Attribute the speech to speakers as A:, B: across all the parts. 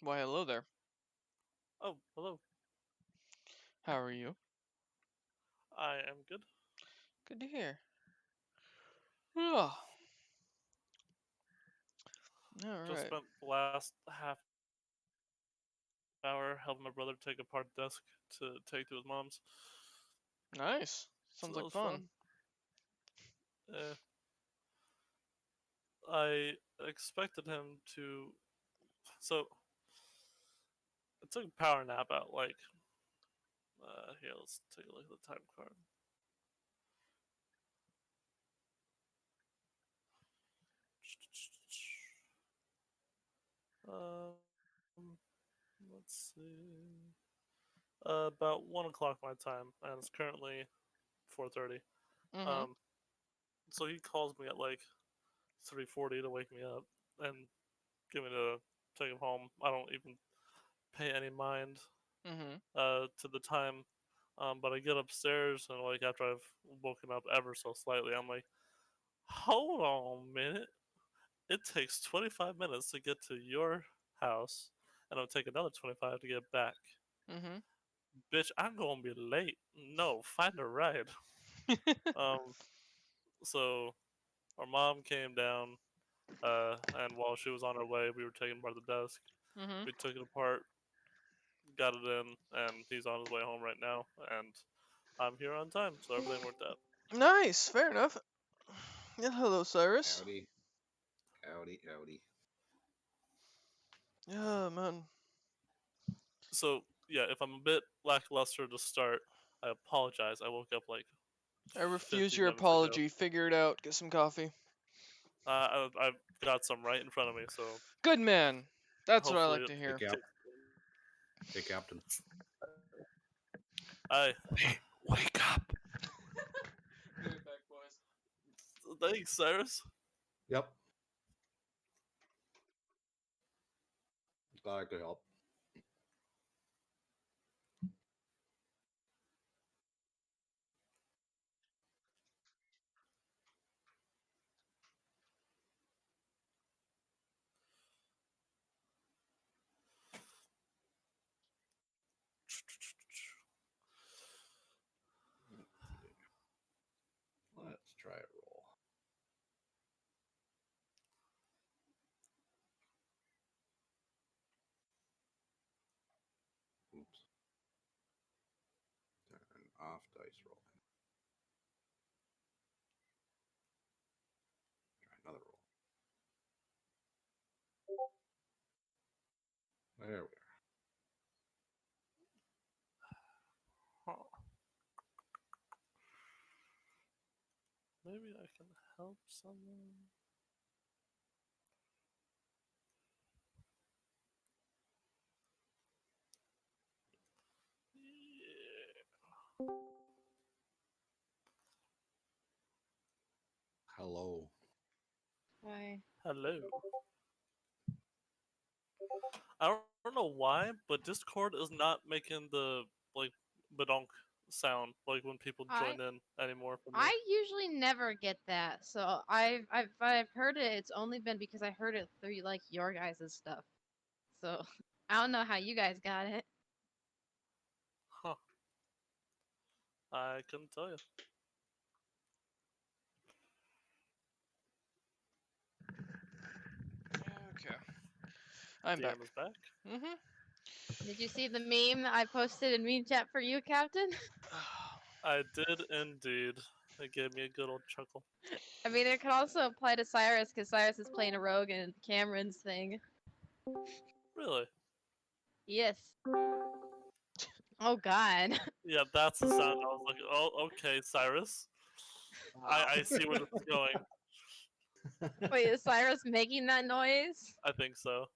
A: Why, hello there.
B: Oh, hello.
A: How are you?
B: I am good.
A: Good to hear. Oh, all
B: Just
A: right.
B: spent the last half hour helping my brother take apart the desk to take to his mom's.
A: Nice.
B: So
A: Sounds
B: that
A: like
B: was
A: fun.
B: fun. I expected him to. So I took a power nap out like. Here, let's take a look at the time card. Let's see. About 1 o'clock my time, and it's currently 4:30.
A: Mm-hmm.
B: Um, so he calls me at like 3:40 to wake me up and get me to take him home. I don't even pay any mind
A: Mm-hmm.
B: to the time. But I get upstairs and like after I've woken up ever so slightly, I'm like, hold on a minute. It takes 25 minutes to get to your house, and it'll take another 25 to get back.
A: Mm-hmm.
B: Bitch, I'm gonna be late. No, find a ride. Um, so our mom came down, and while she was on her way, we were taking apart the desk.
A: Mm-hmm.
B: We took it apart, got it in, and he's on his way home right now. And I'm here on time, so everything worked out.
A: Nice. Fair enough. Yeah, hello, Cyrus.
C: Howdy. Howdy, howdy.
A: Yeah, man.
B: So yeah, if I'm a bit lackluster to start, I apologize. I woke up like
A: I refuse
B: 15
A: your
B: minutes ago.
A: apology. Figure it out. Get some coffee.
B: I've got some right in front of me, so
A: Good man. That's what I
B: hopefully
A: like
B: it
A: to
C: Hey,
A: hear.
C: Cap. Hey, Captain.
B: I
C: Hey, wake up.
A: Be right back, boys.
B: thanks, Cyrus.
C: Yep. Glad I could help. Let's try a roll. Oops. Turn off dice roll. Try another roll. There we are.
B: Huh. Maybe I can help someone. Yeah.
C: Hello.
D: Why?
B: Hello. I don't know why, but Discord is not making the like badonk sound like when people
D: I
B: join in anymore for me.
D: I usually never get that. So I've heard it. It's only been because I heard it through like your guys' stuff. So I don't know how you guys got it.
B: Huh. I couldn't tell you.
A: Okay. I'm back.
B: DM is back.
A: Mm-hmm.
D: Did you see the meme that I posted in meme chat for you, Captain?
B: I did indeed. It gave me a good old chuckle.
D: I mean, it could also apply to Cyrus because Cyrus is playing a rogue in Cameron's thing.
B: Really?
D: Yes. Oh God.
B: Yeah, that's the sound. I was like, oh, okay, Cyrus. I see where this is going.
D: Wait, is Cyrus making that noise?
B: I think so.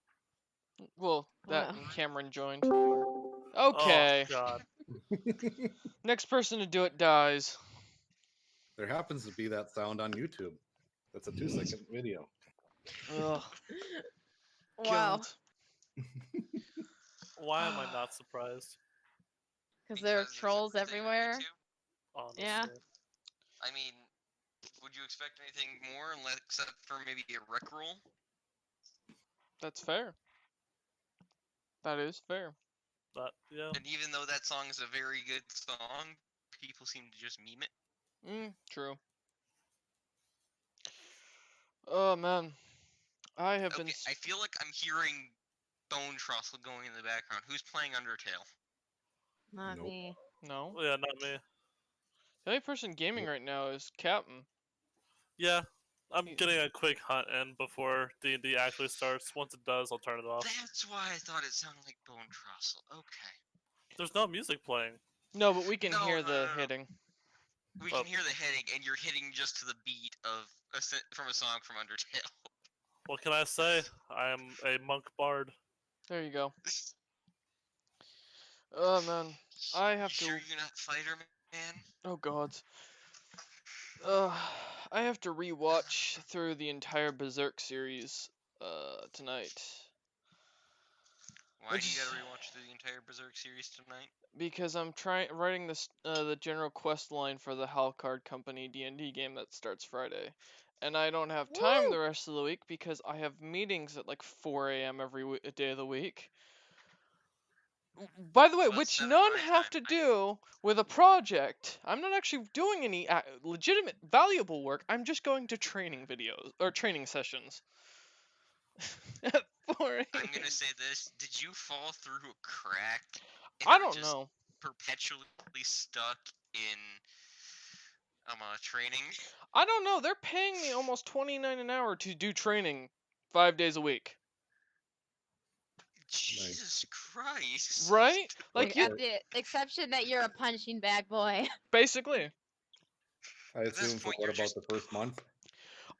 A: Well, that
D: Wow.
A: and Cameron joined.
B: Oh
A: Okay.
B: God.
A: Next person to do it dies.
C: There happens to be that sound on YouTube. That's a 2-second video.
A: Ugh.
D: Wow.
A: God.
B: Why am I not surprised?
D: Because there are
E: Because there's
D: trolls
E: everything on
D: everywhere.
E: YouTube.
B: Honestly.
D: Yeah.
E: I mean, would you expect anything more, except for maybe a Rickroll?
A: That's fair. That is fair.
B: But yeah,
E: And even though that song is a very good song, people seem to just meme it.
A: True. Oh man, I have been.
E: Okay, I feel like I'm hearing Bone Trussell going in the background. Who's playing Undertale?
D: Not
C: Nope.
D: me.
A: No.
B: yeah, not me.
A: The only person gaming right now is Captain.
B: Yeah, I'm
A: He-
B: getting a quick hunt in before D&D actually starts. Once it does, I'll turn it off.
E: That's why I thought it sounded like Bone Trussell. Okay.
B: There's no music playing.
A: No, but we can
E: No,
A: hear
E: no,
A: the
E: no, no.
A: hitting.
E: We
B: Oh.
E: can hear the hitting, and you're hitting just to the beat of from a song from Undertale.
B: What can I say? I am a monk bard.
A: There you go. Oh man, I have
E: You sure
A: to.
E: you're not Fighter Man?
A: Oh god. I have to rewatch through the entire Berserk series tonight
E: Why
A: Which
E: do you gotta
A: is-
E: rewatch through the entire Berserk series tonight?
A: because I'm writing this the general quest line for the Halcard Company D&D game that starts Friday. And I don't have time
D: Woo!
A: the rest of the week because I have meetings at like 4 a.m. every day of the week. By the way,
E: Well, that's
A: which
E: 7
A: none
E: my
A: have
E: time.
A: to do with a project. I'm not actually doing any legitimate, valuable work. I'm just going to training videos or training sessions. At 4 a.m.
E: I'm gonna say this: did you fall through a crack? And
A: I
E: are
A: don't
E: just
A: know.
E: perpetually stuck in training.
A: I don't know. They're paying me almost $29 an hour to do training 5 days a week.
E: Jesus Christ!
A: Right? Like
D: Like,
A: you
D: at the exception that you're a punching bag boy.
A: basically.
C: I
E: At this
C: assume. So
E: point,
C: what
E: you're
C: about
E: just.
C: the first month?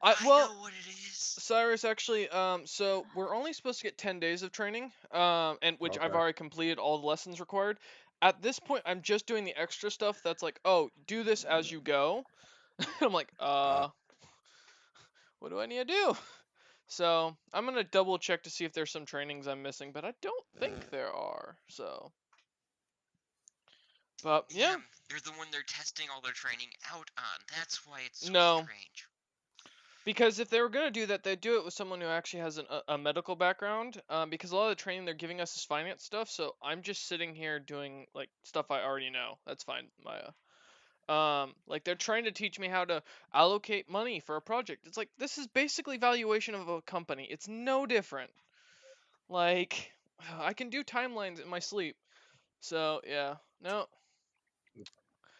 E: I
A: Well,
E: know what it is.
A: Cyrus, actually, so we're only supposed to get 10 days of training, and which I've
C: Okay.
A: already completed all the lessons required. At this point, I'm just doing the extra stuff that's like, oh, do this as you go. I'm like, what do I need to do? So I'm gonna double check to see if there's some trainings I'm missing, but I don't think there are. So, but yeah,
E: You're the one they're testing all their training out on. That's why it's so
A: No.
E: strange.
A: because if they were gonna do that, they'd do it with someone who actually has a medical background. Because a lot of the training they're giving us is finance stuff. So I'm just sitting here doing like stuff I already know. That's fine, Maya. Like they're trying to teach me how to allocate money for a project. It's like this is basically valuation of a company. It's no different. Like I can do timelines in my sleep. So yeah, no.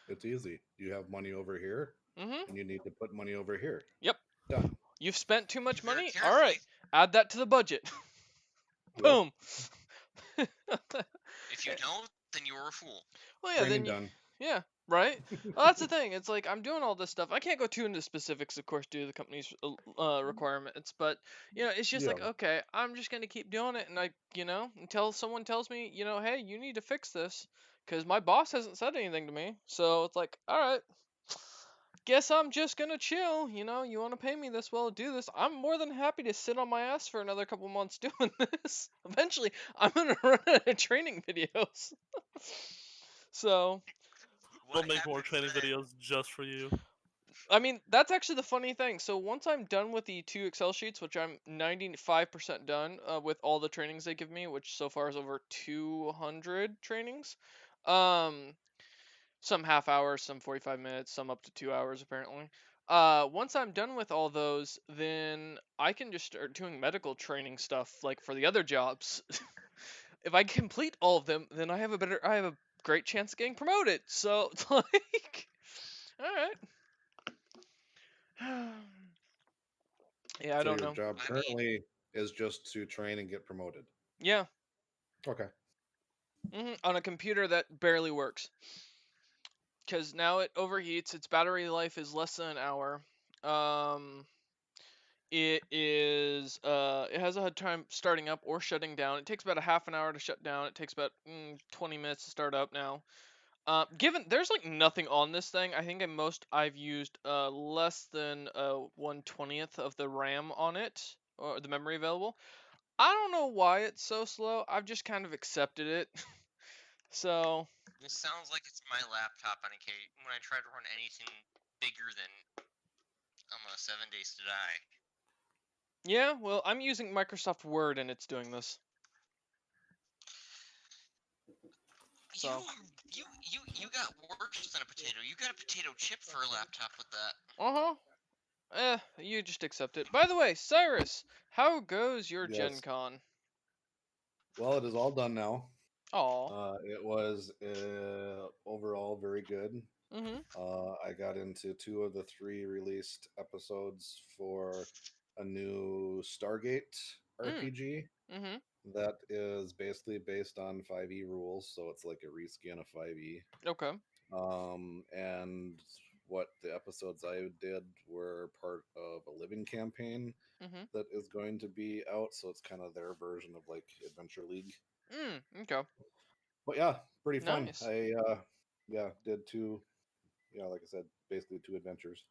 C: It's easy. You have money over here,
A: Mhm.
C: and you need to put money over here.
A: Yep.
C: Done.
A: You've spent too much
E: Very
A: money. All
E: carefully.
A: right, add that to the budget.
C: Yep.
A: Boom.
E: If you don't, then you're a fool.
A: Well, yeah,
C: Training
A: then
C: done.
A: yeah, right. Well, that's the thing. It's like I'm doing all this stuff. I can't go too into specifics, of course, due to the company's requirements. But it's just like
C: Yeah.
A: okay, I'm just gonna keep doing it, and until someone tells me, hey, you need to fix this, because my boss hasn't said anything to me. So it's like, all right, guess I'm just gonna chill. You want to pay me this well, do this. I'm more than happy to sit on my ass for another couple months doing this. Eventually, I'm gonna run out of training videos. So.
B: We'll
E: What
B: make more
E: happens
B: training
E: then?
B: videos just for you.
A: I mean, that's actually the funny thing. So once I'm done with the 2 Excel sheets, which I'm 95% done with all the trainings they give me, which so far is over 200 trainings. Some half hours, some 45 minutes, some up to 2 hours apparently. Once I'm done with all those, then I can just start doing medical training stuff like for the other jobs. If I complete all of them, then I have a great chance of getting promoted. So it's like, all right. Yeah, I
C: So
A: don't
C: your
A: know.
C: job
E: I mean-
C: currently is just to train and get promoted.
A: Yeah,
C: Okay.
A: on a computer that barely works. Because now it overheats. Its battery life is less than an hour. It has a hard time starting up or shutting down. It takes about a half an hour to shut down. It takes about 20 minutes to start up now. Given there's like nothing on this thing, I think at most I've used less than 1/20th of the RAM on it or the memory available. I don't know why it's so slow. I've just kind of accepted it. So
E: This sounds like it's my laptop on occasion when I try to run anything bigger than almost 7 Days to Die.
A: Yeah, well, I'm using Microsoft Word and it's doing this. So.
E: You got worse than a potato. You got a potato chip for a laptop with that.
A: You just accept it. By the way, Cyrus, how goes your Gen
C: Yes.
A: Con?
C: Well, it is all done now.
A: Aw.
C: It was overall very good.
A: Mhm.
C: I got into 2 of the 3 released episodes for a new Stargate RPG
A: Mhm.
C: that is basically based on 5e rules, so it's like a reskin of 5e.
A: Okay.
C: And what the episodes I did were part of a living campaign
A: Mhm.
C: that is going to be out, so it's kind of their version of like Adventure League.
A: Okay.
C: But yeah, pretty fun.
A: Nice.
C: I did 2, like I said, basically 2 adventures,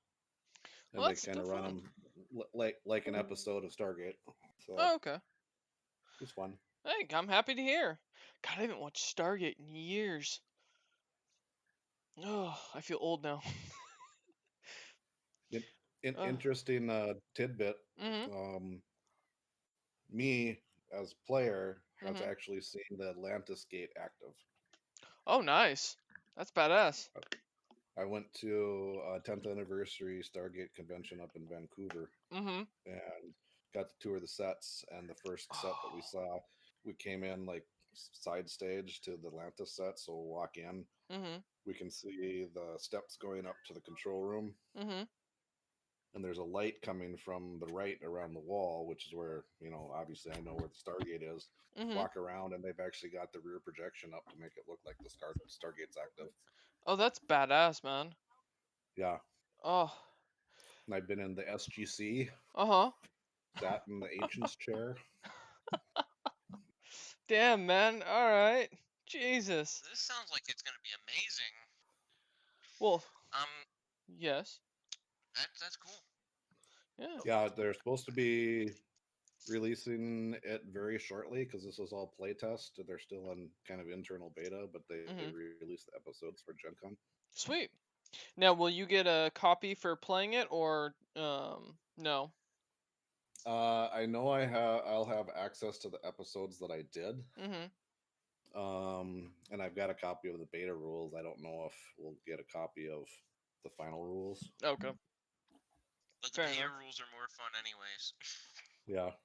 C: and
A: Well,
C: they
A: that's
C: kind of
A: still
C: run
A: fun.
C: them like an episode of Stargate. So
A: Oh, okay.
C: it was fun.
A: Hey, I'm happy to hear. God, I haven't watched Stargate in years. Oh, I feel old now. Ugh.
C: Interesting tidbit.
A: Mhm.
C: Me as player has
A: Mhm.
C: actually seen the Atlantis Gate active.
A: Oh, nice. That's badass.
C: I went to a 10th anniversary Stargate convention up in Vancouver
A: Mhm.
C: and got to tour the sets. And the first set that we saw, we came in like side stage to the Atlantis set. So we'll walk in,
A: Mhm.
C: we can see the steps going up to the control room.
A: Mhm.
C: And there's a light coming from the right around the wall, which is where, obviously I know where the Stargate is.
A: Mhm.
C: Walk around, and they've actually got the rear projection up to make it look like the Stargate's active.
A: Oh, that's badass, man.
C: Yeah.
A: Oh.
C: And I've been in the SGC,
A: Uh-huh.
C: sat in the Ancient's chair.
A: Damn, man. All right. Jesus.
E: This sounds like it's gonna be amazing.
A: Well,
E: Um,
A: yes.
E: that's cool.
A: Yeah.
C: Yeah, they're supposed to be releasing it very shortly because this is all playtest. They're still in kind of internal beta, but they
A: Mhm.
C: released the episodes for Gen Con.
A: Sweet. Now, will you get a copy for playing it or no?
C: I know I'll have access to the episodes that I did.
A: Mhm.
C: And I've got a copy of the beta rules. I don't know if we'll get a copy of the final rules.
A: Okay.
E: But the
A: Fair
E: beta
A: enough.
E: rules are more fun, anyways.
C: Yeah.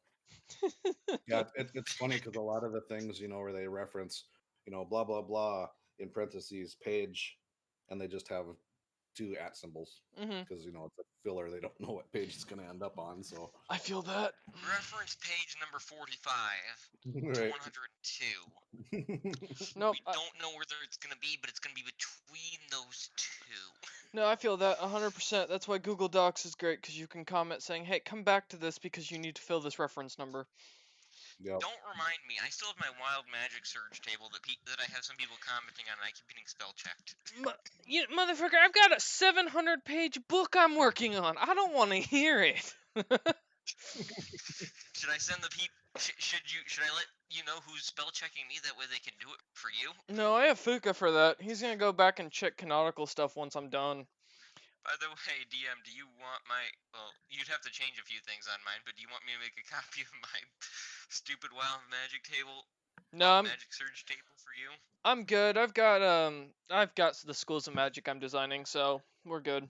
C: Yeah, it's funny because a lot of the things, where they reference, blah blah blah in parentheses page, and they just have 2 @ symbols
A: Mhm.
C: because it's a filler. They don't know what page it's going to end up on. So
A: I feel that.
E: Reference page number 45 to
C: right.
E: 102.
A: Nope.
E: We don't know where it's gonna be, but it's gonna be between those 2.
A: No, I feel that 100%. That's why Google Docs is great because you can comment saying, "Hey, come back to this because you need to fill this reference number."
C: Yep.
E: Don't remind me. I still have my wild magic surge table that I have some people commenting on, and I keep getting spell checked.
A: You motherfucker! I've got a 700-page book I'm working on. I don't want to hear it.
E: Should I send the people? Should I let you know who's spell checking me? That way they can do it for you.
A: No, I have Fuka for that. He's gonna go back and check canonical stuff once I'm done.
E: By the way, DM, do you want my? Well, you'd have to change a few things on mine, but do you want me to make a copy of my stupid wild magic table?
A: No,
E: Magic surge table for you.
A: I'm good. I've got the schools of magic I'm designing, so we're good.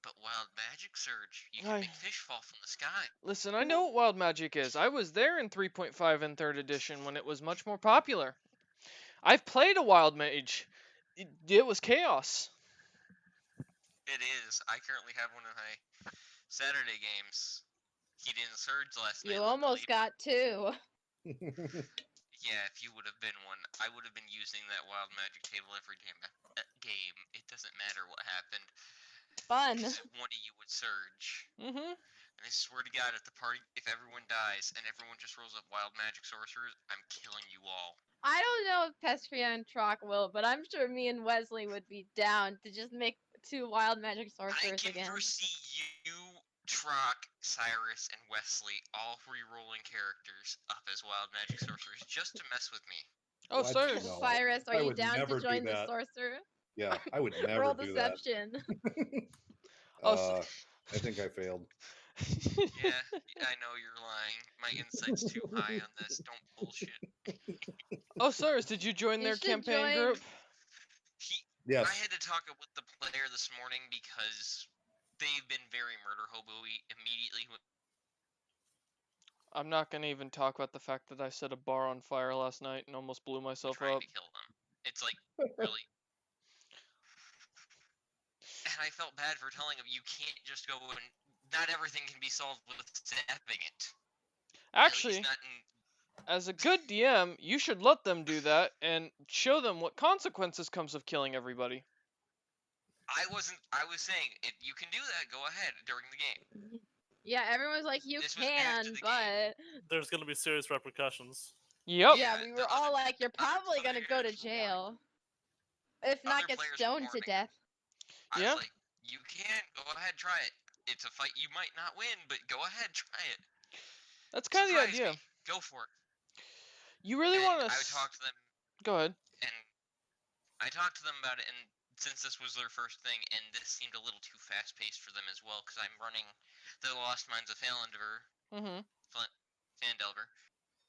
E: But wild magic surge, you can make fish fall from the sky.
A: Listen, I know what wild magic is. I was there in 3.5 and 3rd edition when it was much more popular. I've played a wild mage. It was chaos.
E: It is. I currently have one of my Saturday games. He didn't surge last night.
D: You almost got 2.
E: Yeah, if you would have been one, I would have been using that wild magic table every game. It doesn't matter what happened.
D: Fun.
E: One of you would surge.
A: Mhm.
E: And I swear to God, if everyone dies and everyone just rolls up wild magic sorcerers, I'm killing you all.
D: I don't know if Pestria and Troc will, but I'm sure me and Wesley would be down to just make 2 wild magic sorcerers
E: I can
D: again.
E: foresee you, Troc, Cyrus, and Wesley all re-rolling characters up as wild magic sorcerers just to mess with me.
A: Oh,
C: What?
A: Cyrus.
C: No.
D: Cyrus, are
C: I
D: you
C: would
D: down
C: never
D: to
C: do
D: join the
C: that.
D: sorcerer?
C: Yeah, I would never
D: Roll
C: do that.
D: deception.
A: Oh,
C: I think I failed.
E: Yeah, I know you're lying. My insight's too high on this. Don't bullshit.
A: Oh, Cyrus, did you join
D: You
A: their
D: should
A: campaign
D: join-
A: group?
C: Yes.
E: I had to talk with the player this morning because they've been very murder hobo-y immediately.
A: I'm not gonna even talk about the fact that I set a bar on fire last night and almost blew myself
E: Trying
A: up.
E: to kill them. It's like really. And I felt bad for telling them you can't just go and not everything can be solved with zapping it. At least
A: Actually,
E: not in
A: as a good DM, you should let them do that and show them what consequences comes of killing everybody.
E: I was saying if you can do that, go ahead during the game.
D: Yeah, everyone was like, you
E: This was after
D: can,
E: the
D: but
B: There's gonna be serious repercussions.
A: Yep.
D: yeah,
E: Yeah,
D: we
E: the
D: were all
E: other-
D: like, you're
E: other
D: probably gonna go to
E: players were
D: jail. If not,
E: Other
D: get
E: players were
D: stoned to
E: warning
D: death.
E: I
A: Yeah.
E: was like, you can go ahead, try it. It's a fight you might not win, but go ahead, try it.
A: That's kind of the
E: Surprise
A: idea.
E: me. Go for it.
A: You really
E: And
A: want
E: I
A: to
E: would talk to them,
A: go ahead.
E: and I talked to them about it, and since this was their first thing, and this seemed a little too fast-paced for them as well, because I'm running the Lost Mines of Phalandelver,
A: Mm-hmm.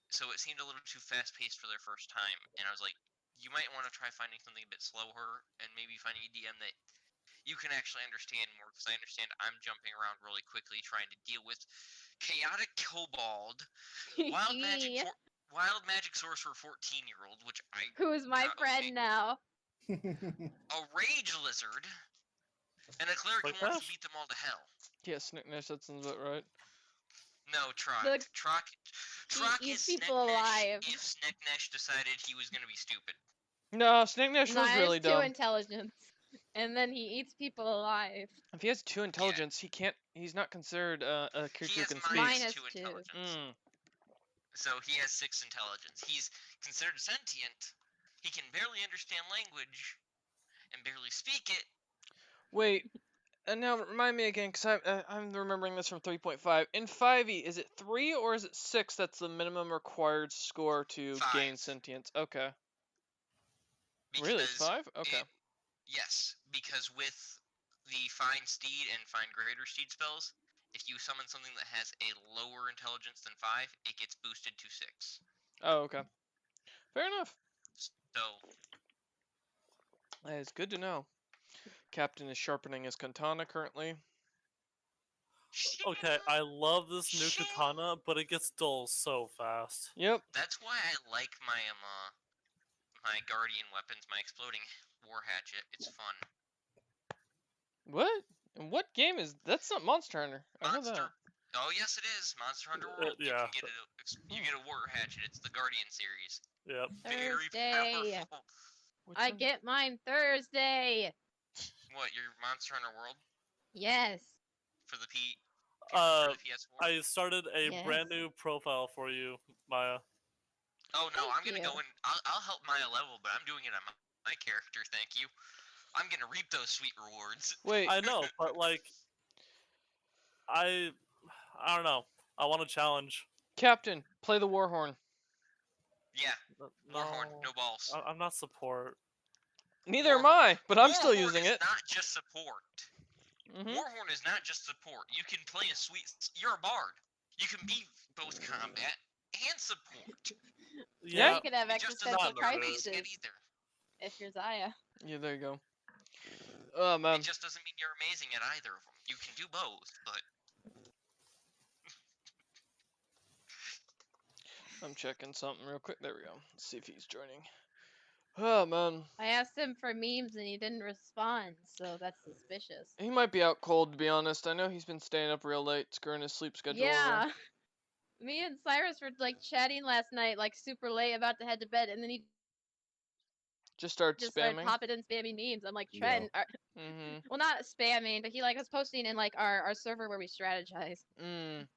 E: so it seemed a little too fast-paced for their first time, and I was like, you might want to try finding something a bit slower, and maybe finding a DM that you can actually understand more, because I understand I'm jumping around really quickly trying to deal with Chaotic Kobold, Wild Magic Sorcerer 14-year-old, which I
D: Who's my
E: got
D: friend
E: okay.
D: now?
E: A Rage Lizard, and a Cleric
B: Like
E: who wants to
B: Ash?
E: beat them all to hell.
A: Yeah, Snicknash, that sounds about right.
E: No, Trock.
D: Look,
E: Trock
D: eats
E: is
D: people
E: Snecknesh
D: alive.
E: if Snecknesh decided he was going to be stupid.
A: No, Snicknash was
D: Nah,
A: really
D: it's 2
A: dumb.
D: intelligence. And then he eats people alive.
A: If he has 2 intelligence, he can't. He's not considered a
E: He
A: creature
E: has
A: who can speak.
D: Minus
E: 2
D: 2.
E: intelligence.
A: Mm.
E: So he has 6 intelligence. He's considered sentient. He can barely understand language and barely speak it.
A: Wait, and now remind me again, because I'm remembering this from 3.5. In 5e, is it 3 or is it 6 that's the minimum required score to gain
E: 5.
A: sentience? Okay.
E: Because
A: Really, it's 5? Okay.
E: Yes, because with the Find Steed and Find Greater Steed spells, if you summon something that has a lower intelligence than 5, it gets boosted to 6.
A: Oh, okay. Fair enough.
E: So,
A: That is good to know. Captain is sharpening his katana currently.
B: Okay, I love this new katana, but it gets dull so fast.
A: Yep.
E: that's why I like my my guardian weapons, my exploding war hatchet. It's fun.
A: What? And what game is that's not Monster Hunter? I know that.
E: Monster. Oh yes, it is Monster Hunter World.
B: yeah.
E: You get a war hatchet. It's the Guardian series.
B: Yep.
E: Very
D: Thursday.
E: powerful.
A: Which
D: I
A: one?
D: get mine Thursday.
E: What, your Monster Hunter World
D: Yes.
E: for the P?
B: Uh,
E: for the PS4?
B: I started a
D: Yes.
B: brand new profile for you, Maya.
E: Oh no,
D: Thank
E: I'm gonna
D: you.
E: go in. I'll help Maya level, but I'm doing it on my character. Thank you. I'm gonna reap those sweet rewards.
A: Wait.
B: I know, but like, I don't know. I want a challenge.
A: Captain, play the Warhorn.
E: Yeah,
B: No,
E: Warhorn, no balls.
B: I'm not support.
A: Neither am I, but I'm still
E: Warhorn
A: using
E: is
A: it.
E: Not just support.
A: Mm-hmm.
E: Warhorn is not just support. You can play a sweet. You're a bard. You can be both combat and support.
A: Yeah.
D: You could have
E: It just doesn't
D: existential
B: not
E: mean
D: crises
E: you're amazing at either.
D: if you're Zaya.
A: Yeah, there you go. Oh man.
E: It just doesn't mean you're amazing at either of them. You can do both, but
A: I'm checking something real quick. There we go. Let's see if he's joining. Oh man.
D: I asked him for memes and he didn't respond, so that's suspicious.
A: He might be out cold, to be honest. I know he's been staying up real late, screwing his sleep schedule
D: Yeah.
A: over.
D: Me and Cyrus were like chatting last night, like super late, about to head to bed, and then he
A: Just started
D: just
A: spamming.
D: started popping in spammy memes. I'm like,
C: Yeah.
D: Trent,
A: Mm-hmm.
D: well, not spamming, but he like was posting in like our server where we strategize.
A: Mm.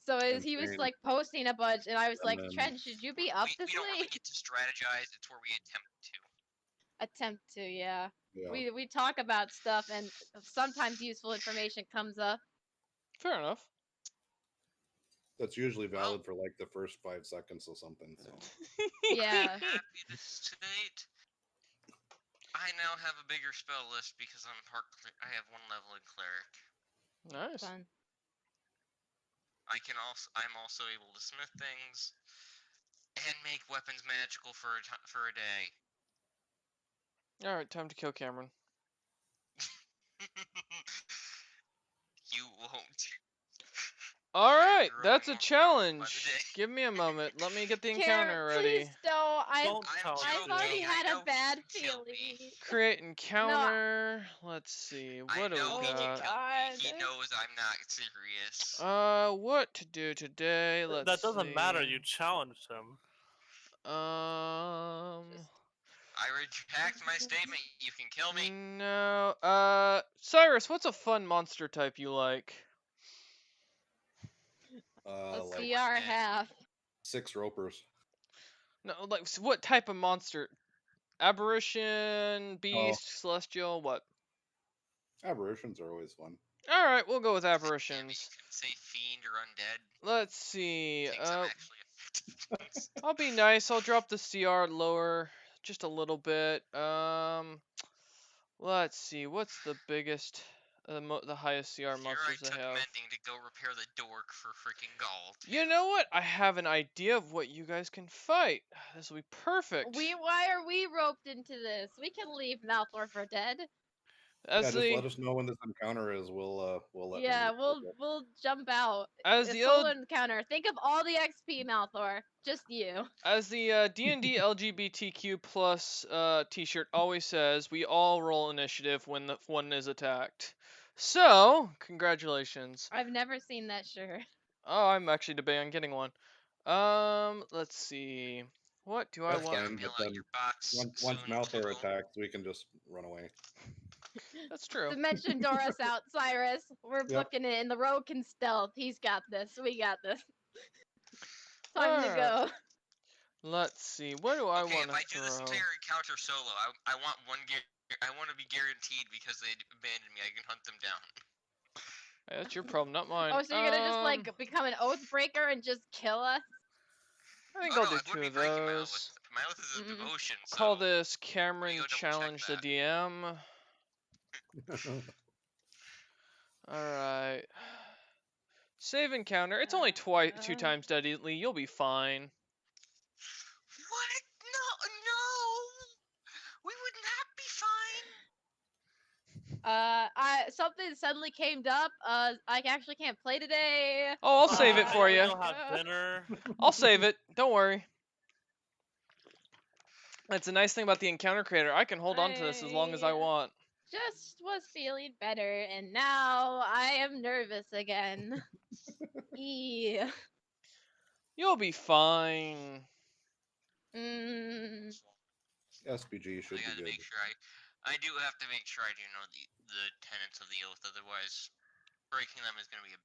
D: So he was
C: Insane.
D: like posting a bunch, and I was
C: And
D: like,
C: then-
D: Trent, should you be up
E: we
D: this
E: don't really
D: late?
E: get to strategize. It's where we attempt to.
D: Attempt to, yeah.
C: Yeah.
D: We talk about stuff, and sometimes useful information comes up.
A: Fair enough.
C: That's usually valid for like the first 5 seconds or something. So
D: Yeah.
E: Happy to state, I now have a bigger spell list because I'm I have 1 level in cleric.
A: Nice.
D: Fun.
E: I'm also able to smith things and make weapons magical for a day.
A: All right, time to kill Cameron.
E: You won't.
A: All right,
E: growing
A: that's a
E: more powerful by the
A: challenge.
E: day.
A: Give me a moment. Let me get the
D: Karen,
A: encounter
D: please
A: ready.
D: don't.
B: Don't
E: I'm
B: challenge
D: I've
E: joking.
D: already
B: DM.
E: I
D: had
E: know
D: a bad
E: he can kill me.
D: feeling.
A: Create encounter. Let's see.
E: I
A: What do
E: know
A: we
E: he can
A: got?
E: kill me. He
D: God.
E: knows I'm not serious.
A: What to do today? Let's
B: That doesn't matter.
A: see.
B: You challenged him.
E: I retract my statement. You can kill me.
A: No. Cyrus, what's a fun monster type you like?
D: A
C: Like
D: CR half.
C: 6 ropers.
A: No, like what type of monster? Aberration, beast, celestial, what?
C: Aberrations are always fun.
A: All right, we'll go with
E: Damn it,
A: aberrations.
E: you couldn't say fiend or undead.
A: Let's see.
E: Things I'm actually effective.
A: I'll be nice. I'll drop the CR lower just a little bit. Let's see. What's the biggest, the highest CR
E: Here I
A: monsters
E: took
A: I have?
E: mending to go repair the dork for freaking Gaul.
A: You know what? I have an idea of what you guys can fight. This will be perfect.
D: Why are we roped into this? We can leave Malthor for dead.
A: As
C: Just
A: the
C: let us know when this encounter is. We'll let
D: Yeah,
C: Mindy take it.
D: we'll jump out.
A: as
D: A
A: the
D: solo encounter. Think of all the XP, Malthor. Just you.
A: As the D&D LGBTQ plus T-shirt always says, we all roll initiative when the one is attacked. So, congratulations.
D: I've never seen that shirt.
A: Oh, I'm actually debating on getting one. Let's see. What do I
C: That's
A: want?
C: fine,
E: Mail
C: but
E: out
C: then
E: your box
C: once
E: soon,
C: Malthor
E: too.
C: attacks, we can just run away.
A: That's true.
D: Dimension door us out, Cyrus. We're
C: Yep.
D: booking it, and the rogue can stealth. He's got this. We got this. Time to
A: Alright.
D: go.
A: Let's see. What do I
E: Okay,
A: want
E: if
A: to
E: I do this
A: throw?
E: entire encounter solo, I want I want to be guaranteed because they abandoned me. I can hunt them down.
A: Hey, that's your problem, not mine.
D: Oh, so you're gonna just like become an oath breaker and just kill us?
A: I think
E: Oh,
A: I'll
E: no,
A: do
E: I
A: two
E: wouldn't
A: of
E: be breaking my oath.
A: those.
E: My oath is a
D: Mm-mm.
E: devotion. So
A: Call this Cameron
E: go double check
A: challenge the
E: that.
A: DM. Alright. Save encounter. It's only two times deadly. You'll be fine.
E: What? No, we would not be fine.
D: Something suddenly came up. I actually can't play today.
A: Oh, I'll save it for
B: I
A: you.
B: Go have dinner.
A: I'll save it. Don't worry. That's a nice thing about the encounter creator. I can hold on to this as long as I want.
D: Just was feeling better, and now I am nervous again. Yeah.
A: You'll be fine.
D: Mm.
C: SPG should
E: I
C: be
E: gotta
C: good.
E: make sure I do have to make sure I do know the tenets of the oath. Otherwise, breaking them is gonna be a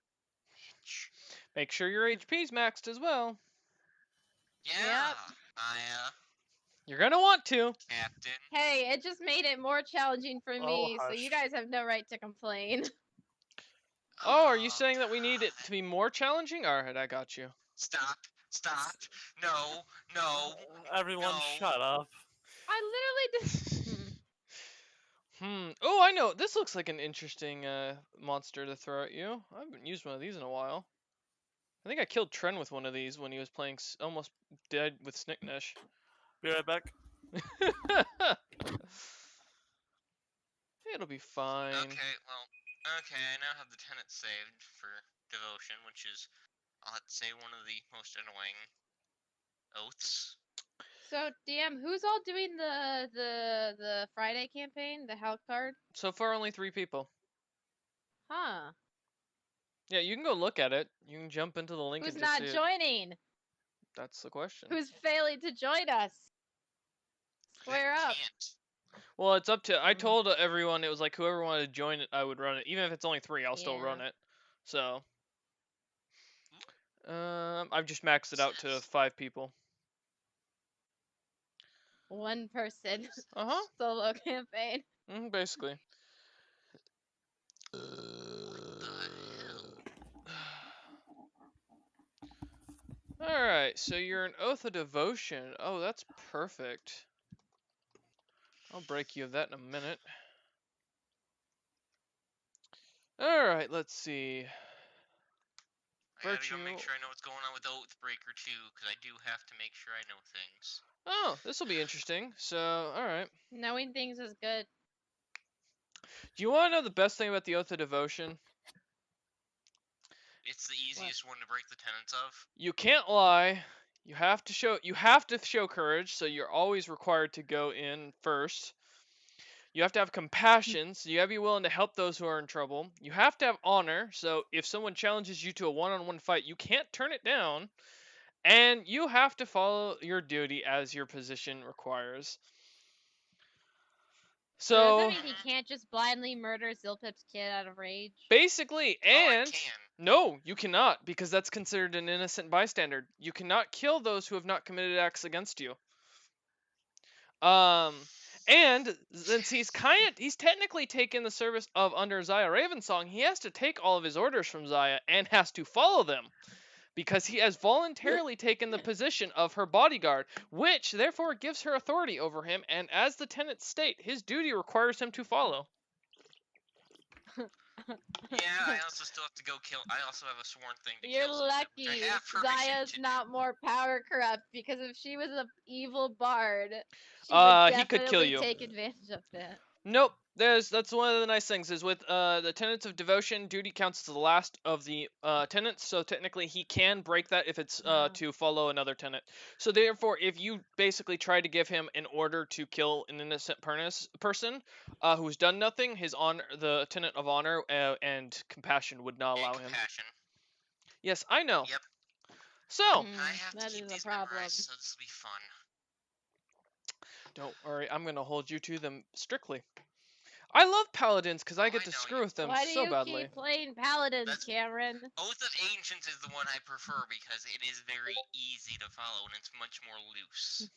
E: bitch.
A: Make sure your HP's maxed as well.
E: Yeah.
A: You're gonna want to.
E: Captain.
D: Hey, it just made it more challenging for me, so you
B: hush.
D: guys have no right to complain.
A: Oh, are you saying that we need it to be more challenging? Alright, I got you.
E: Stop. Stop. No. No.
B: Everyone,
E: No.
B: shut up.
D: I literally just.
A: Oh, I know. This looks like an interesting monster to throw at you. I haven't used one of these in a while. I think I killed Tren with one of these when he was playing almost dead with Snicknish.
B: Be right back.
A: It'll be fine.
E: Okay, well, okay, I now have the tenet saved for devotion, which is, let's say, one of the most annoying oaths.
D: So, DM, who's all doing the Friday campaign, the Hell card?
A: So far, only 3 people.
D: Huh?
A: Yeah, you can go look at it. You can jump into the link
D: Who's
A: and just
D: not
A: see it.
D: joining?
A: That's the question.
D: Who's failing to join us? Square up.
E: Can't.
A: Well, it's up to. I told everyone it was like whoever wanted to join it, I would run it. Even if it's only 3, I'll still run
D: Yeah.
A: it. So, I've just maxed it out to 5 people.
D: One person
A: Uh-huh.
D: solo campaign.
A: Basically. Alright, so you're an Oath of Devotion. Oh, that's perfect. I'll break you of that in a minute. All right, let's see.
E: I gotta go make
A: Virtue.
E: sure I know what's going on with Oathbreaker too, because I do have to make sure I know things.
A: Oh, this will be interesting. So, all right.
D: Knowing things is good.
A: Do you want to know the best thing about the Oath of Devotion?
E: It's the easiest one to break the tenets of.
A: You can't lie. You have to show courage, so you're always required to go in first. You have to have compassion, so you have to be willing to help those who are in trouble. You have to have honor, so if someone challenges you to a one-on-one fight, you can't turn it down. And you have to follow your duty as your position requires.
D: So does
A: So
D: that mean he can't just blindly murder Zilpip's kid out of rage?
A: basically,
E: Oh, I
A: and
E: can.
A: no, you cannot, because that's considered an innocent bystander. You cannot kill those who have not committed acts against you. And since he's technically taken the service of under Zaya Ravensong, he has to take all of his orders from Zaya and has to follow them. Because he has voluntarily taken the position of her bodyguard, which therefore gives her authority over him, and as the tenets state, his duty requires him to follow.
E: Yeah, I also still have to go kill. I also have a sworn thing to
D: You're
E: kill Zilpip,
D: lucky
E: which I have permission
D: Zaya's
E: to do.
D: not more power corrupt, because if she was an evil bard, she
A: He
D: would
A: could kill
D: definitely
A: you.
D: take advantage of that.
A: Nope. That's one of the nice things is with the tenets of devotion, duty counts as the last of the tenets, so technically he can break that if it's to follow another tenet. So therefore, if you basically try to give him an order to kill an innocent person who's done nothing, his honor, the tenet of honor and compassion would not allow
E: And
A: him.
E: compassion.
A: Yes, I know.
E: Yep.
A: So
E: I have to
D: that
E: keep
D: is a
E: these
D: problem.
E: memorized, so this will be fun.
A: don't worry, I'm gonna hold you to them strictly. I love paladins because I
E: Oh,
A: get
E: I
A: to
E: know
A: screw
E: you
A: with them
D: Why do
A: so
D: you
A: badly.
D: keep playing paladins,
E: That's-
D: Cameron?
E: Oath of Ancients is the one I prefer because it is very easy to follow and it's much more loose.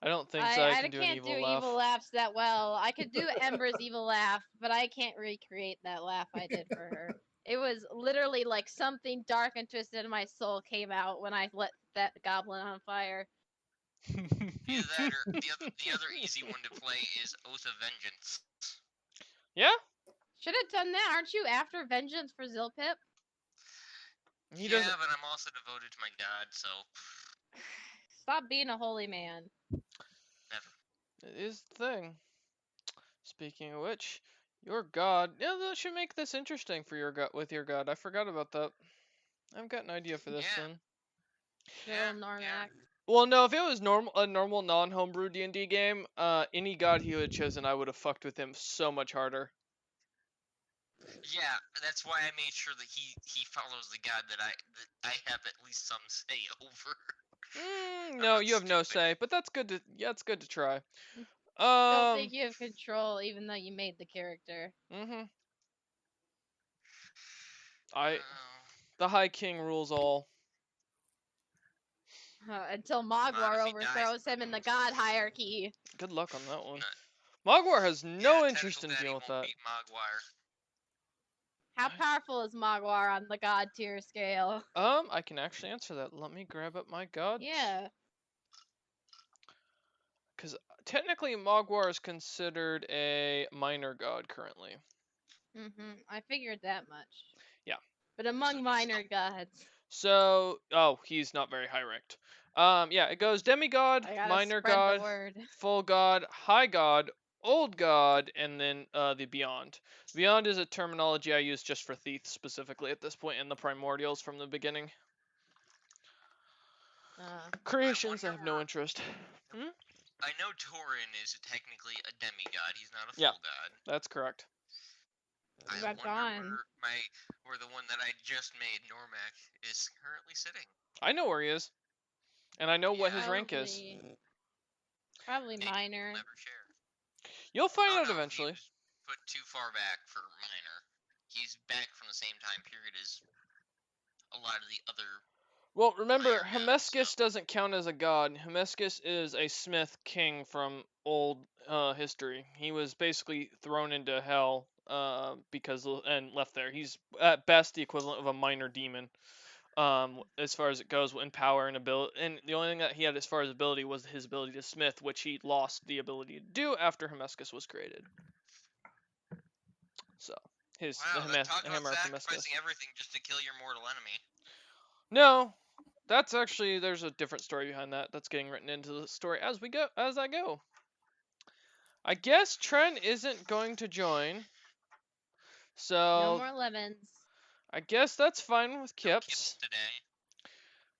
A: I don't think Zaya
D: I
A: can do an
D: can't
A: evil
D: do
A: laugh.
D: evil laughs that well. I could do Ember's evil laugh, but I can't recreate that laugh I did for her. It was literally like something dark and twisted in my soul came out when I lit that goblin on fire.
E: Either that or the other easy one to play is Oath of Vengeance.
A: Yeah?
D: Should have done that. Aren't you after vengeance for Zilpip?
A: He
E: Yeah,
A: doesn't.
E: but I'm also devoted to my god, so
D: Stop being a holy man.
E: never.
A: It is the thing. Speaking of which, your god. Yeah, that should make this interesting for your god. With your god, I forgot about that. I've got an idea for this
E: Yeah.
A: then.
E: Yeah,
D: Little Normac.
E: yeah.
A: Well, no, if it was a normal non-homebrew D&D game, any god he would have chosen, I would have fucked with him so much harder.
E: Yeah, that's why I made sure that he follows the god that I have at least some say over.
A: No,
E: not
A: you have no
E: stupid.
A: say, but that's good to. Yeah, it's good to try.
D: Don't think you have control, even though you made the character.
A: I.
E: Oh,
A: The High King rules all.
D: Until
E: if
D: Mogwar
E: he dies,
D: overthrows him in the god hierarchy.
A: Good luck on that one.
E: No.
A: Mogwar has no
E: yeah,
A: interest in
E: Tentacle Daddy
A: dealing with
E: won't
A: that.
E: beat Mogwire.
D: How powerful is Mogwar on the god tier scale?
A: I can actually answer that. Let me grab up my god.
D: Yeah.
A: Because technically, Mogwar is considered a minor god currently.
D: I figured that much.
A: Yeah.
D: But among minor gods.
A: So, he's not very high ranked. Yeah, it goes demigod,
D: I gotta
A: minor
D: spread
A: god,
D: the word.
A: full god, high god, old god, and then the beyond. Beyond is a terminology I use just for Thief specifically at this point in the primordials from the beginning. Creations, I have no interest.
E: I know Torin is technically a demigod. He's not a full
A: Yeah.
E: god.
A: That's correct.
E: I
D: What
E: wonder
D: gone?
E: where the one that I just made, Normac, is currently sitting.
A: I know where he is. And I know what his rank is.
D: Probably
E: Maybe
D: minor.
E: we'll never share.
A: You'll find
E: Oh,
A: out
E: no,
A: eventually.
E: He was put too far back for minor. He's back from the same time period as a lot of the other.
A: Well, remember,
E: higher gods,
A: Hemescus
E: so-
A: doesn't count as a god. Hemescus is a smith king from old history. He was basically thrown into hell and left there. He's at best the equivalent of a minor demon. As far as it goes in power and ability, and the only thing that he had as far as ability was his ability to smith, which he lost the ability to do after Hemescus was created. So,
E: Wow, talk about
A: hammer from Mespis.
E: sacrificing everything just to kill your mortal enemy.
A: No, that's actually there's a different story behind that. That's getting written into the story as I go. I guess Tren isn't going to join.
D: No
A: So
D: more lemons.
A: I guess that's fine with
E: No
A: Kips,
E: Kips today.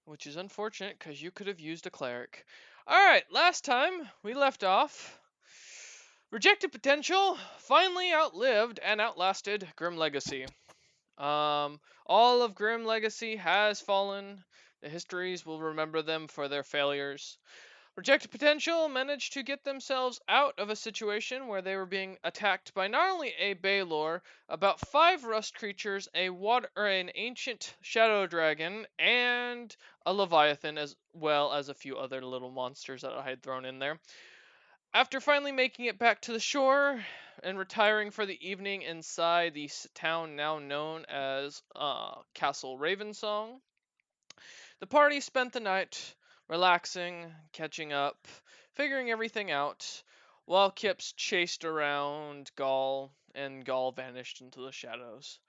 A: which is unfortunate because you could have used a cleric. Alright, last time we left off, Rejected Potential finally outlived and outlasted Grim Legacy. All of Grim Legacy has fallen. The histories will remember them for their failures. Rejected Potential managed to get themselves out of a situation where they were being attacked by not only a Baylor, about 5 rust creatures, an ancient shadow dragon, and a Leviathan, as well as a few other little monsters that I had thrown in there. After finally making it back to the shore and retiring for the evening inside the town now known as Castle Ravensong, the party spent the night relaxing, catching up, figuring everything out, while Kips chased around Gaul and Gaul vanished into the shadows.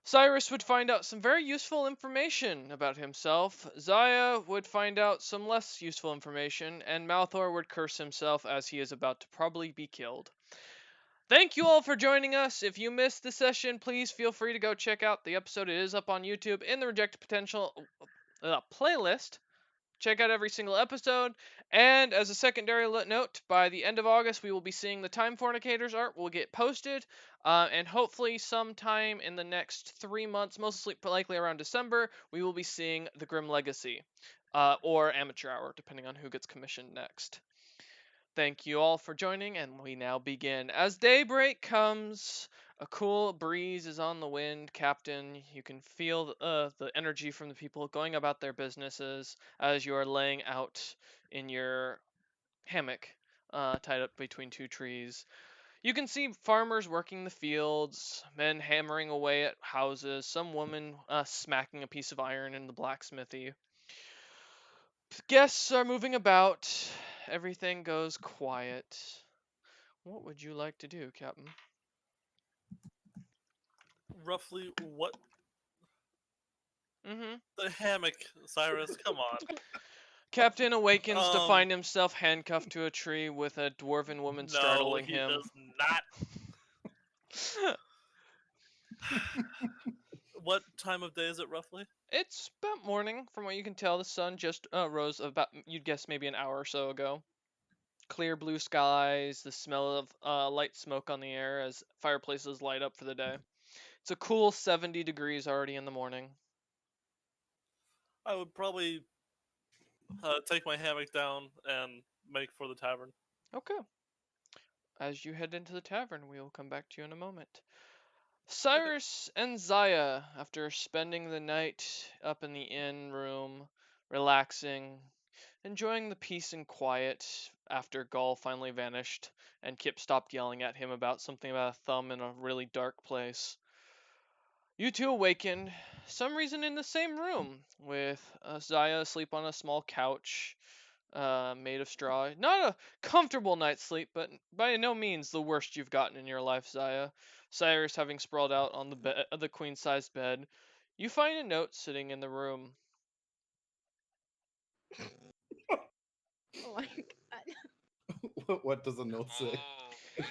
A: Cyrus would find out some very useful information about himself, Zaya would find out some less useful information, and Malthor would curse himself as he is about to probably be killed. Thank you all for joining us. If you missed the session, please feel free to go check out the episode. It is up on YouTube in the Rejected Potential playlist. Check out every single episode. And as a secondary note, by the end of August, we will be seeing the Time Fornicators art will get posted. And hopefully sometime in the next 3 months, most likely around December, we will be seeing the Grim Legacy. Or Amateur Hour, depending on who gets commissioned next. Thank you all for joining, and we now begin. As daybreak comes, a cool breeze is on the wind, Captain. You can feel the energy from the people going about their businesses as you are laying out in your hammock, tied up between 2 trees. You can see farmers working the fields, men hammering away at houses, some woman smacking a piece of iron in the blacksmithy. Guests are moving about. Everything goes quiet. What would you like to do, Captain?
B: Roughly what?
A: Mm-hmm.
B: The hammock, Cyrus. Come on.
A: Captain awakens to find himself handcuffed to a tree with a dwarven woman startling
B: he
A: him.
B: does not. What time of day is it roughly?
A: It's about morning, from what you can tell. The sun just rose about, you'd guess, maybe an hour or so ago. Clear blue skies, the smell of light smoke on the air as fireplaces light up for the day. It's a cool 70 degrees already in the morning.
B: I would probably take my hammock down and make for the tavern.
A: Okay. As you head into the tavern, we will come back to you in a moment. Cyrus and Zaya, after spending the night up in the inn room, relaxing, enjoying the peace and quiet after Gaul finally vanished and Kip stopped yelling at him about something about a thumb in a really dark place. You two awaken, some reason in the same room, with Zaya asleep on a small couch made of straw. Not a comfortable night's sleep, but by no means the worst you've gotten in your life, Zaya. Cyrus having sprawled out on the queen-sized bed. You find a note sitting in the room.
D: Oh my god.
C: What does the note say?
E: Oh,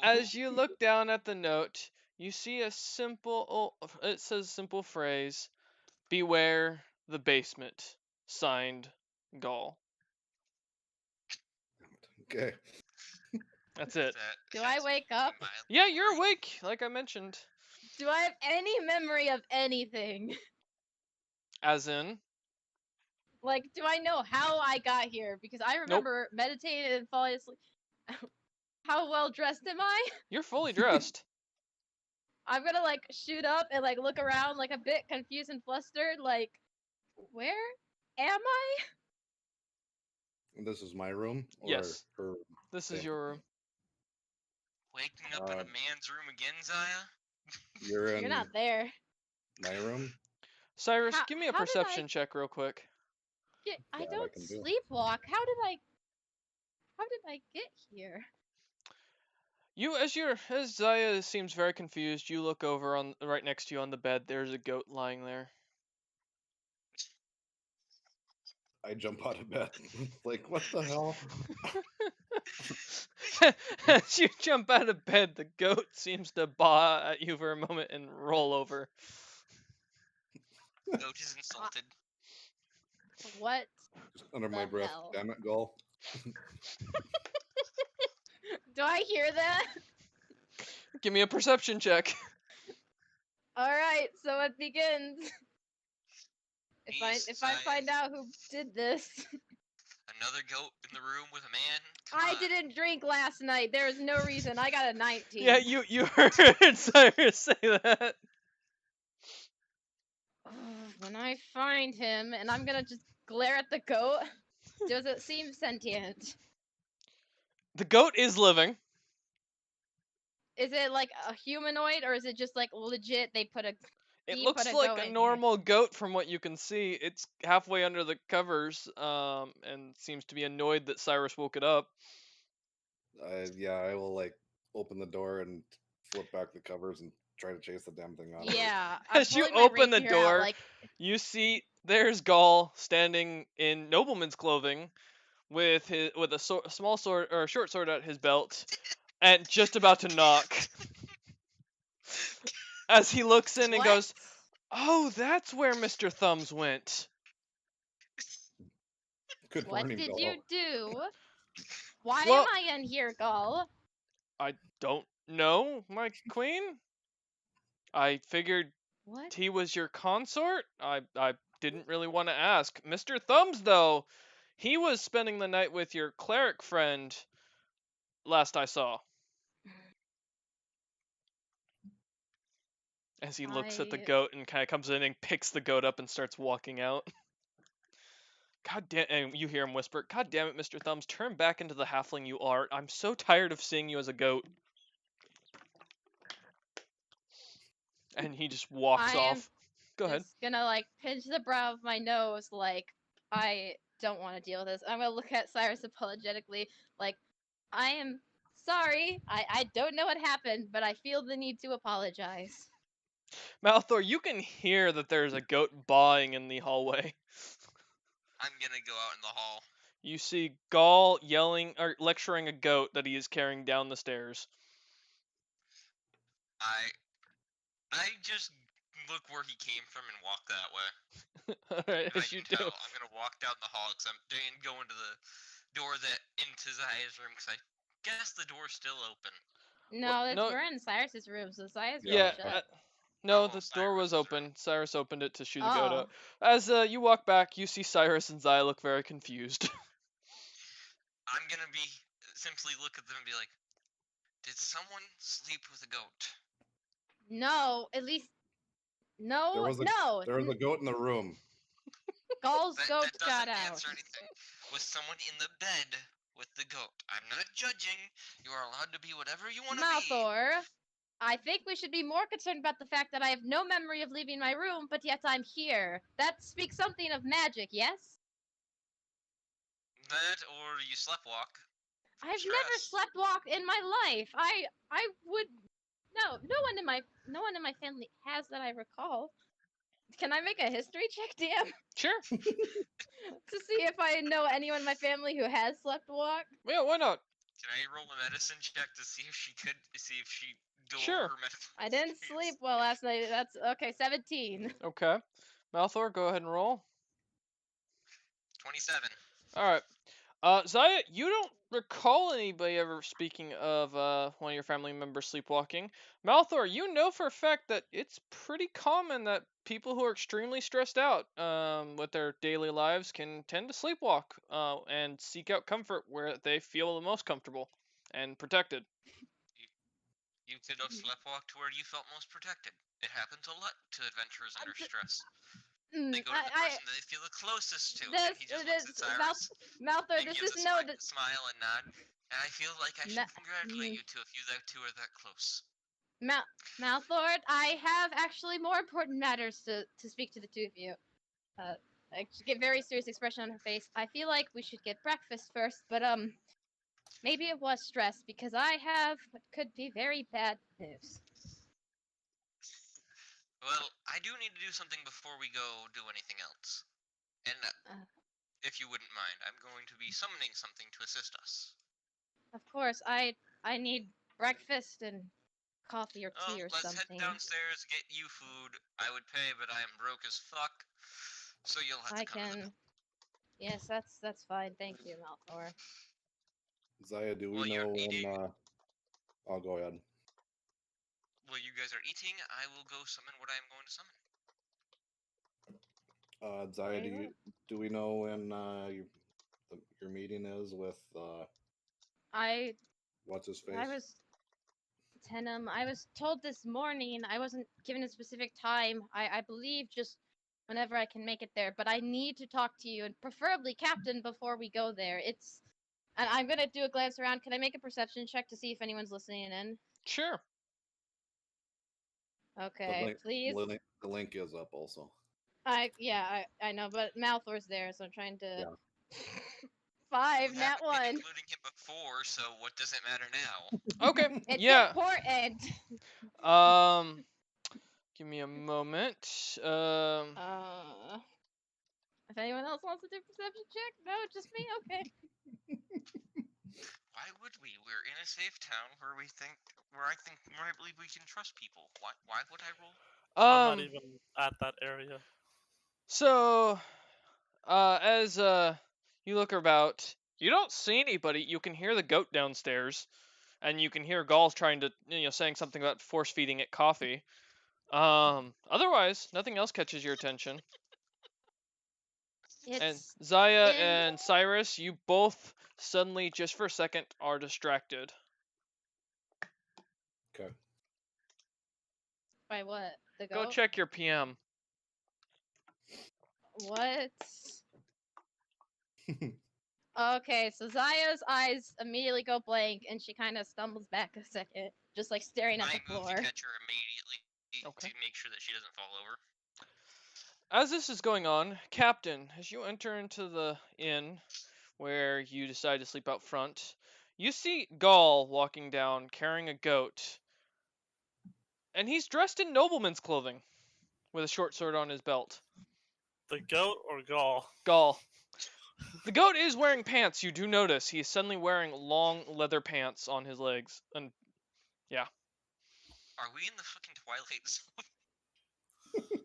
A: As you look down at the note, you see a simple, it says simple phrase, "Beware the basement." Signed, Gaul.
C: Okay.
A: That's it.
D: Do I wake up?
A: Yeah, you're awake, like I mentioned.
D: Do I have any memory of anything?
A: As in?
D: Like, do I know how I got here? Because I remember meditating and falling asleep. How well dressed am I?
A: You're fully dressed.
D: I'm gonna like shoot up and like look around like a bit confused and flustered. Like, where am I?
C: This is my room? Or
A: Yes.
C: her room?
A: This is
C: Okay.
A: your room.
E: Waking up in a man's room again, Zaya?
C: You're in
D: You're not there.
C: my room?
A: Cyrus,
D: How-
A: give me a
D: how did
A: perception check real quick.
D: I
C: That I
D: don't
C: can do.
D: sleepwalk. How did I get here?
A: As Zaya seems very confused, you look over on right next to you on the bed. There's a goat lying there.
C: I jump out of bed. Like, what the hell?
A: As you jump out of bed, the goat seems to baw at you for a moment and roll over.
E: Goat is insulted.
D: What
C: Just under my
D: the
C: breath.
D: hell?
C: Damn it, Gull.
D: do I hear that?
A: Give me a perception check.
D: All right, so it begins. If I find out who did this,
E: Another goat in the room with a man. Come
D: I
E: on.
D: didn't drink last night. There is no reason. I got a 19.
A: Yeah, you heard Cyrus say that.
D: When I find him, and I'm gonna just glare at the goat. Does it seem sentient?
A: The goat is living.
D: Is it like a humanoid, or is it just like legit? They put a
A: It
D: He
A: looks
D: put a
A: like
D: goat
A: a
D: in here.
A: normal goat from what you can see. It's halfway under the covers, and seems to be annoyed that Cyrus woke it up.
C: Yeah, I will like open the door and flip back the covers and try to chase the damn thing out.
D: Yeah. I'm
A: As you
D: pulling my
A: open the
D: rapier out,
A: door,
D: like,
A: you see there's Gaul standing in nobleman's clothing with a small sword or a short sword at his belt, and just about to knock. As he looks in and
D: what?
A: goes, "Oh, that's where Mr. Thumbs went."
C: Good
D: What
C: morning,
D: did
C: Gull.
D: you do? Why
A: Well-
D: am I in here, Gull?
A: I don't know, my queen. I figured
D: What?
A: he was your consort. I didn't really want to ask. Mr. Thumbs, though, he was spending the night with your cleric friend last I saw. As he looks at the
D: I-
A: goat and kind of comes in and picks the goat up and starts walking out. God damn, and you hear him whisper, "God damn it, Mr. Thumbs, turn back into the halfling you are. I'm so tired of seeing you as a goat." And he just walks
D: I am
A: off. Go ahead.
D: Just gonna like pinch the brow of my nose, like I don't want to deal with this. I'm gonna look at Cyrus apologetically, like I am sorry. I don't know what happened, but I feel the need to apologize.
A: Malthor, you can hear that there's a goat bawing in the hallway.
E: I'm gonna go out in the hall.
A: You see Gaul yelling or lecturing a goat that he is carrying down the stairs.
E: I just look where he came from and walk that way.
A: Alright,
E: And I
A: as you
E: can
A: do.
E: tell I'm gonna walk down the hall because I'm going into the door that into Zaya's room because I guess the door's still open.
D: No,
A: no-
D: we're in Cyrus's room, so Cyrus
A: Yeah,
D: shut.
A: no,
E: Oh,
A: the door was
E: Cyrus,
A: open. Cyrus opened it to shoo the goat
D: Oh.
A: out. As you walk back, you see Cyrus and Zaya look very confused.
E: I'm gonna be simply look at them and be like, "Did someone sleep with a goat?"
D: No, at least no,
C: There was a-
D: no.
C: There was a goat in the room.
D: Gull's
E: That
D: goat
E: doesn't
D: got out.
E: answer anything. Was someone in the bed with the goat? I'm not judging. You are allowed to be whatever you want to be.
D: Malthor, I think we should be more concerned about the fact that I have no memory of leaving my room, but yet I'm here. That speaks something of magic, yes?
E: That or you sleptwalk.
D: I've never
E: Stress.
D: sleptwalked in my life. I would no one in my family has that I recall. Can I make a history check, DM?
A: Sure.
D: To see if I know anyone in my family who has sleptwalked?
A: Yeah, why not?
E: Can I roll a medicine check to see if she go
A: Sure.
E: over her medical
D: I didn't
E: experience?
D: sleep well last night. That's okay, 17.
A: Okay. Malthor, go ahead and roll.
E: 27.
A: Alright. Zaya, you don't recall anybody ever speaking of one of your family members sleepwalking. Malthor, you know for a fact that it's pretty common that people who are extremely stressed out with their daily lives can tend to sleepwalk and seek out comfort where they feel the most comfortable and protected.
E: You could have sleptwalked to where you felt most protected. It happens a lot to adventurers under stress. They go to the person that they feel the closest to, and he just looks at Cyrus
D: Malthor,
E: and
D: this
E: gives
D: is
E: a
D: no.
E: smile and nod. And I feel like I should congratulate you two if you two are that close.
D: Malthor, I have actually more important matters to speak to the two of you. I get very serious expression on her face. I feel like we should get breakfast first, but Maybe it was stress because I have what could be very bad news.
E: Well, I do need to do something before we go do anything else. And
D: Uh,
E: if you wouldn't mind, I'm going to be summoning something to assist us.
D: of course, I need breakfast and coffee or
E: Well,
D: tea or
E: let's head
D: something.
E: downstairs, get you food. I would pay, but I am broke as fuck. So you'll have
D: I
E: to come to the
D: can. Yes, that's fine. Thank you, Malthor.
C: Zaya, do we
E: Well, you're
C: know when?
E: eating.
C: I'll go ahead.
E: While you guys are eating, I will go summon what I am going to summon.
C: Zaya,
D: Very well.
C: do we know when your meeting is with
D: I
C: what's his face?
D: I was Tenem. I was told this morning. I wasn't given a specific time. I believe just whenever I can make it there. But I need to talk to you and preferably Captain before we go there. And I'm gonna do a glance around. Can I make a perception check to see if anyone's listening in?
A: Sure.
D: Okay, please.
C: The link is up also.
D: I know, but Malthor's there, so I'm trying to.
C: Yeah.
D: 5,
E: You
D: nat
E: haven't been
D: 1.
E: including him before, so what does it matter now?
A: Okay.
D: It's
A: Yeah.
D: important.
A: Give me a moment.
D: If anyone else wants to do perception check, no, just me. Okay.
E: Why would we? We're in a safe town where I believe we can trust people. Why would I roll?
B: I'm not even at that area.
A: So, as you look about, you don't see anybody. You can hear the goat downstairs, and you can hear Gall trying to, saying something about force feeding it coffee. Otherwise, nothing else catches your attention. And
D: It's
A: Zaya
D: in
A: and Cyrus, you both suddenly, just for a second, are distracted.
C: Okay.
D: by what? The
A: Go
D: goat?
A: check your PM.
D: What? Okay, so Zaya's eyes immediately go blank, and she kind of stumbles back a second, just like staring at
E: I
D: the
E: move
D: floor.
E: to catch her immediately
A: Okay.
E: to make sure that she doesn't fall over.
A: As this is going on, Captain, as you enter into the inn where you decide to sleep out front, you see Gall walking down carrying a goat. And he's dressed in nobleman's clothing with a short sword on his belt.
B: The goat or Gall?
A: Gall. The goat is wearing pants. You do notice he is suddenly wearing long leather pants on his legs. And yeah.
E: Are we in the fucking Twilight Zone?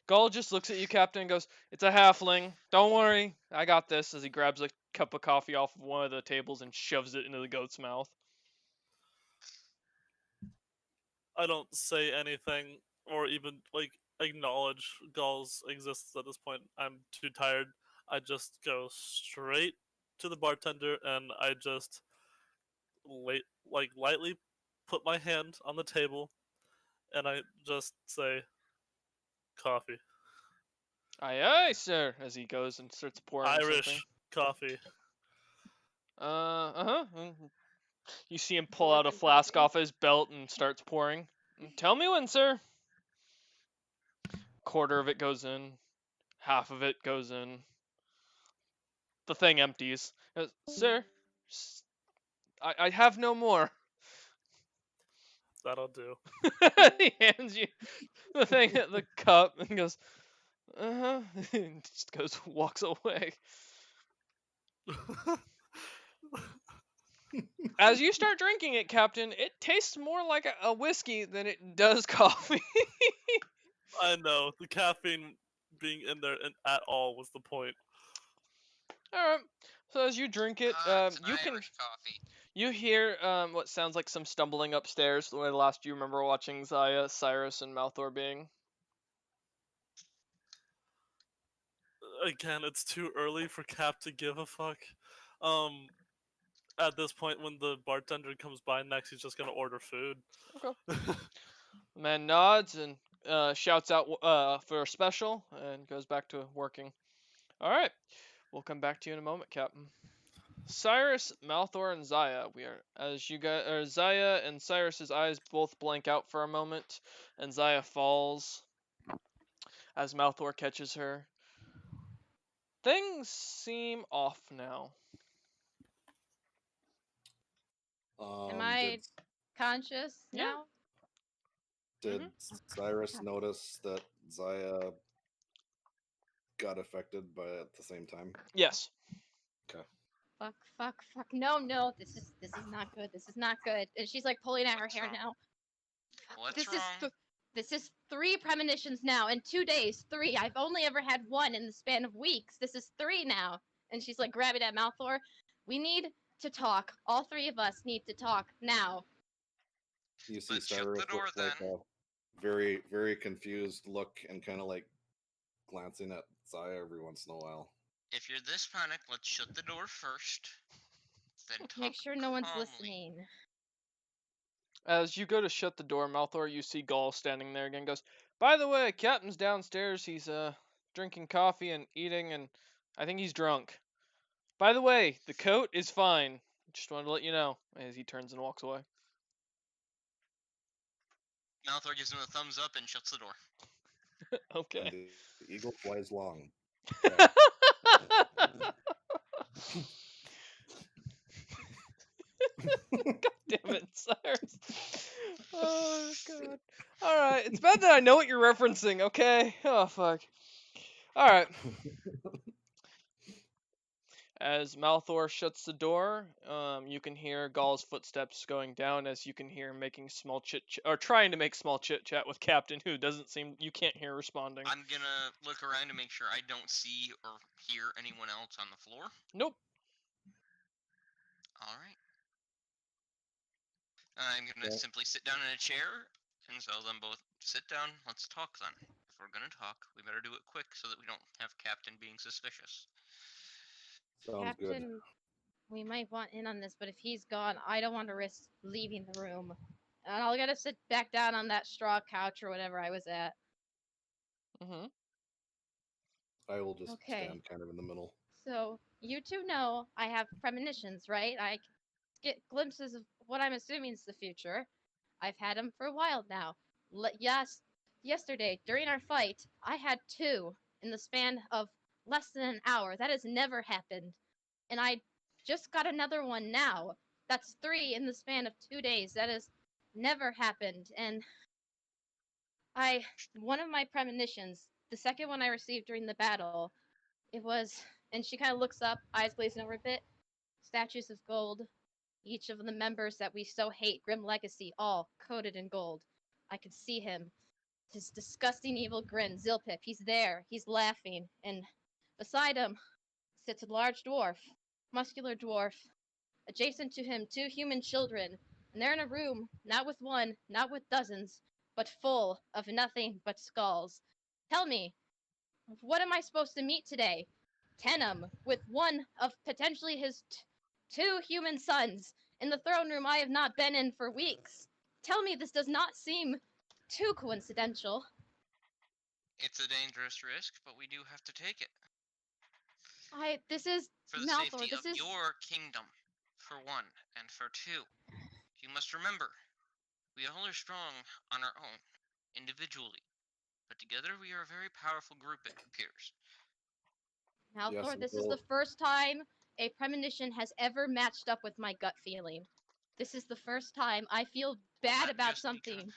A: Gall just looks at you, Captain, and goes, "It's a halfling. Don't worry. I got this," as he grabs a cup of coffee off of one of the tables and shoves it into the goat's mouth.
B: I don't say anything or even acknowledge Gall's existence at this point. I'm too tired. I just go straight to the bartender and I just lightly put my hand on the table and I just say coffee.
A: Aye, aye, sir, as he goes and starts pouring
B: Irish
A: something.
B: coffee.
A: You see him pull out a flask off his belt and starts pouring. "Tell me when, sir." Quarter of it goes in. Half of it goes in. The thing empties. "Sir, I have no more."
B: That'll do.
A: He hands you the thing, the cup, and goes, and just walks away. As you start drinking it, Captain, it tastes more like a whiskey than it does coffee.
B: I know. The caffeine being in there at all was the point.
A: Alright. So as you drink it,
E: It's an
A: you can
E: Irish coffee.
A: you hear what sounds like some stumbling upstairs. The way the last you remember watching Zaya, Cyrus, and Malthor being.
B: Again, it's too early for Cap to give a fuck. At this point, when the bartender comes by next, he's just gonna order food.
A: Okay. The man nods and shouts out for a special and goes back to working. All right, we'll come back to you in a moment, Captain. Cyrus, Malthor, and Zaya. Zaya and Cyrus's eyes both blank out for a moment, and Zaya falls as Malthor catches her. Things seem off now.
D: Am I conscious
A: Yeah.
D: now?
C: Did
A: Mhm.
C: Cyrus
D: God.
C: notice that Zaya got affected by it at the same time?
A: Yes.
C: Okay.
D: Fuck. No. This is not good. This is not good. And she's like pulling at her
E: What's
D: hair
E: wrong?
D: now.
E: What's
D: This
E: wrong?
D: this is 3 premonitions now in 2 days. 3. I've only ever had 1 in the span of weeks. This is 3 now. And she's like grabbing at Malthor. We need to talk. All 3 of us need to talk now.
C: You see
E: Let's shut
C: Cyrus
E: the door
C: with like
E: then.
C: a very, very confused look and kind of like glancing at Zaya every once in a while.
E: If you're this panicked, let's shut the door first. Then talk
D: Make sure no one's
E: calmly.
D: listening.
A: As you go to shut the door, Malthor, you see Gaul standing there again. Goes, by the way, Captain's downstairs. He's drinking coffee and eating, and I think he's drunk. By the way, the coat is fine. Just wanted to let you know. As he turns and walks away.
E: Malthor gives him a thumbs up and shuts the door.
C: And
A: Okay.
C: the eagle flies long.
A: God damn it, Cyrus. Oh god. Alright, it's bad that I know what you're referencing, okay? Oh fuck. Alright. As Malthor shuts the door, you can hear Gaul's footsteps going down as you can hear him making small or trying to make small chit chat with Captain, who doesn't seem you can't hear responding.
E: I'm gonna look around to make sure I don't see or hear anyone else on the floor.
A: Nope.
E: Alright. I'm gonna
C: Okay.
E: simply sit down in a chair and tell them both, sit down, let's talk then. If we're gonna talk, we better do it quick so that we don't have Captain being suspicious.
C: Sounds good.
D: Captain, we might want in on this, but if he's gone, I don't want to risk leaving the room. And I'll gotta sit back down on that straw couch or whatever I was at.
A: Mm-hmm.
C: I will just
D: Okay.
C: stand kind of in the middle.
D: So, you two know I have premonitions, right? I get glimpses of what I'm assuming is the future. I've had them for a while now. Yesterday, during our fight, I had 2 in the span of less than an hour. That has never happened. And I just got another one now. That's 3 in the span of 2 days. That has never happened. And one of my premonitions, the second one I received during the battle, it was, and she kind of looks up, eyes glazing over a bit, statues of gold, each of the members that we so hate, Grim Legacy, all coated in gold. I could see him, his disgusting evil grin, Zilpip, he's there, he's laughing, and beside him sits a large dwarf, muscular dwarf. Adjacent to him, 2 human children, and they're in a room, not with one, not with dozens, but full of nothing but skulls. Tell me, what am I supposed to meet today? Tenem, with one of potentially his 2 human sons, in the throne room I have not been in for weeks. Tell me this does not seem too coincidental.
E: It's a dangerous risk, but we do have to take it.
D: This is
E: For the
D: Malthor,
E: safety
D: this
E: of
D: is
E: your kingdom, for one, and for 2. You must remember, we all are strong on our own, individually, but together we are a very powerful group, it appears.
D: Malthor,
C: Yes,
D: this is the first time a premonition has ever matched up with my gut feeling. This is the first time I feel bad about something.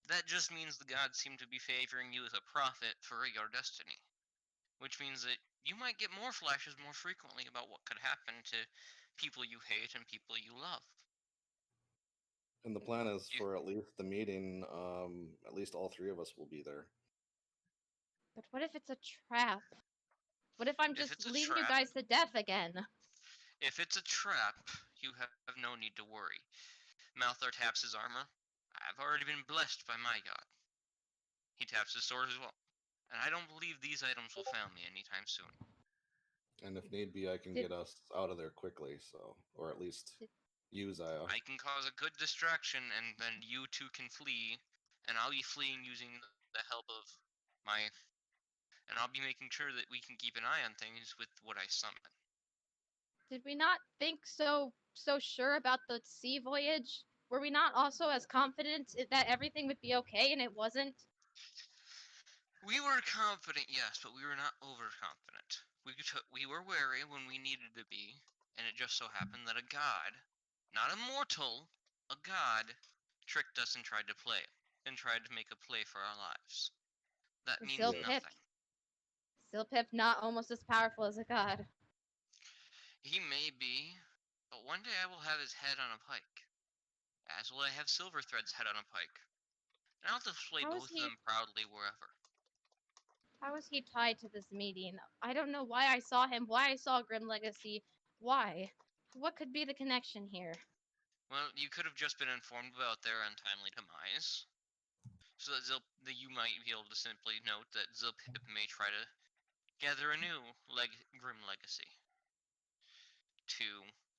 E: That just means the gods seem to be favoring you as a prophet for your destiny. Which means that you might get more flashes more frequently about what could happen to people you hate and people you love.
C: And the plan is for at least the meeting, at least all 3 of us will be there.
D: But what if it's a trap? What if I'm just leading you guys to death again?
E: If it's a trap, you have no need to worry. Malthor taps his armor. I've already been blessed by my god. He taps his sword as well. And I don't believe these items will fail me anytime soon.
C: And if need be, I can get us out of there quickly, so, or at least use Zaya.
E: I can cause a good distraction, and then you 2 can flee, and I'll be fleeing using the help of my... And I'll be making sure that we can keep an eye on things with what I summon.
D: Did we not think so sure about the sea voyage? Were we not also as confident that everything would be okay and it wasn't?
E: We were confident, yes, but we were not overconfident. We were wary when we needed to be, and it just so happened that a god not a mortal, a god, tricked us and tried to make a play for our lives. That means
D: Silpip.
E: nothing.
D: Silpip not almost as powerful as a god.
E: He may be, but one day I will have his head on a pike, as will I have Silverthread's head on a pike, and I'll display
D: How is
E: both of
D: he-
E: them proudly wherever.
D: How is he tied to this meeting? I don't know why I saw him, why I saw Grim Legacy. Why? What could be the connection here?
E: Well, you could have just been informed about their untimely demise, so that you might be able to simply note that Zilpip may try to gather a new Grim Legacy to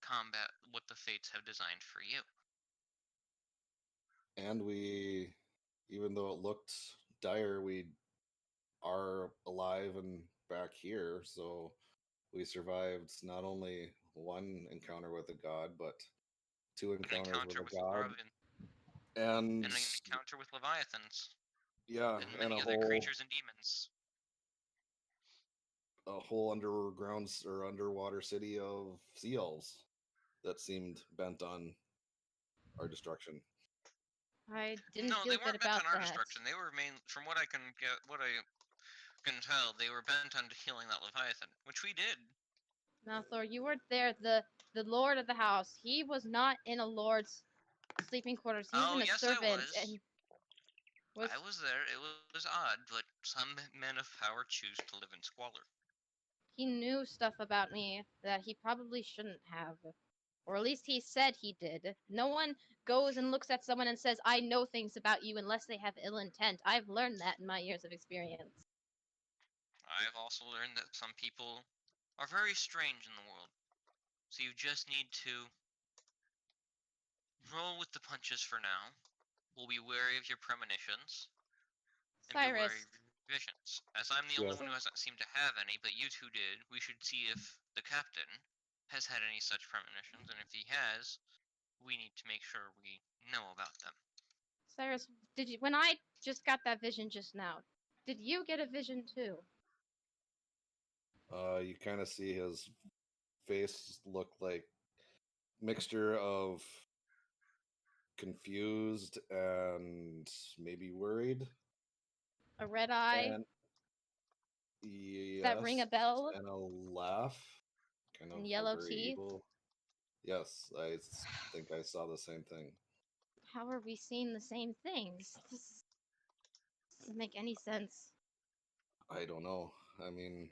E: combat what the fates have designed for you.
C: And we, even though it looked dire, we are alive and back here. So we survived not only one encounter with a god, but two
E: An
C: encounters
E: encounter
C: with
E: with
C: a god,
E: Robin,
C: and
E: and an encounter with Leviathans,
C: yeah,
E: and
C: and
E: many other creatures and demons.
C: a whole underground or underwater city of sea elves that seemed bent on our destruction.
D: I didn't
E: No, they
D: feel good
E: weren't bent
D: about
E: on our
D: that.
E: destruction. They were from what I can tell, they were bent on killing that Leviathan, which we did.
D: Malthor, you weren't there. The lord of the house. He was not in a lord's sleeping quarters. He was
E: Oh,
D: in a
E: yes, I
D: servant.
E: was.
D: And
E: I was there. It was odd, but some men of power choose to live in squalor.
D: he knew stuff about me that he probably shouldn't have. Or at least he said he did. No one goes and looks at someone and says, I know things about you unless they have ill intent. I've learned that in my years of experience.
E: I've also learned that some people are very strange in the world. So you just need to roll with the punches for now. We'll be wary of your premonitions. And be wary
D: Cyrus,
E: of your visions. As I'm the only
C: Yes.
E: one who hasn't seemed to have any, but you two did, we should see if the captain has had any such premonitions, and if he has, we need to make sure we know about them.
D: Cyrus, did you, when I just got that vision just now, did you get a vision too?
C: You kind of see his face look like mixture of confused and maybe worried.
D: A red eye?
C: And
D: Does that ring a
C: yes,
D: bell?
C: and a laugh, kind of
D: And
C: a
D: yellow
C: very
D: teeth?
C: evil. Yes, I think I saw the same thing.
D: How are we seeing the same things? This doesn't make any sense.
C: I don't know. I mean,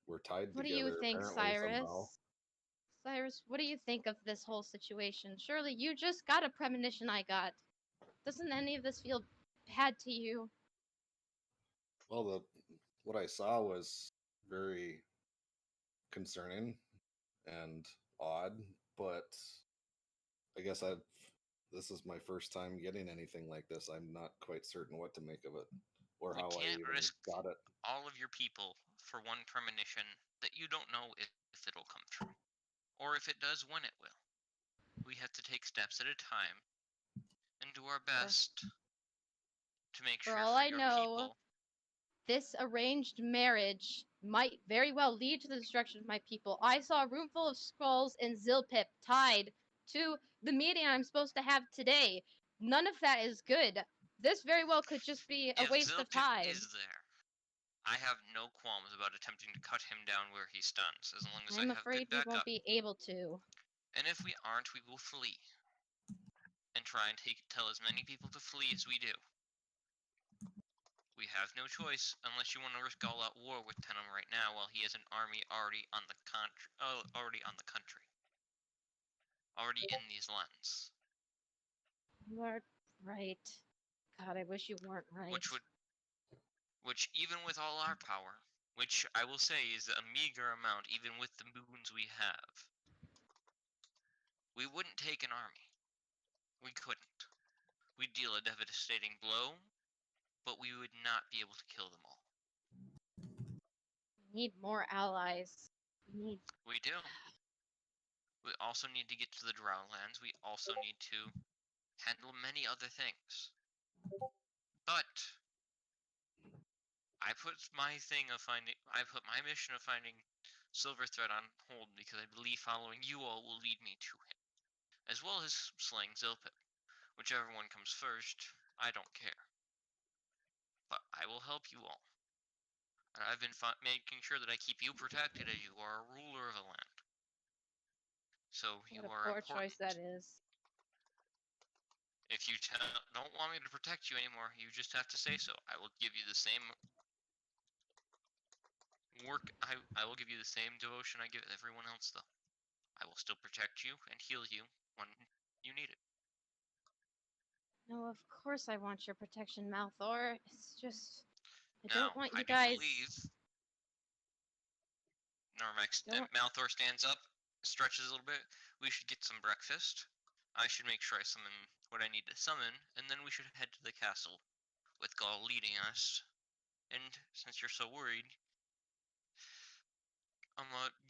C: we're tied
D: What do
C: together
D: you think,
C: apparently
D: Cyrus?
C: somehow.
D: Cyrus, what do you think of this whole situation? Surely you just got a premonition I got. Doesn't any of this feel bad to you?
C: Well, what I saw was very concerning and odd, but I guess this is my first time getting anything like this. I'm not quite certain what to make of it or
E: We
C: how I
E: can't
C: even
E: risk
C: got it.
E: all of your people for one premonition that you don't know if it'll come true. Or if it does, when it will. We have to take steps at a time and do our best to make
D: For
E: sure
D: all
E: for
D: I
E: your
D: know,
E: people.
D: this arranged marriage might very well lead to the destruction of my people. I saw a room full of skulls and Zilpip tied to the meeting I'm supposed to have today. None of that is good. This very well could just be a
E: If
D: waste of
E: Zilpip
D: time.
E: is there, I have no qualms about attempting to cut him down where he stands, as long as
D: I'm
E: I have
D: afraid
E: good
D: we won't
E: backup.
D: be able to.
E: And if we aren't, we will flee. And try and tell as many people to flee as we do. We have no choice unless you want to risk all-out war with Tenom right now while he has an army already on the country. Already in these lands.
D: You are right. God, I wish you weren't right.
E: Which even with all our power, which I will say is a meager amount even with the boons we have, we wouldn't take an army. We couldn't. We'd deal a devastating blow, but we would not be able to kill them all.
D: We need more allies.
E: We do. We also need to get to the Drownlands. We also need to handle many other things. But I put my mission of finding silver thread on hold because I believe following you all will lead me to him, as well as slaying Zilpip. Whichever one comes first, I don't care. But I will help you all. And I've been making sure that I keep you protected as you are a ruler of a land. So you
D: What a
E: are
D: poor
E: important.
D: choice that is.
E: If you don't want me to protect you anymore, you just have to say so. I will give you the same work. I will give you the same devotion I give everyone else, though. I will still protect you and heal you when you need it.
D: No, of course I want your protection, Malthor. It's just I
E: Now,
D: don't want
E: I
D: you
E: do
D: guys.
E: believe Normax
D: Don't-
E: Malthor stands up, stretches a little bit. We should get some breakfast. I should make sure I summon what I need to summon, and then we should head to the castle with Gaul leading us. And since you're so worried,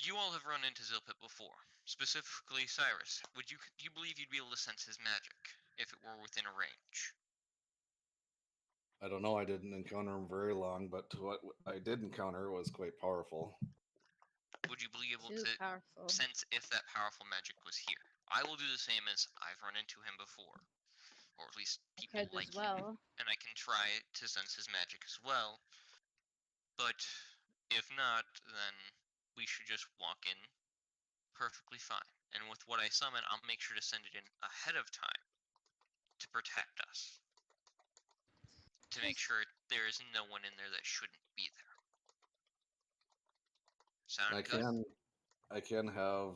E: you all have run into Zilpip before. Specifically, Cyrus. Do you believe you'd be able to sense his magic if it were within a range?
C: I don't know. I didn't encounter him very long, but what I did encounter was quite powerful.
E: Would you be able
D: Too
E: to
D: powerful.
E: sense if that powerful magic was here? I will do the same as I've run into him before, or at least
D: I
E: people
D: could
E: like
D: as well.
E: him, and I can try to sense his magic as well. But if not, then we should just walk in perfectly fine. And with what I summon, I'll make sure to send it in ahead of time to protect us. To make
D: Just-
E: sure there is no one in there that shouldn't be there. Sound good?
C: I can have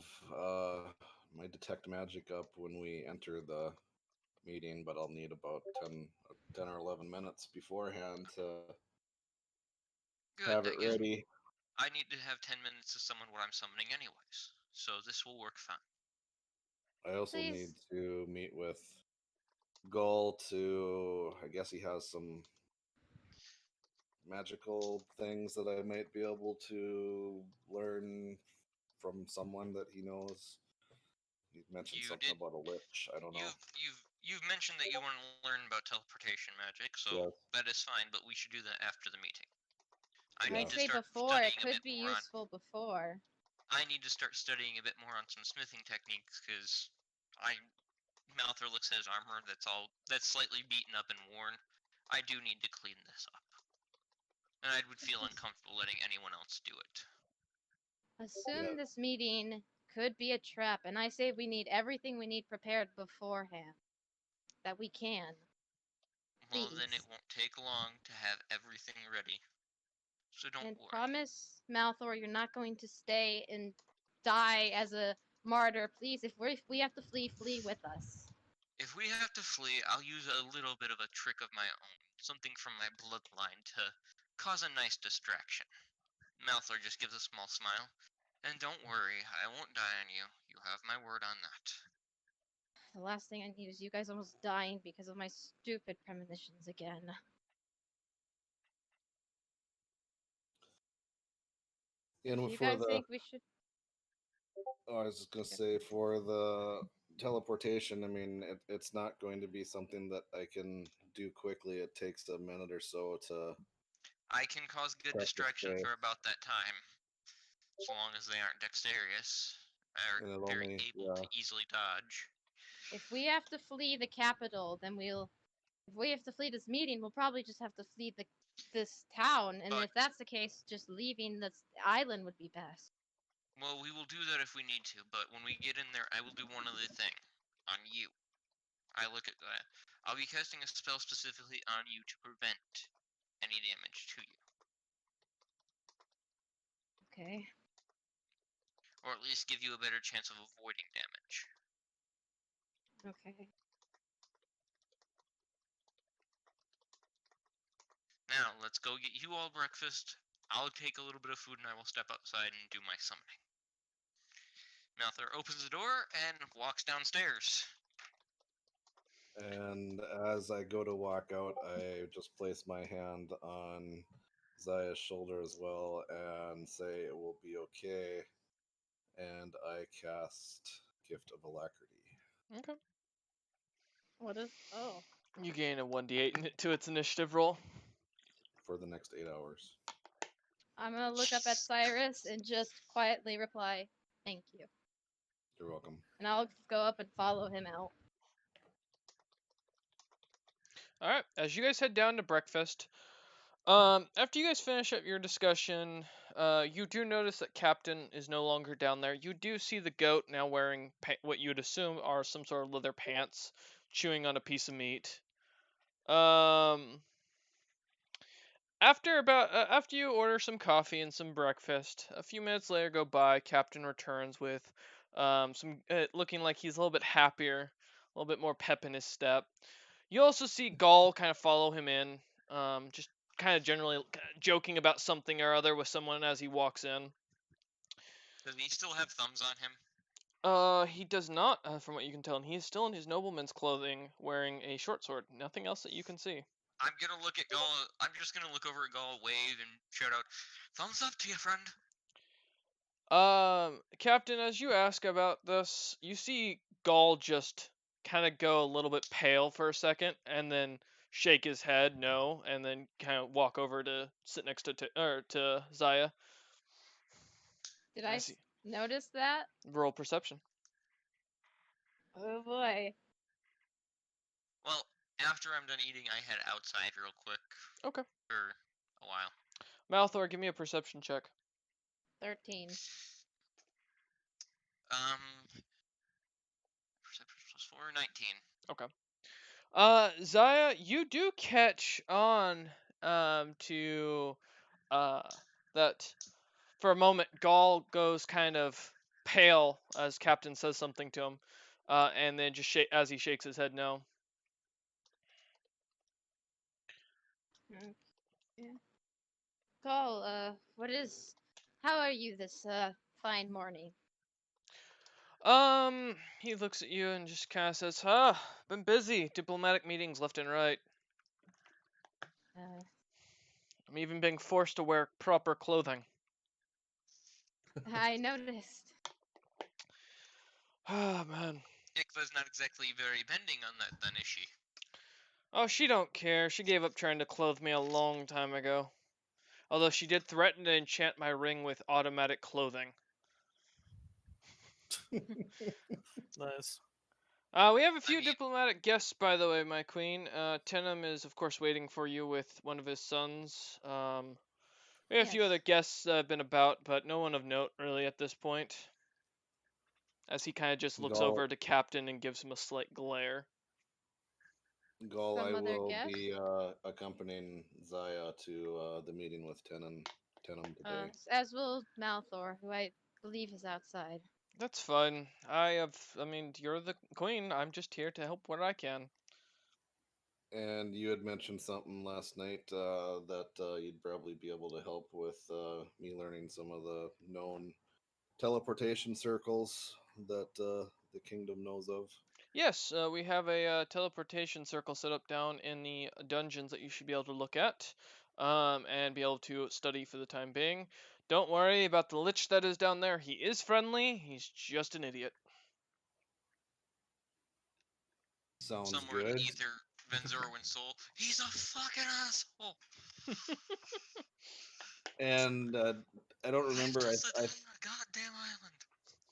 C: my detect magic up when we enter the meeting, but I'll need about 10 or 11 minutes beforehand to
E: Good.
C: have
E: That
C: it
E: gives
C: ready.
E: I need to have 10 minutes to summon what I'm summoning anyways. So this will work fine.
C: I also
D: Please.
C: need to meet with Gull to, I guess he has some magical things that I might be able to learn from someone that he knows. He mentioned
E: You
C: something
E: did
C: about a lich. I don't know.
E: You've mentioned that you want to learn about teleportation magic, so
C: Yes.
E: that is fine, but we should do that after the meeting. I
D: I'd
E: need to
D: say
E: start
D: before. It
E: studying a
D: could
E: bit
D: be
E: more on
D: useful before.
E: I need to start studying a bit more on some smithing techniques because Malthor looks at his armor that's slightly beaten up and worn. I do need to clean this up. And I would feel uncomfortable letting anyone else do it.
D: Assume
C: Yeah.
D: this meeting could be a trap, and I say we need everything we need prepared beforehand. That we can.
E: Well, then it
D: Please.
E: won't take long to have everything ready. So don't
D: And
E: worry.
D: promise, Malthor, you're not going to stay and die as a martyr. Please, if we have to flee, flee with us.
E: If we have to flee, I'll use a little bit of a trick of my own. Something from my bloodline to cause a nice distraction. Malthor just gives a small smile. And don't worry, I won't die on you. You have my word on that.
D: The last thing I need is you guys almost dying because of my stupid premonitions again.
C: And
D: Do you
C: for
D: guys
C: the,
D: think we should?
C: oh, I was just gonna say for the teleportation. I mean, it's not going to be something that I can do quickly. It takes a minute or so to.
E: I can cause good
C: Practice
E: distraction
C: space.
E: for about that time. So long as they aren't dexterous.
C: And
E: Or
C: it
E: very
C: only-
E: able to
C: yeah.
E: easily dodge.
D: If we have to flee the capital, then we'll. If we have to flee this meeting, we'll probably just have to flee this town. And
E: But-
D: if that's the case, just leaving this island would be best.
E: Well, we will do that if we need to, but when we get in there, I will do one other thing. On you. I look at that. I'll be casting a spell specifically on you to prevent any damage to you.
D: Okay.
E: Or at least give you a better chance of avoiding damage.
D: Okay.
E: Now, let's go get you all breakfast. I'll take a little bit of food and I will step outside and do my summoning. Malthor opens the door and walks downstairs.
C: And as I go to walk out, I just place my hand on Zaya's shoulder as well and say it will be okay. And I cast Gift of Alacrity.
A: Okay.
D: What is? Oh.
A: You gain a 1d8 to its initiative roll.
C: For the next 8 hours.
D: I'm gonna look up at Cyrus and just quietly reply, "Thank you,"
C: You're welcome.
D: and I'll go up and follow him out.
A: All right, as you guys head down to breakfast, after you guys finish up your discussion, you do notice that Captain is no longer down there. You do see the goat now wearing what you would assume are some sort of leather pants, chewing on a piece of meat. After you order some coffee and some breakfast, a few minutes later go by. Captain returns with some looking like he's a little bit happier, a little bit more pep in his step. You also see Gaul kind of follow him in, just kind of generally joking about something or other with someone as he walks in.
E: Does he still have thumbs on him?
A: He does not, from what you can tell, and he is still in his nobleman's clothing, wearing a short sword. Nothing else that you can see.
E: I'm gonna look at Gaul. I'm just gonna look over at Gaul, wave, and shout out, "Thumbs up to you, friend."
A: Captain, as you ask about this, you see Gaul just kind of go a little bit pale for a second, and then shake his head no, and then kind of walk over to sit next to Zaya.
D: Did
A: I
D: I
A: see.
D: notice that?
A: Roll perception.
D: Oh boy.
E: Well, after I'm done eating, I head outside real quick.
A: Okay.
E: For a while.
A: Malthor, give me a perception check.
D: 13.
E: Perception plus 4, 19.
A: Okay. Zaya, you do catch on to that for a moment Gaul goes kind of pale as Captain says something to him, and then just as he shakes his head no.
D: Yeah. Gaul, how are you this, fine morning?
A: He looks at you and just kind of says, been busy. Diplomatic meetings left and right.
D: Uh,
A: I'm even being forced to wear proper clothing.
D: I noticed.
A: Ah, man.
E: Ikva's not exactly very bending on that then, is she?
A: Oh, she don't care. She gave up trying to clothe me a long time ago. Although she did threaten to enchant my ring with automatic clothing.
B: Nice.
A: We have a few
E: mean-
A: diplomatic guests, by the way, my queen. Tenem is, of course, waiting for you with one of his sons. We have a few
D: Yes.
A: other guests that have been about, but no one of note, really, at this point. As he kind of just looks
C: Gaul,
A: over to Captain and gives him a slight glare.
C: Gaul,
D: Some
C: I
D: other
C: will
D: guests?
C: be accompanying Zaya to the meeting with Tenem today.
D: As will Malthor, who I believe is outside.
A: That's fine. You're the queen. I'm just here to help where I can.
C: And you had mentioned something last night that you'd probably be able to help with me learning some of the known teleportation circles that the kingdom knows of.
A: Yes, we have a teleportation circle set up down in the dungeons that you should be able to look at, and be able to study for the time being. Don't worry about the lich that is down there. He is friendly. He's just an idiot.
C: Sounds
E: Somewhere in
C: good.
E: the ether, Venzorwin's soul. He's a fucking asshole.
C: And I don't remember.
E: Just a goddamn island.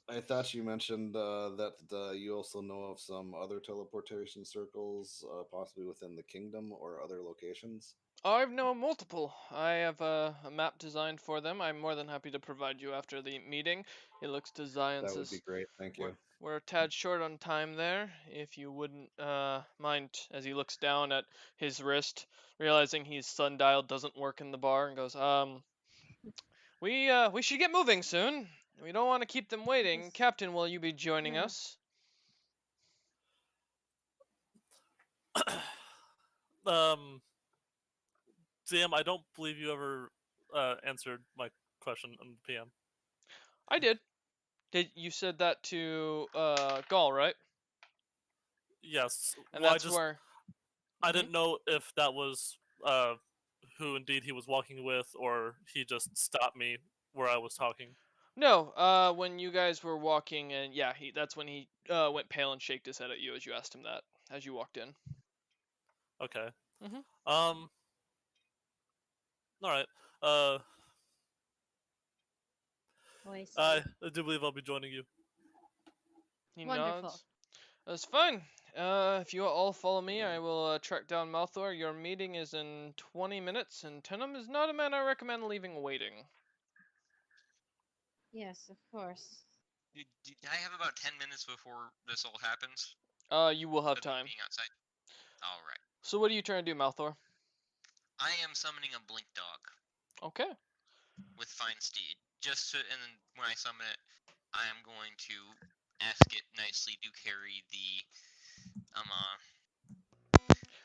C: I thought you mentioned that you also know of some other teleportation circles, possibly within the kingdom or other locations.
A: I know multiple. I have a map designed for them. I'm more than happy to provide you after the meeting. He looks to Zion and
C: That would be
A: says,
C: great. Thank you.
A: we're a tad short on time there, if you wouldn't mind, as he looks down at his wrist, realizing his sundial doesn't work in the bar, and goes, we should get moving soon. We don't want to keep them waiting.
D: Yes.
A: Captain, will you be joining
D: Yeah.
A: us?
B: DM, I don't believe you ever answered my question on the PM.
A: I did. You said that to Gaul, right?
B: Yes.
A: And
B: well,
A: that's where
B: I
A: Mhm.
B: didn't know if that was who indeed he was walking with, or he just stopped me where I was talking.
A: No, when you guys were walking, and yeah, that's when he went pale and shaked his head at you as you asked him that as you walked in.
B: Okay.
A: Mhm.
B: All right.
D: Voice.
B: I do believe I'll be joining you.
A: He
D: Wonderful.
A: nods. That's fine. If you all follow me, I will track down Malthor. Your meeting is in 20 minutes, and Tenem is not a man I recommend leaving waiting.
D: Yes, of course.
E: Did I have about 10 minutes before this all happens?
A: You will have
E: Of me
A: time.
E: being outside? Alright.
A: So what are you trying to do, Malthor?
E: I am summoning a blink dog
A: Okay.
E: with Fine Steed. And then when I summon it, I am going to ask it nicely to carry the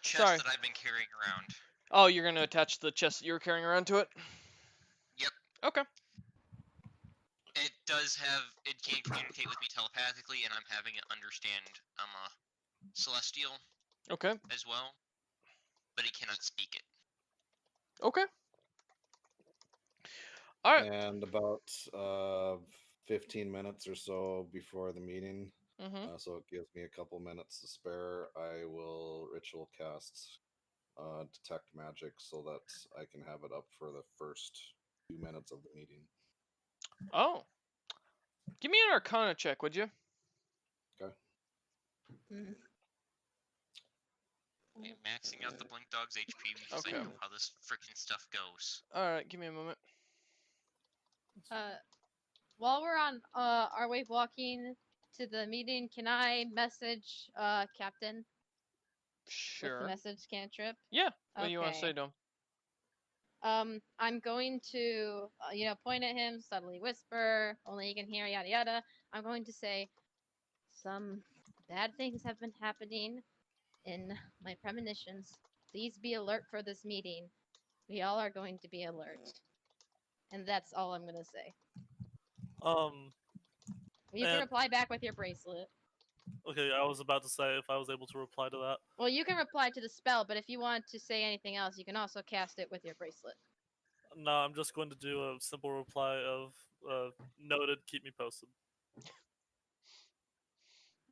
E: chest
A: Sorry.
E: that I've been carrying around.
A: Oh, you're gonna attach the chest that you were carrying around to it?
E: Yep.
A: Okay.
E: It can communicate with me telepathically, and I'm having it understand Celestial
A: Okay.
E: as well, but it cannot speak it.
A: Okay. Alright.
C: And about 15 minutes or so before the meeting,
A: Mm-hmm.
C: so it gives me a couple minutes to spare, I will ritual cast detect magic so that I can have it up for the first few minutes of the meeting.
A: Oh. Give me an Arcana check, would you?
C: Okay.
D: Mm.
E: I'm maxing out the blink dog's HP because I
A: Okay.
E: know how this freaking stuff goes.
A: Alright, give me a moment.
D: While we're on our way walking to the meeting, can I message Captain with
A: Sure.
D: the message cantrip?
A: Yeah. What do you want to
D: Okay.
A: say to him?
D: I'm going to, point at him, subtly whisper, only he can hear, yada yada. I'm going to say, some bad things have been happening in my premonitions. Please be alert for this meeting. We all are going to be alert. And that's all I'm gonna say. You can
B: And-
D: reply back with your bracelet.
B: Okay, I was about to say if I was able to reply to that.
D: Well, you can reply to the spell, but if you want to say anything else, you can also cast it with your bracelet.
B: No, I'm just going to do a simple reply of noted, keep me posted.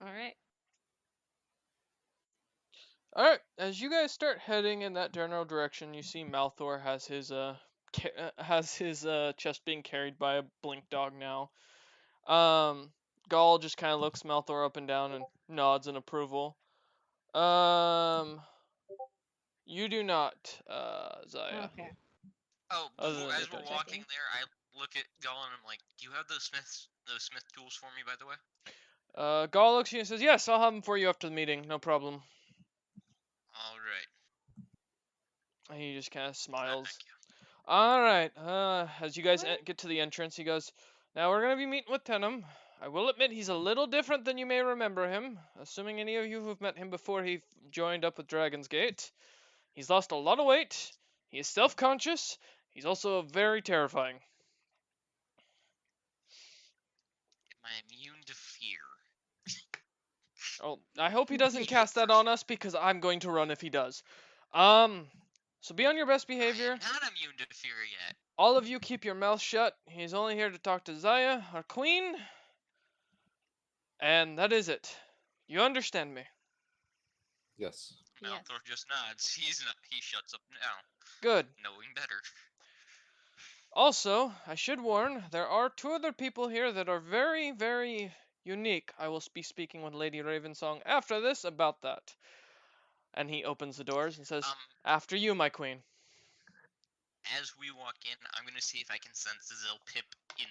D: Alright.
A: Alright, as you guys start heading in that general direction, you see Malthor has his chest being carried by a blink dog now. Gaul just kind of looks Malthor up and down and nods in approval. You do not, Zaya.
D: Okay.
E: Oh,
A: Other than
E: as
A: the
E: we're
A: dice.
E: walking there, I look at Gull and I'm like, "Do you have those Smith tools for me, by the way?"
A: Gaul looks at you and says, "Yes, I'll have them for you after the meeting. No problem."
E: All right.
A: And he just kind of
E: Thank
A: smiles.
E: you.
A: All right. As you guys
D: What?
A: get to the entrance, he goes, "Now we're gonna be meeting with Tenem. I will admit he's a little different than you may remember him. Assuming any of you who've met him before he joined up with Dragon's Gate, he's lost a lot of weight. He is self-conscious. He's also very terrifying."
E: Am I immune to fear?
A: Oh, I hope he doesn't
E: Idiot
A: cast that
E: person.
A: on us because I'm going to run if he does. So be on your best
E: I
A: behavior.
E: am not immune to fear yet.
A: All of you keep your mouth shut. He's only here to talk to Zaya, our queen. And that is it. You understand me?
C: Yes.
D: Yes.
E: Malthor just nods. He shuts up now,
A: Good.
E: knowing better.
A: Also, I should warn, there are two other people here that are very, very unique. I will be speaking with Lady Ravensong after this about that. And he opens the doors and says, "After you, my queen."
E: As we walk in, I'm gonna see if I can sense Zilpip in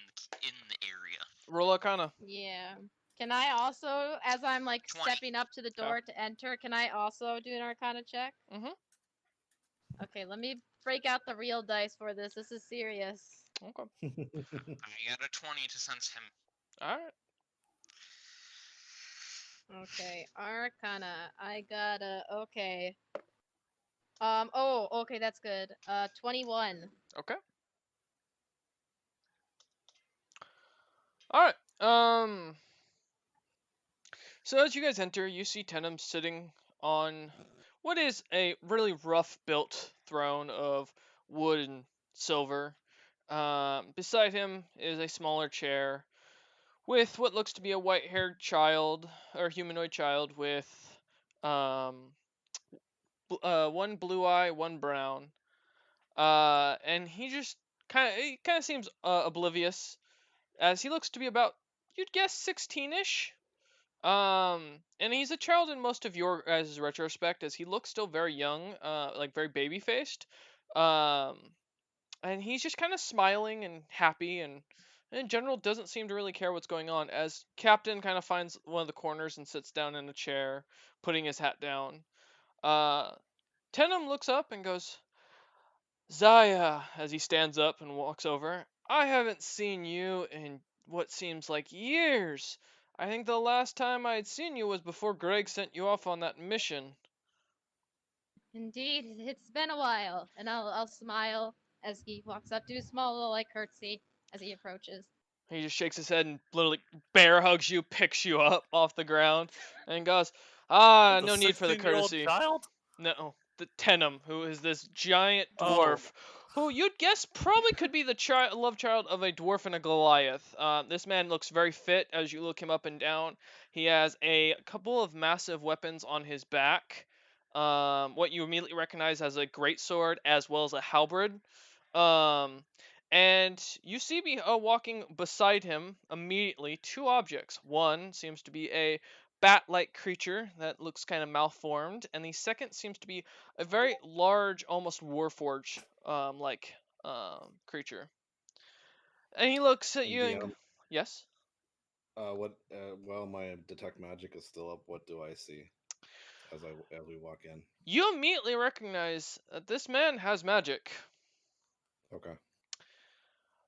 E: the area.
A: Roll Arcana.
D: Yeah. Can I also, as I'm like
E: 20.
D: stepping up to the door to enter, can I also do an Arcana check?
A: Mhm.
D: Okay, let me break out the real dice for this. This is serious.
A: Okay.
E: I got a 20 to sense him.
A: All right.
D: Okay, Arcana. I got a okay. Oh, okay, that's good. 21.
A: Okay. All right. So as you guys enter, you see Tenem sitting on what is a really rough built throne of wood and silver. Beside him is a smaller chair with what looks to be a white-haired child or humanoid child with one blue eye, one brown. And he kind of seems oblivious as he looks to be about, you'd guess, 16-ish. And he's a child in most of your guys' retrospect, as he looks still very young, like very baby faced. Um, and he's just kind of smiling and happy, and in general doesn't seem to really care what's going on. As Captain kind of finds one of the corners and sits down in a chair, putting his hat down. Tenem looks up and goes, "Zaya," as he stands up and walks over. "I haven't seen you in what seems like years. I think the last time I'd seen you was before Greg sent you off on that mission."
D: Indeed, it's been a while, and I'll smile as he walks up, do a small little like curtsy as he approaches.
A: He just shakes his head and literally bear hugs you, picks you up off the ground, and goes, "Ah,
B: The
A: no need for the
B: 16-year-old
A: courtesy."
B: child?
A: No, the Tenem, who is this giant
B: Oh.
A: dwarf, who you'd guess probably could be the love child of a dwarf and a Goliath. This man looks very fit as you look him up and down. He has a couple of massive weapons on his back. What you immediately recognize as a greatsword as well as a halberd. And you see me walking beside him immediately two objects. One seems to be a bat-like creature that looks kind of malformed, and the second seems to be a very large, almost warforge like creature. And he looks at
C: And
A: you and
C: DM,
A: yes,
C: while my detect magic is still up, what do I see as we walk in?
A: you immediately recognize that this man has magic.
C: Okay.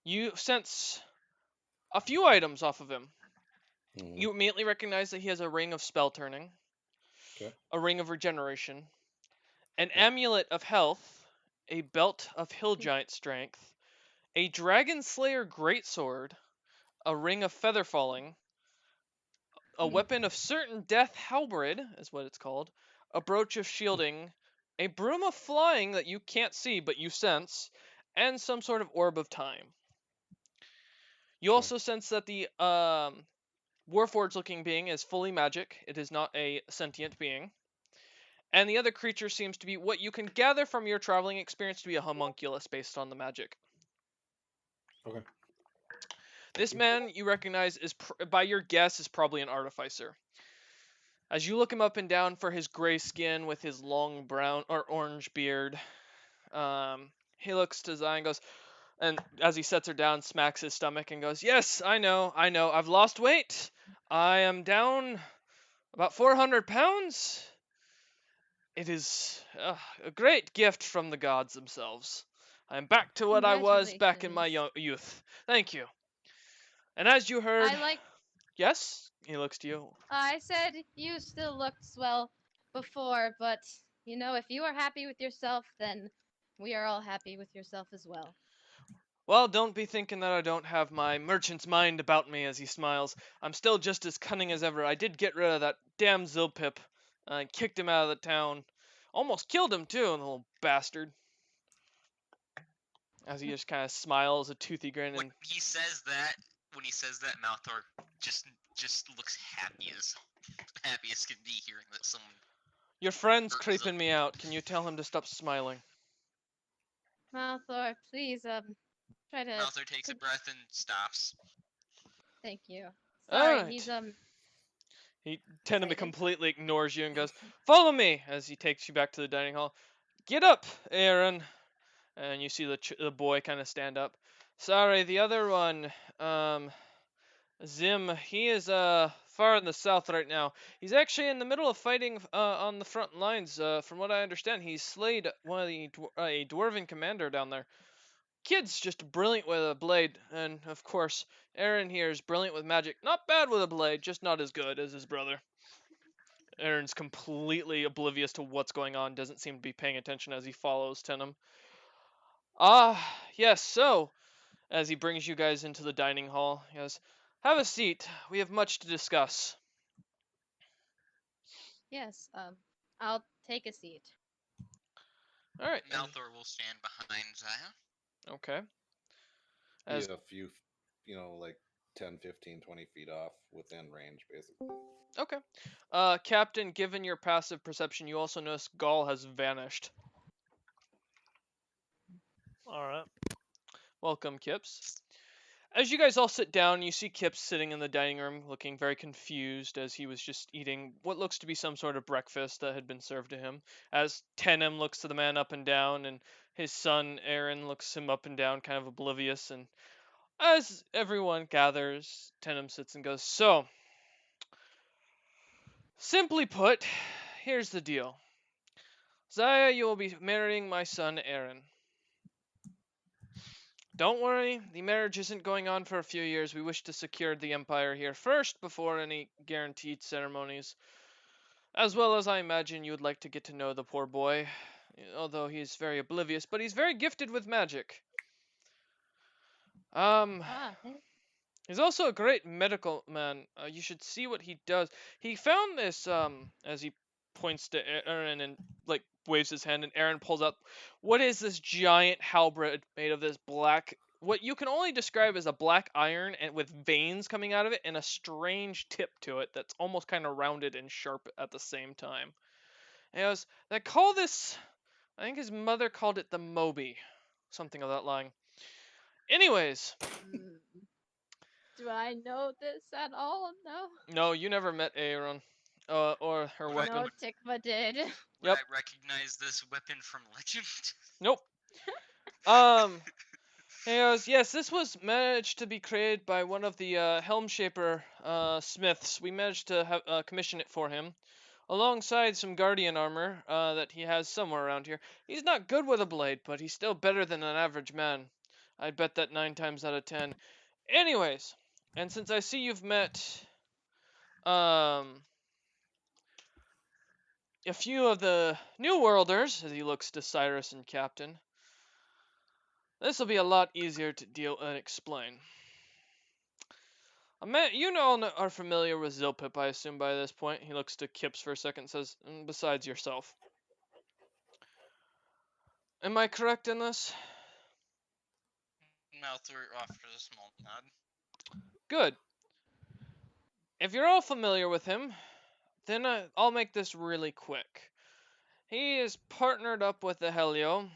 A: You sense a few items off of him.
C: Mhm.
A: You immediately recognize that he has a ring of spell turning,
C: Okay.
A: a ring of regeneration, an
C: Okay.
A: amulet of health, a belt of hill giant strength, a dragon slayer greatsword, a ring of feather falling, a weapon of certain death halberd is what it's called, a brooch of shielding, a broom of flying that you can't see but you sense, and some sort of orb of time. You
C: Okay.
A: also sense that the warforged looking being is fully magic. It is not a sentient being. And the other creature seems to be what you can gather from your traveling experience to be a homunculus based on the magic.
C: Okay.
A: This
C: you.
A: man you recognize is, by your guess, is probably an artificer. As you look him up and down for his gray skin with his long brown or orange beard, he looks to Zaya and goes, and as he sets her down, smacks his stomach and goes, "Yes, I know. I've lost weight. I am down about 400 pounds. It is a great gift from the gods themselves. I am back to what I was back in my youth. Thank you." And as you heard, yes, he looks to you.
D: I said you still looked swell before, but if you are happy with yourself, then we are all happy with yourself as well.
A: Well, don't be thinking that I don't have my merchant's mind about me, as he smiles. I'm still just as cunning as ever. I did get rid of that damn Zilpip. I kicked him out of the town. Almost killed him, too, the little bastard. As he just kind of smiles, a toothy grin,
E: When
A: and
E: he says that, Malthor just looks happy as can be hearing that someone.
A: your friend's
E: hurt
A: creeping
E: Zilpip.
A: me out. Can you tell him to stop smiling?
D: Malthor, please, try to.
E: Malthor takes a breath and stops.
D: Thank you.
A: All
D: Sorry,
A: right.
D: he's
A: He Tenem
D: excited.
A: completely ignores you and goes, "Follow me," as he takes you back to the dining hall. "Get up, Aaron." And you see the boy kind of stand up. "Sorry, the other one, Zim, he is far in the south right now. He's actually in the middle of fighting on the front lines. From what I understand, he slayed one of the a dwarven commander down there. Kid's just brilliant with a blade, and of course, Aaron here is brilliant with magic. Not bad with a blade, just not as good as his brother." Aaron's completely oblivious to what's going on, doesn't seem to be paying attention as he follows Tenem. Yes, so, as he brings you guys into the dining hall, he goes, "Have a seat. We have much to discuss."
D: Yes, I'll take a seat.
A: All right.
E: Malthor will stand behind Zaya.
A: Okay.
C: Be
A: As
C: a few, like 10, 15, 20 feet off within range, basically.
A: okay. Captain, given your passive perception, you also notice Gaul has vanished.
B: Alright.
A: Welcome, Kips. as you guys all sit down, you see Kip sitting in the dining room looking very confused as he was just eating what looks to be some sort of breakfast that had been served to him. As Tenem looks to the man up and down, and his son Aaron looks him up and down, kind of oblivious. And as everyone gathers, Tenem sits and goes, "So, simply put, here's the deal. Zaya, you will be marrying my son Aaron. Don't worry, the marriage isn't going on for a few years. We wish to secure the empire here first before any guaranteed ceremonies. As well as I imagine you would like to get to know the poor boy, although he's very oblivious, but he's very gifted with magic.
D: Ah,
A: He's also a great medical man. You should see what he does. He found this, as he points to Aaron and like waves his hand, and Aaron pulls out what is this giant halberd made of this black, what you can only describe as a black iron, and with veins coming out of it and a strange tip to it that's almost kind of rounded and sharp at the same time. And he goes, they call this, I think his mother called it the Moby, something of that line. Anyways,
D: mm. Do I know this at all? No.
A: no, you never met Aaron, or her
E: Would I-
A: weapon.
D: No, Tikva did.
E: Would
A: Yep.
E: I recognize this weapon from Legend?
A: Nope. He goes, yes, this was managed to be created by one of the Helm Shaper smiths. We managed to commission it for him, alongside some Guardian armor that he has somewhere around here. He's not good with a blade, but he's still better than an average man. I'd bet that 9 times out of 10. Anyways, and since I see you've met a few of the New Worlders, as he looks to Cyrus and Captain, this will be a lot easier to deal and explain. You all are familiar with Zilpip, I assume, by this point. He looks to Kips for a second and says, besides yourself. Am I correct in this?
E: Mouth off to a small nod.
A: Good. If you're all familiar with him, then I'll make this really quick. He is partnered up with the Helio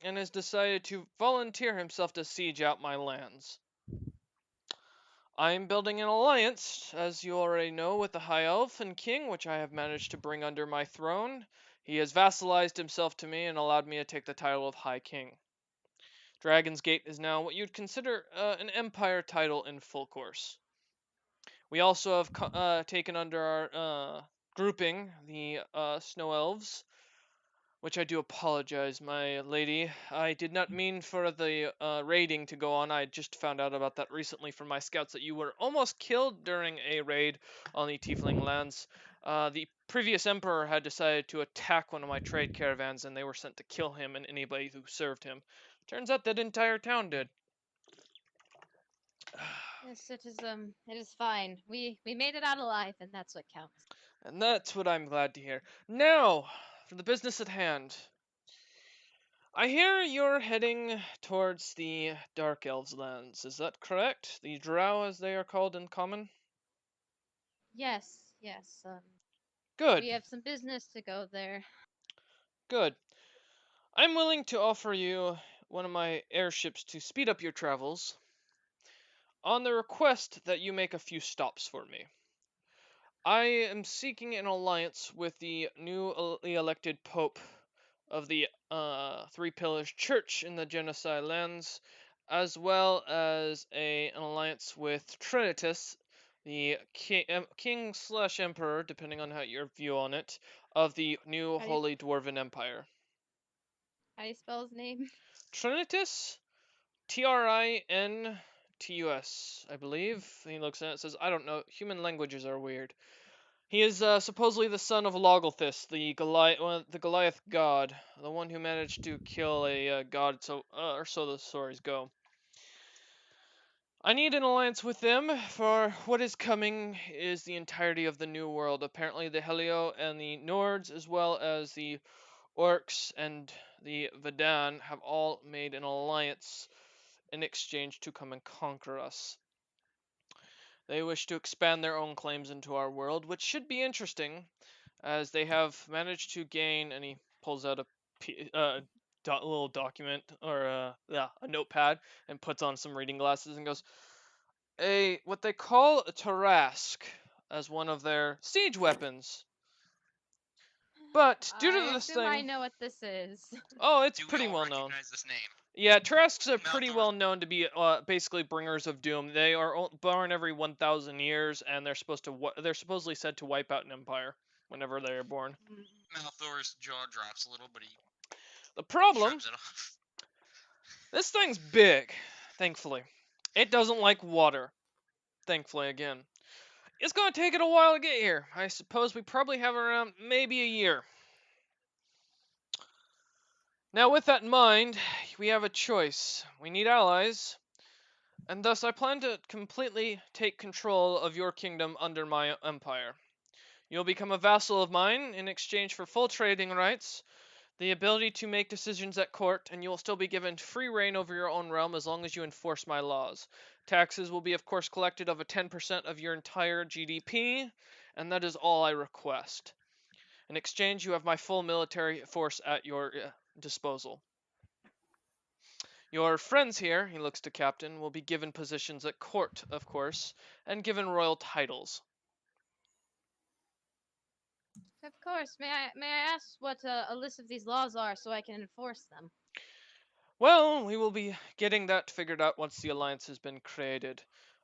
A: and has decided to volunteer himself to siege out my lands. I'm building an alliance, as you already know, with the High Elf and King, which I have managed to bring under my throne. He has vassalized himself to me and allowed me to take the title of High King. Dragon's Gate is now what you'd consider an empire title in full course. We also have taken under our grouping the Snow Elves, which I do apologize, my lady. I did not mean for the raiding to go on. I just found out about that recently from my scouts that you were almost killed during a raid on the Tiefling lands. The previous emperor had decided to attack one of my trade caravans, and they were sent to kill him and anybody who served him. Turns out that entire town did.
D: Yes, it is fine. We made it out alive, and that's what counts.
A: And that's what I'm glad to hear. Now, for the business at hand. I hear you're heading towards the Dark Elves lands. Is that correct? The Drow, as they are called in common?
D: Yes, yes.
A: Good,
D: We have some business to go there.
A: good. I'm willing to offer you one of my airships to speed up your travels on the request that you make a few stops for me. I am seeking an alliance with the newly elected Pope of the Three Pillars Church in the Genocide lands, as well as an alliance with Trinitas, the king slash emperor, depending on how your view on it, of the new
D: How do you-
A: Holy Dwarven Empire.
D: How do you spell his name?
A: Trinitas, Trintus, I believe. He looks at it and says, I don't know, human languages are weird. He is supposedly the son of Logolthus, the Goliath god, the one who managed to kill a god, or so the stories go. I need an alliance with them, for what is coming is the entirety of the New World. Apparently the Helio and the Nords, as well as the Orcs and the Vedan, have all made an alliance in exchange to come and conquer us. They wish to expand their own claims into our world, which should be interesting, as they have managed to gain, and he pulls out a little document, or a notepad, and puts on some reading glasses and goes, what they call a Tarask as one of their siege weapons. But due to
D: I
A: this
D: assume I
A: thing,
D: know what this is.
A: oh, it's
E: Do we
A: pretty
E: all
A: well known.
E: recognize this name?
A: Yeah, Tarasks are pretty
E: Malthor's-
A: well known to be basically bringers of doom. They are born every 1,000 years, and they're they're supposedly said to wipe out an empire whenever they are born.
E: Malthor's jaw drops a little, but he
A: The problem,
E: shrugs it off.
A: this thing's big, thankfully. It doesn't like water, thankfully again. It's gonna take it a while to get here. I suppose we probably have around maybe a year. Now, with that in mind, we have a choice. We need allies, and thus I plan to completely take control of your kingdom under my empire. You'll become a vassal of mine in exchange for full trading rights, the ability to make decisions at court, and you will still be given free reign over your own realm as long as you enforce my laws. Taxes will be, of course, collected of a 10% of your entire GDP, and that is all I request. In exchange, you have my full military force at your disposal. Your friends here, he looks to Captain, will be given positions at court, of course, and given royal titles.
D: Of course. May I ask what a list of these laws are so I can enforce them?
A: Well, we will be getting that figured out once the alliance has been created.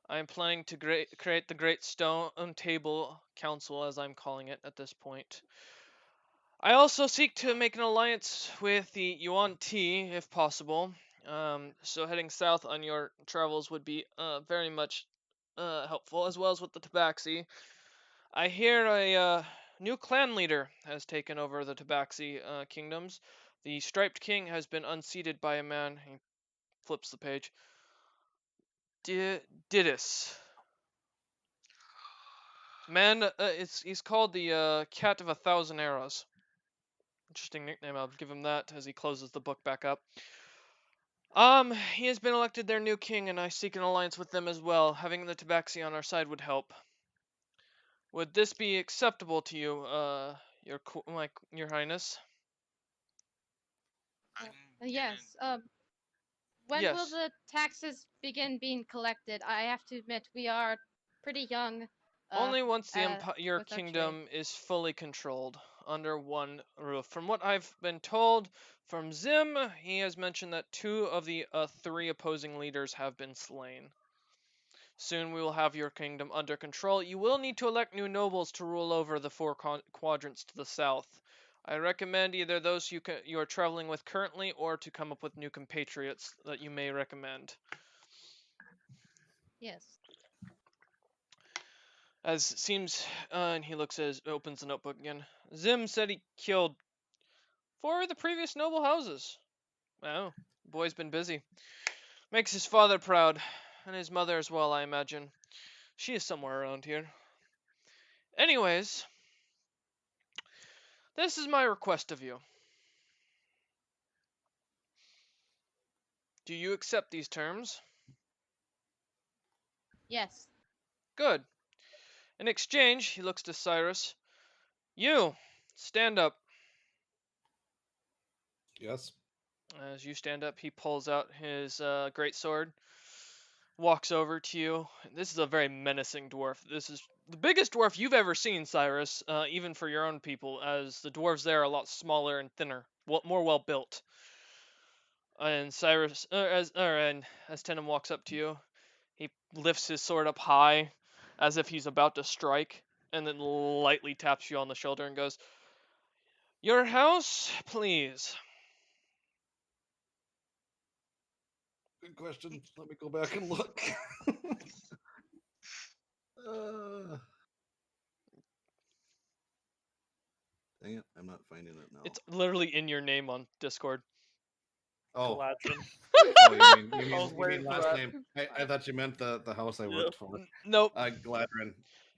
A: I am planning to create the Great Stone Table Council, as I'm calling it at this point. I also seek to make an alliance with the Yuan Ti, if possible. So heading south on your travels would be very much helpful, as well as with the Tabaxi. I hear a new clan leader has taken over the Tabaxi kingdoms. The Striped King has been unseated by a man. He flips the page. Didis. Man, he's called the Cat of 1,000 Arrows. Interesting nickname. I'll give him that as he closes the book back up. He has been elected their new king, and I seek an alliance with them as well. Having the Tabaxi on our side would help. Would this be acceptable to you, your Highness?
E: I'm gonna-
D: Yes. When will
A: Yes.
D: the taxes begin being collected? I have to admit, we are pretty young.
A: Only once the your
D: with our trade.
A: kingdom is fully controlled under one roof. From what I've been told from Zim, he has mentioned that 2 of the 3 opposing leaders have been slain. Soon we will have your kingdom under control. You will need to elect new nobles to rule over the 4 quadrants to the south. I recommend either those you are traveling with currently, or to come up with new compatriots that you may recommend.
D: Yes.
A: As seems, and he opens the notebook again. Zim said he killed 4 of the previous noble houses. Wow, the boy's been busy. Makes his father proud, and his mother as well, I imagine. She is somewhere around here. Anyways, this is my request of you. Do you accept these terms?
D: Yes.
A: Good. In exchange, he looks to Cyrus. You, stand up.
C: Yes.
A: As you stand up, he pulls out his great sword, walks over to you. This is a very menacing dwarf. This is the biggest dwarf you've ever seen, Cyrus, even for your own people, as the dwarves there are a lot smaller and thinner, more well built. And Cyrus, as Tenem walks up to you, he lifts his sword up high, as if he's about to strike, and then lightly taps you on the shoulder and goes, "Your house, please."
C: Good question. Let me go back and look. Dang it, I'm not finding it now.
A: It's literally in your name on Discord.
C: Oh,
B: Galadrin.
C: oh, you
B: I was
C: mean
B: waiting for
C: last
B: that.
C: name? I thought you meant the house I
B: Yep.
C: worked for.
A: Nope.
C: Gladrin.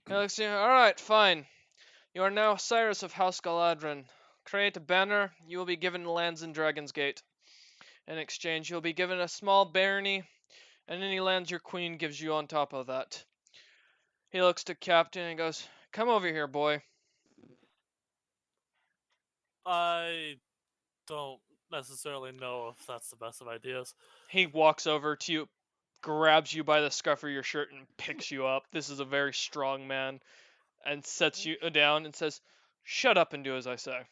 A: Alright, fine. You are now Cyrus of House Galadrin. Create a banner. You will be given lands in Dragon's Gate. In exchange, you'll be given a small barony, and any lands your queen gives you on top of that. He looks to Captain and goes, "Come over here, boy."
B: I don't necessarily know if that's the best of ideas.
A: He walks over to you, grabs you by the scuff of your shirt and picks you up. This is a very strong man, and sets you down and says, "Shut up and do as I say."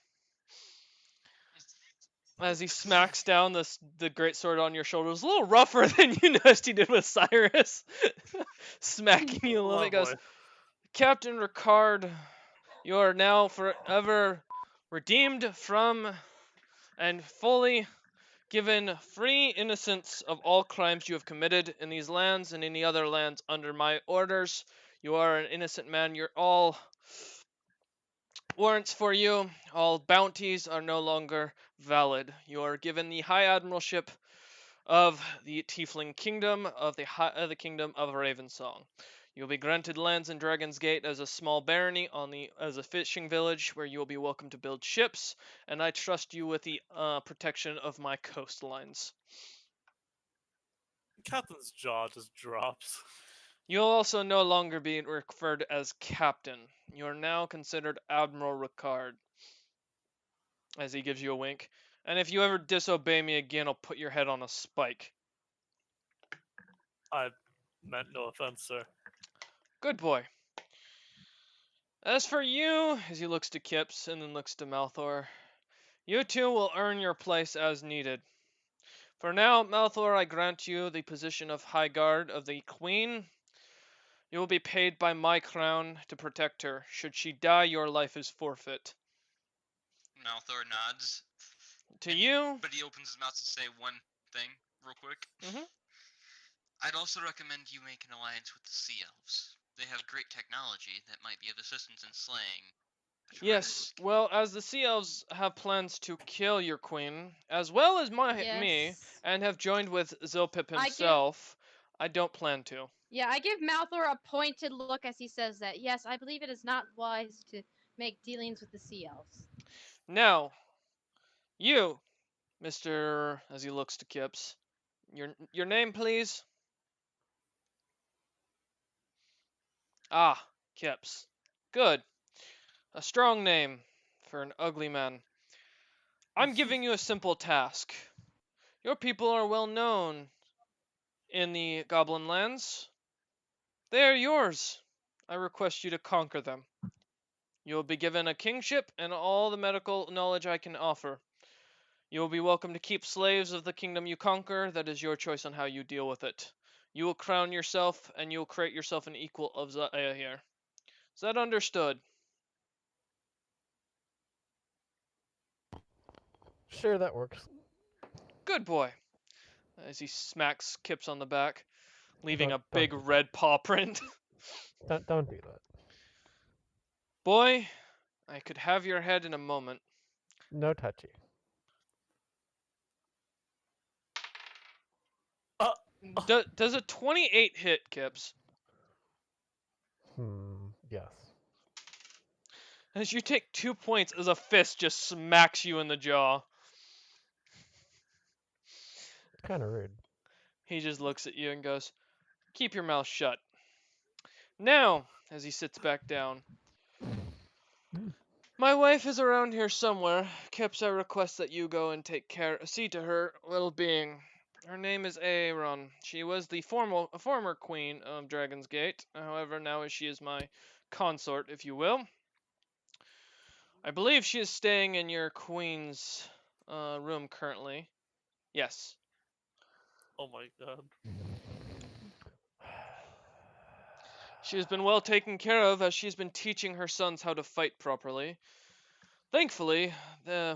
A: As he smacks down the great sword on your shoulders, a little rougher than you noticed he did with Cyrus, smacking you a little bit. He goes,
B: Lovely.
A: "Captain Ricard, you are now forever redeemed from and fully given free innocence of all crimes you have committed in these lands and any other lands under my orders. You are an innocent man. All warrants for you, all bounties are no longer valid. You are given the High Admiralship of the Tiefling Kingdom of the Kingdom of Ravensong. You'll be granted lands in Dragon's Gate as a small barony as a fishing village where you will be welcome to build ships, and I trust you with the protection of my coastlines.
B: Captain's jaw just drops.
A: You'll also no longer be referred as Captain. You are now considered Admiral Ricard. As he gives you a wink. And if you ever disobey me again, I'll put your head on a spike.
B: I meant no offense, sir.
A: Good boy. As for you, as he looks to Kips and then looks to Malthor, you two will earn your place as needed. For now, Malthor, I grant you the position of High Guard of the Queen. You will be paid by my crown to protect her. Should she die, your life is forfeit.
E: Malthor nods.
A: To you,
E: But he opens his mouth to say one thing real quick.
A: Mhm.
E: I'd also recommend you make an alliance with the Sea Elves. They have great technology that might be of assistance in slaying.
A: yes, well, as the Sea Elves have plans to kill your queen, as well as me,
D: Yes.
A: and have joined with Zilpip
D: I give-
A: himself, I don't plan to.
D: Yeah, I give Malthor a pointed look as he says that. Yes, I believe it is not wise to make dealings with the Sea Elves.
A: Now, you, Mr. as he looks to Kips, your name, please? Ah, Kips. Good. A strong name for an ugly man. I'm giving you a simple task. Your people are well known in the Goblin lands. They are yours. I request you to conquer them. You will be given a kingship and all the medical knowledge I can offer. You will be welcome to keep slaves of the kingdom you conquer. That is your choice on how you deal with it. You will crown yourself, and you will create yourself an equal of Zaya here. Is that understood?
F: Sure, that works.
A: Good boy. As he smacks Kips on the back, leaving a
F: Don't
A: big
F: do that.
A: red paw print.
F: Don't do that.
A: Boy, I could have your head in a moment.
F: No touchy.
A: Does a 28 hit, Kips?
F: Yes.
A: As you take 2 points as a fist just smacks you in the jaw.
F: Kind of rude.
A: He just looks at you and goes, "Keep your mouth shut." Now, as he sits back down, my wife is around here somewhere. Kips, I request that you go and see to her well-being. Her name is Aeron. She was the former queen of Dragon's Gate. However, now she is my consort, if you will. I believe she is staying in your queen's room currently. Yes.
B: Oh my god.
A: She has been well taken care of as she's been teaching her sons how to fight properly. Thankfully,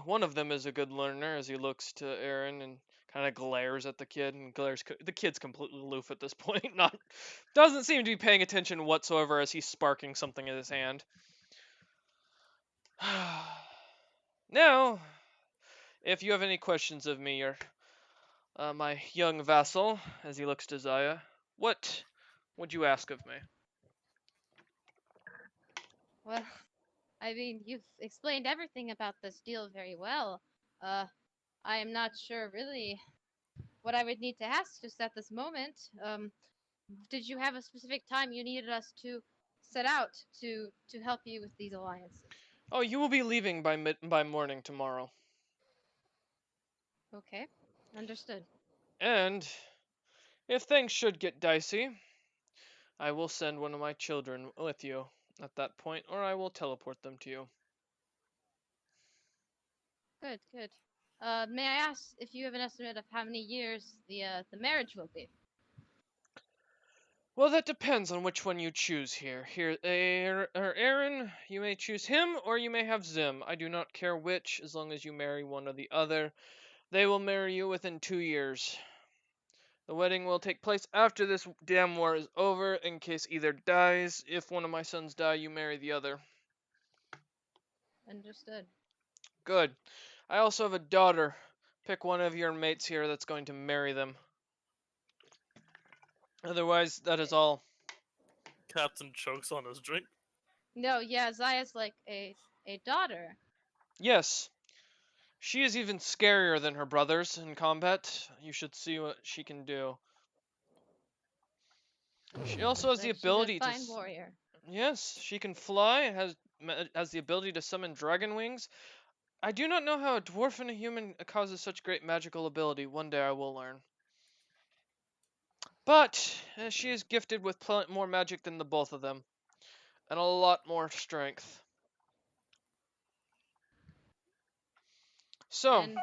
A: one of them is a good learner as he looks to Aaron and kind of glares at the kid and the kid's completely aloof at this point. Doesn't seem to be paying attention whatsoever as he's sparking something in his hand. Now, if you have any questions of me or my young vassal, as he looks to Zaya, what would you ask of me?
D: Well, I mean, you've explained everything about this deal very well. I am not sure really what I would need to ask just at this moment. Did you have a specific time you needed us to set out to help you with these alliances?
A: Oh, you will be leaving by morning If things should get dicey, I will send one of my children with you at that point, or I will teleport them to you.
D: Good, good. May I ask if you have an estimate of how many years the marriage will be?
A: Well, that depends on which one you choose here. Aaron, you may choose him or you may have Zim. I do not care which, as long as you marry one or the other. They will marry you within 2 years. The wedding will take place after this damn war is over, in case either dies. If one of my sons die, you marry the other.
D: Understood.
A: Good. I also have a daughter. Pick one of your mates here that's going to marry them. Otherwise, that is all.
B: Captain chokes on his drink.
D: No, yeah, Zaya's like a daughter.
A: Yes. She is even scarier than her brothers in combat. You should see what she can do. She also has the
D: Like,
A: ability
D: she's a
A: to.
D: fine warrior.
A: Yes, she can fly. Has the ability to summon dragon wings. I do not know how a dwarf and a human causes such great magical ability. One day I will learn. But she is gifted with more magic than the both of them, and a lot more strength. So
D: And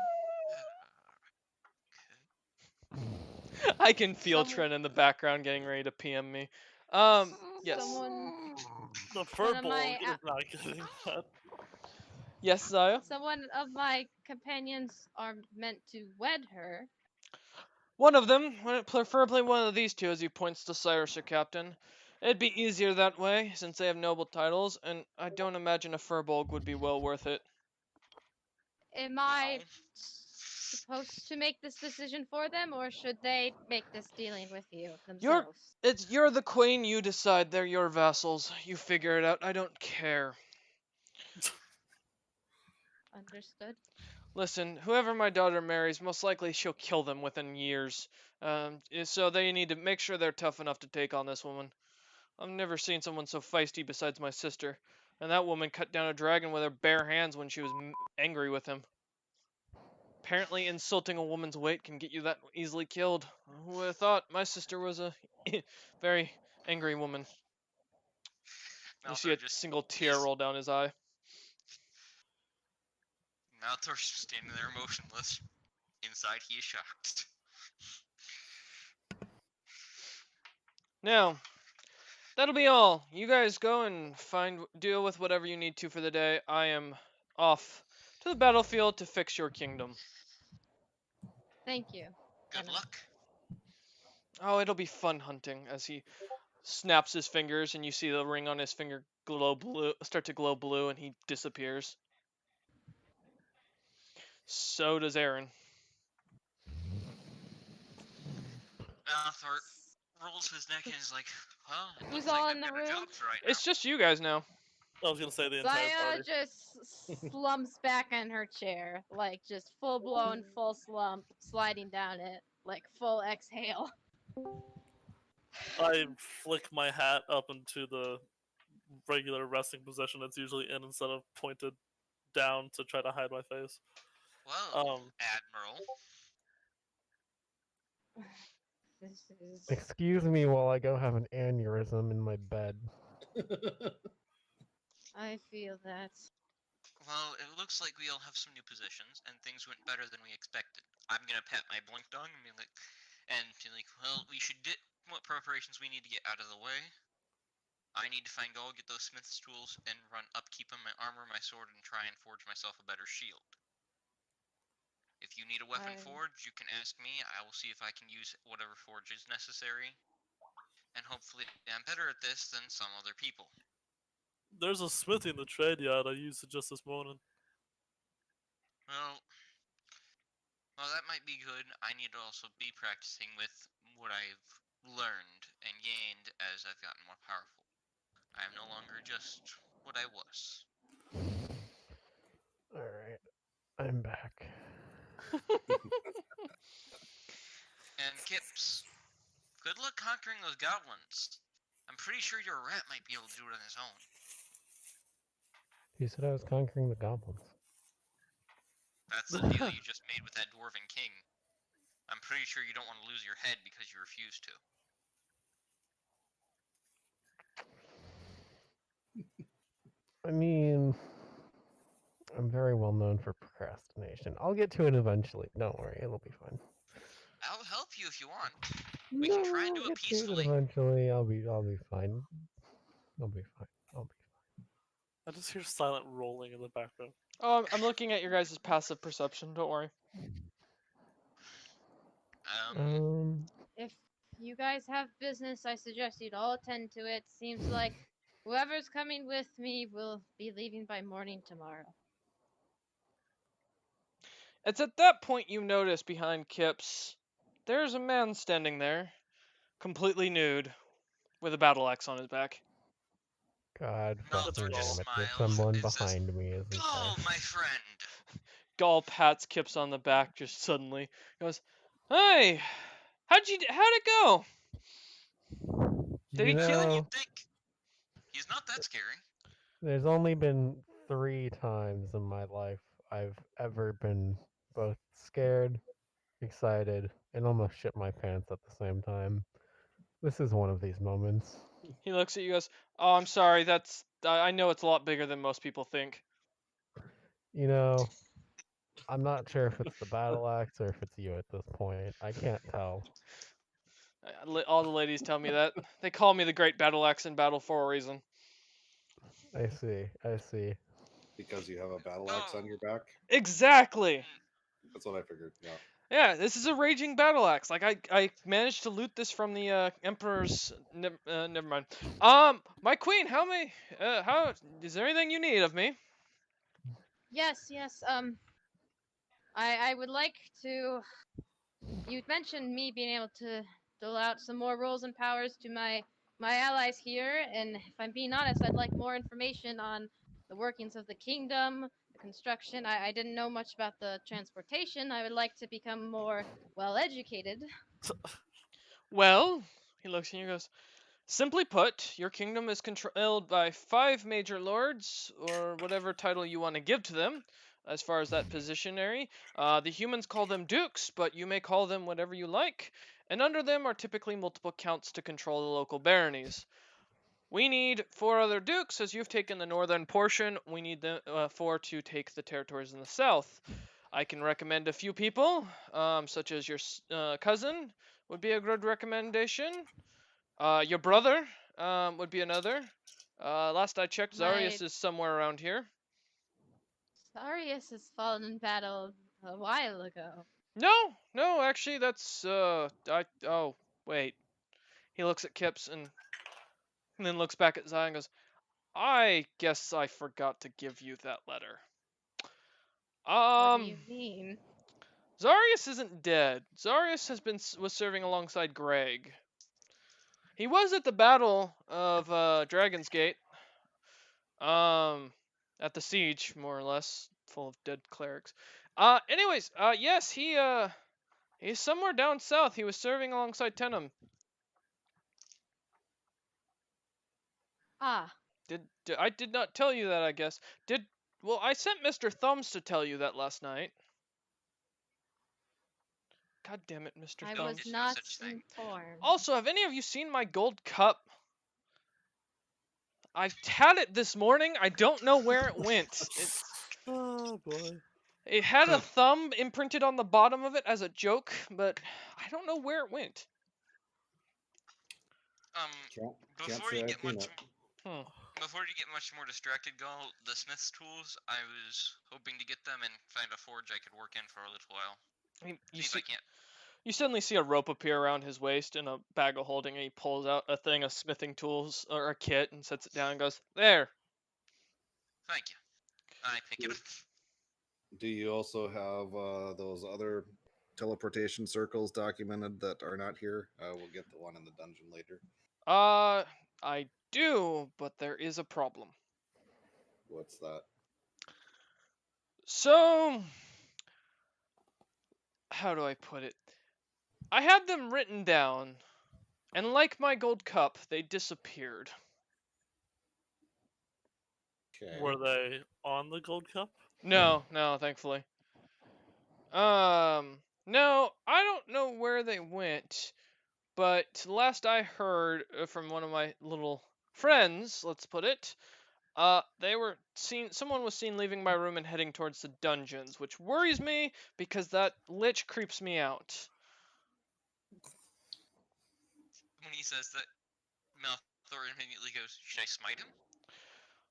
A: I can feel
D: Someone-
A: Trent in the background getting ready to PM me. Yes.
D: someone
B: The
D: One of my
B: furball is not getting that.
A: Yes, Zaya?
D: of my companions are meant to wed her.
A: One of them, preferably one of these two, as he points to Cyrus, your captain. It'd be easier that way, since they have noble titles, and I don't imagine a Furbolg would be well worth it.
D: Am I
E: No.
D: supposed to make this decision for them, or should they make this dealing with you themselves?
A: You're the queen, you decide, they're your vassals. You figure it out, I don't care.
D: Understood.
A: Listen, whoever my daughter marries, most likely she'll kill them within years. So they need to make sure they're tough enough to take on this woman. I've never seen someone so feisty besides my sister. And that woman cut down a dragon with her bare hands when she was angry with him. Apparently insulting a woman's weight can get you that easily killed. Who would have thought my sister was a very angry woman? You see
E: Malthor
A: a
E: just
A: single tear
E: is-
A: roll down his eye.
E: Malthor's just standing there motionless. Inside, he is shocked.
A: Now, that'll be all. You guys go and deal with whatever you need to for the day. I am off to the battlefield to fix your kingdom.
D: Thank you.
E: Good
D: Emma.
E: luck.
A: Oh, it'll be fun hunting as he snaps his fingers and you see the ring on his finger start to glow blue and he disappears. So does Aaron.
E: Malthor rolls his neck and is like, well, it
D: Who's
E: looks like
D: all
E: I've
D: in the
E: got a
D: room?
E: job for right now.
A: It's just you guys now.
B: I was gonna say the entire
D: Zaya
B: party.
D: just slumps back in her chair, like just full blown, full slump, sliding down it, like full exhale.
B: I flick my hat up into the regular resting position it's usually in instead of pointed down to try to hide my face.
E: Well, Admiral.
D: This is.
F: Excuse me while I go have an aneurysm in my bed.
D: I feel that.
E: Well, it looks like we all have some new positions, and things went better than we expected. I'm gonna pat my blink dong and be like, well, we should get what preparations we need to get out of the way. I need to find gold, get those smith's tools, and run upkeep on my armor, my sword, and try and forge myself a better shield. If you need a weapon forged, you can ask me. I will see if I can use whatever forge is necessary. And hopefully I'm better at this than some other people.
B: There's a smithy in the trade yard. I used it just this morning.
E: Well, that might be good. I need to also be practicing with what I've learned and gained as I've gotten more powerful. I am no longer just what I was.
F: Alright, I'm back.
E: And Kips, good luck conquering those goblins. I'm pretty sure your rat might be able to do it on his own.
F: Who said I was conquering the goblins?
E: That's the deal you just made with that dwarven king. I'm pretty sure you don't want to lose your head because you refuse to.
F: I mean, I'm very well known for procrastination. I'll get to it eventually. Don't worry, it'll be fine.
E: I'll help you if you want. We can try and do
F: I'll
E: it
F: get to it
E: peacefully.
F: eventually. I'll be fine. I'll be fine. I'll be
B: I just hear silent rolling in the background.
A: Oh, I'm looking at your guys' passive perception. Don't worry.
F: fine.
D: If you guys have business, I suggest you'd all attend to it. Seems like whoever's coming with me will be leaving by morning tomorrow.
A: It's at that point you notice behind Kips, there's a man standing there, completely nude, with a battle axe on his back.
F: God
B: Nothing
F: fucking
B: wrong.
F: damn it! There's
E: Smiles
F: someone
E: and says,
F: behind me, isn't
E: "Go,
F: there?
E: my friend."
A: Gall pats Kips on the back just suddenly. Goes, "Hey, how'd it go? Did he
F: You
A: kill
E: Better than
A: you?"
F: know,
E: you think. He's not that scary.
F: there's only been 3 times in my life I've ever been both scared, excited, and almost shit my pants at the same time. This is one of these moments.
A: He looks at you, goes, "Oh, I'm sorry. I know it's a lot bigger than most people think."
F: You know, I'm not sure if it's the battle axe or if it's you at this point. I can't tell.
A: All the ladies tell me that. They call me the Great Battle Axe in battle for a reason.
F: I see. I see.
C: Because you have a battle axe on
E: Oh.
C: your back.
A: Exactly.
C: That's what I figured. Yeah.
A: Yeah, this is a raging battle axe. Like I managed to loot this from the Emperor's. Never mind. My queen, how is there anything you need of me?
D: Yes, yes. I would like to. You mentioned me being able to dole out some more roles and powers to my allies here, and if I'm being honest, I'd like more information on the workings of the kingdom, the construction. I didn't know much about the transportation. I would like to become more well educated.
A: Well, he looks at you and goes, simply put, your kingdom is controlled by 5 major lords, or whatever title you want to give to them, as far as that positionary. The humans call them dukes, but you may call them whatever you like. And under them are typically multiple counts to control the local baronies. We need 4 other dukes, as you've taken the northern portion. We need the 4 to take the territories in the south. I can recommend a few people, such as your cousin would be a good recommendation. Your brother would be another. Last I checked, Zarius
D: My-
A: is somewhere around here.
D: Sarius has fallen in battle a while ago.
A: No, actually, that's oh, wait. He looks at Kips and then looks back at Zai and goes, I guess I forgot to give you that letter.
D: What do you mean?
A: Zarius isn't dead. Zarius was serving alongside Greg. He was at the Battle of Dragon's Gate. At the siege, more or less, full of dead clerics. Anyways, yes, he's somewhere down south. He was serving alongside Tenem.
D: Ah,
A: I did not tell you that, I guess. Well, I sent Mr. Thumbs to tell you that last night. God damn it, Mr.
D: I
A: Thumbs.
D: was
E: no
D: not
E: such thing.
D: informed.
A: Also, have any of you seen my gold cup? I've had it this morning. I don't know where it went.
B: Oh boy.
A: It had a thumb imprinted on the bottom of it as a joke, but I don't know where it went.
C: Can't
E: Before
C: say
E: you
C: I've
E: get
C: seen
E: much,
C: it.
E: before you get much more distracted, go the smith's tools. I was hoping to get them and find a forge I could work in for a little while.
A: I mean,
E: See if I can't.
A: you suddenly see a rope appear around his waist and a bag of holding, and he pulls out a thing of smithing tools or a kit and sets it down and goes, "There."
E: Thank you. I pick it up.
C: Do you also have those other teleportation circles documented that are not here? We'll get the one in the dungeon later.
A: I do, but there is a problem.
C: What's that?
A: So, how do I put it? I had them written down, and like my gold cup, they disappeared.
C: Okay.
B: Were they on the gold cup?
A: No, thankfully. No, I don't know but last I heard from one of my little friends, let's put it, someone was seen leaving my room and heading towards the dungeons, which worries me because that lich creeps me out.
E: When he says that, Malthor immediately goes, "Should I smite him?"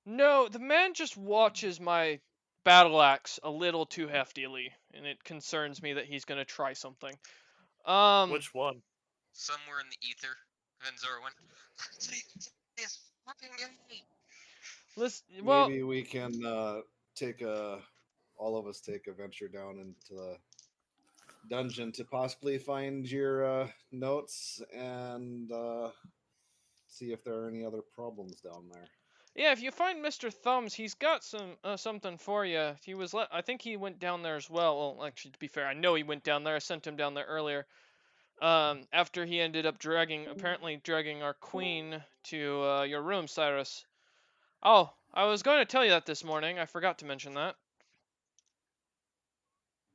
A: No, the man just watches my battle axe a little too heftily, and it concerns me that he's gonna try something.
B: Which one?
E: Somewhere in the ether, Venzora went, "This fucking guy."
A: listen, well,
C: Maybe we can all of us take a venture down into the dungeon to possibly find your notes and see if there are any other problems down there.
A: yeah, if you find Mr. Thumbs, he's got something for you. I think he went down there as well. Well, actually, to be fair, I know he went down there. I sent him down there earlier. After he ended up apparently dragging our queen to your room, Cyrus. Oh, I was going to tell you that this morning. I forgot to mention that.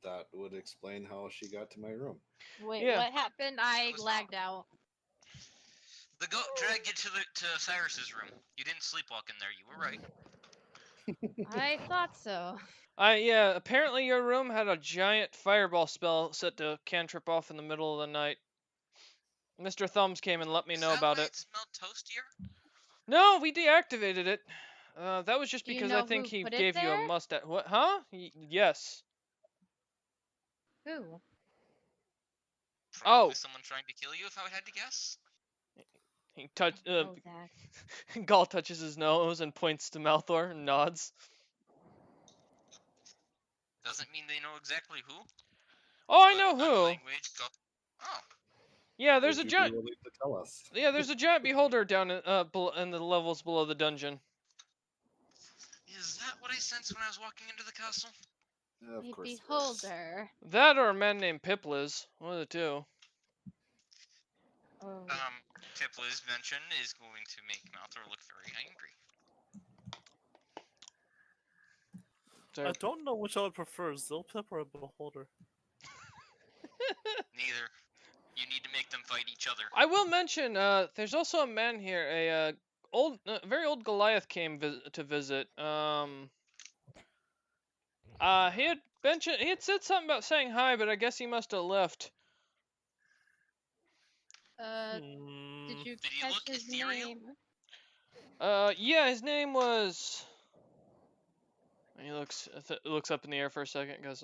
C: That would explain how she got to my room.
D: Wait,
A: Yeah.
D: what happened? I
E: was
D: lagged out.
E: The goat dragged you to Cyrus's room. You didn't sleepwalk in there. You were right.
D: I thought so.
A: Yeah, apparently your room had a giant fireball spell set to cantrip off in the middle of the night. Mr. Thumbs came and let me
E: Is
A: know
E: that
A: about
E: why
A: it.
E: it smelled toastier?
A: No, we deactivated it. That was just
D: Do you
A: because
D: know
A: I think
D: who
A: he
D: put it
A: gave you a
D: there?
A: mustache. What? Huh? Yes.
D: Who?
E: Probably
A: Oh.
E: someone trying to kill you, if I had to guess.
A: He touched.
D: Oh, that.
A: Gaul touches his nose and points to Malthor and nods.
E: Doesn't mean they know exactly who.
A: Oh, I
E: but
A: know
E: body
A: who.
E: language, oh.
A: Yeah, there's
C: Would
A: a
C: you be
A: giant.
C: willing to tell us?
A: Yeah, there's a giant beholder down in the levels below the dungeon.
E: Is that what I sensed when I was walking into the castle?
C: Of
D: A
C: course. it is.
D: beholder.
A: That or a man named Pipliz. One of the two.
D: Oh.
E: Tipla's mention is going to make Malthor look very angry.
B: I don't know which I would prefer, Zilpip or a Beholder.
E: Neither. You need to make them fight each other.
A: I will mention, there's also a man here, a very old Goliath came to visit. He had said something about saying hi, but I guess he must have left.
D: Did you
E: Did he
D: catch
E: look
D: his
E: ethereal?
D: name?
A: Yeah, his name was. He looks up in the air for a second, and goes,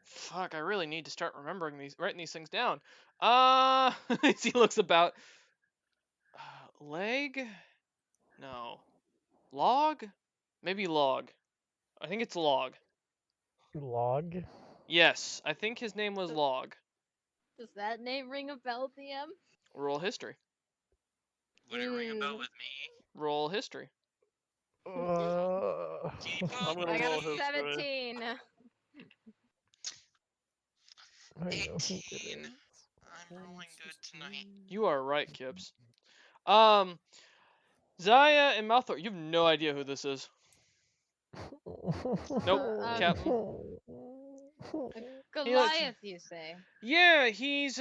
A: fuck, I really need to start writing these things down. As he looks about. Leg? No. Log? Maybe Log. I think it's Log.
F: Log?
A: Yes, I think his name was Log.
D: Does that name ring a bell, DM?
A: Roll history.
E: Would it ring a bell
D: Ooh.
E: with me?
A: Roll history.
E: Keep
B: I'm
E: up,
B: gonna
D: I got
B: roll
D: a
B: history.
D: 17.
F: I know who it
E: 18.
F: is.
E: I'm rolling good tonight.
A: You are right, Kips. Zaya and Malthor, you have no idea who this is. Nope, Captain.
D: Goliath, you say?
A: Yeah, he's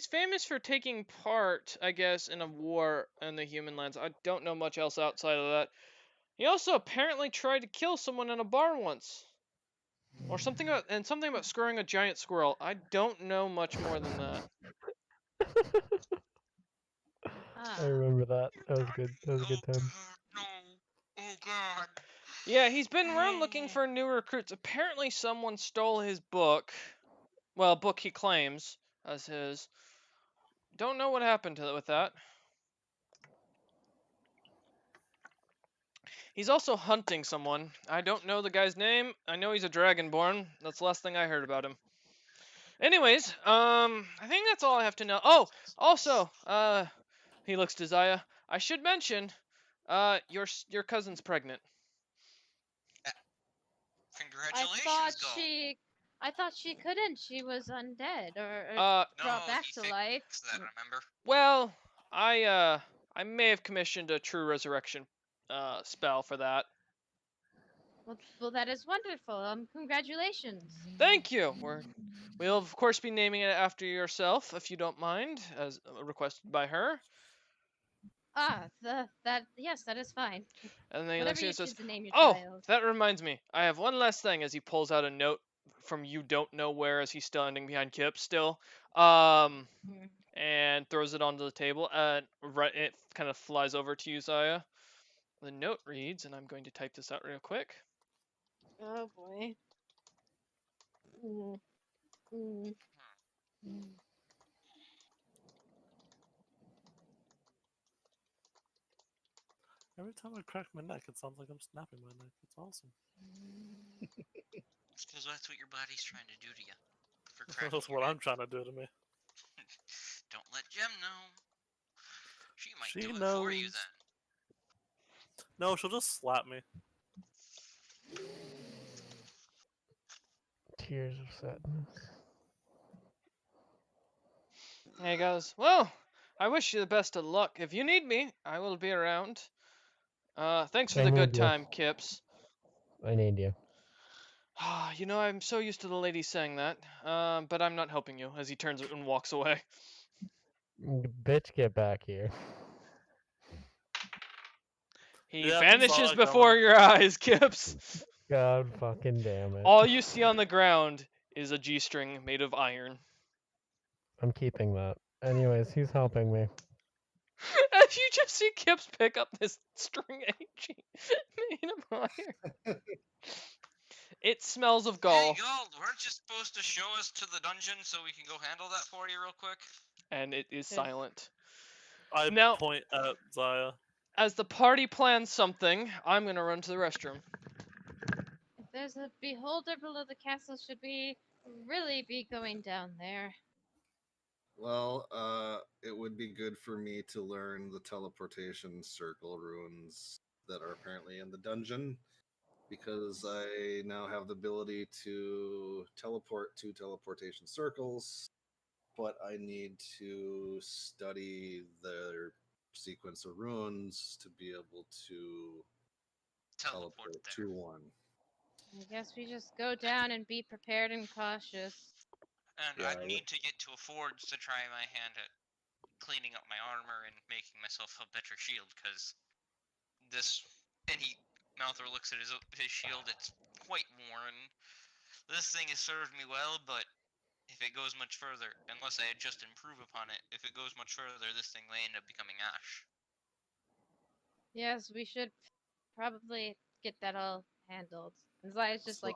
A: famous for taking part, I guess, in a war in the human lands. I don't know much else outside of that. He also apparently tried to kill someone in a bar once. Or something about screwing a giant squirrel. I don't know much more than that.
F: I remember that. That was good. That was a good time.
E: No. Oh god.
A: Yeah, he's been around looking for new recruits. Apparently someone stole his book. Well, a book he claims as his. Don't know what happened with that. He's also hunting someone. I don't know the guy's name. I know he's a dragonborn. That's the last thing I heard about him. Anyways, I think that's all I have to know. Oh, also, he looks to Zaya. I should mention, your cousin's pregnant.
E: Congratulations,
D: I thought she couldn't. She was undead or
E: No,
D: brought back
E: he
D: to
E: fixed
D: life.
E: that, remember?
A: Well, I may have commissioned a true resurrection spell for that.
D: Well, that is wonderful. Congratulations.
A: Thank you. We'll of course be naming it after yourself, if you don't mind, as requested by her.
D: Yes, that is fine.
A: And then he
D: Whatever
A: looks at you
D: you
A: and says,
D: choose to name your
A: "Oh,
D: child.
A: that reminds me. I have one last thing." As he pulls out a note from you don't know where, as he's standing behind Kip still,
D: Hmm.
A: and throws it onto the table. Right, it kind of flies over to you, Zaya. The note reads, and I'm going to type this out real quick.
D: Oh boy. Mm, mm, mm.
B: Every time I crack my neck, it sounds like I'm snapping my neck. It's awesome.
E: It's because that's what your body's trying to do to you. For cracking
B: That's
E: your
B: what
E: neck.
B: I'm trying to do to me.
E: Don't let Jem know. She might
B: She
E: do it for you
B: knows.
E: then.
B: No, she'll just slap me.
F: Tears of sadness.
A: And he goes, "Well, I wish you the best of luck. If you need me, I will be around. Thanks for
F: I
A: the good
F: need you.
A: time, Kips."
F: I need you.
A: You know, I'm so used to the lady saying that, but I'm not helping you, as he turns and walks away.
F: Bitch, get back here.
A: He
B: Yeah,
A: vanishes
B: saw it
A: before
B: coming.
A: your eyes, Kips.
F: God fucking damn it.
A: All you see on the ground is a G-string made of iron.
F: I'm keeping that. Anyways, he's helping me.
A: And you just see Kips pick up this string AG made of iron. It smells of
E: Hey,
A: gall,
E: Gall, weren't you supposed to show us to the dungeon so we can go handle that for you real quick?
A: and it is
D: Yes.
A: silent.
B: I
A: Now,
B: point at Zaya.
A: as the party plans something, I'm gonna run to the restroom.
D: If there's a beholder below the castle, should we really be going down there?
C: Well, it would be good for me to learn the teleportation circle runes that are apparently in the dungeon, because I now have the ability to teleport to teleportation circles, but I need to study their sequence of runes to be able to
E: Teleport
C: teleport
E: there.
C: to one.
D: I guess we just go down and be prepared and cautious.
E: And
C: Yeah,
E: I'd need to get to a forge to try my hand at cleaning up my armor and making myself a better shield, because this... And Malthor looks at his shield, it's quite worn. This thing has served me well, but if it goes much further, unless I just improve upon it, if it goes much further, this thing may end up becoming ash.
D: Yes, we should probably get that all handled. And Zaya's just like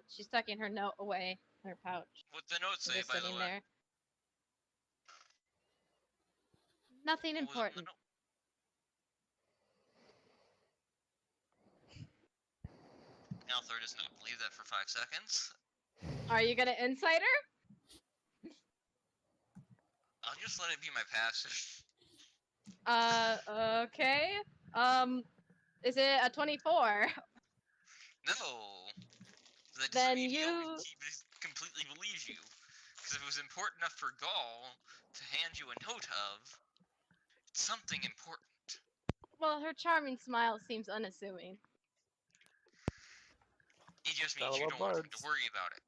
D: she's tucking her note away in her pouch.
E: What's the note say,
D: Just
E: by the
D: sitting
E: way?
D: there. Nothing
E: What was it in the
D: important.
E: note? Malthor does not believe that for 5 seconds.
D: Are you gonna incite her?
E: I'll just let it be my passive.
D: Okay. Is it a 24?
E: No! That doesn't
D: Then
E: mean he
D: you...
E: completely believes you. Because if it was important enough for Gaul to hand you a note of, it's something important.
D: Well, her charming smile seems unassuming.
E: It just means
B: Gotta
E: you
B: love
E: don't want him to
B: bards.
E: worry about it.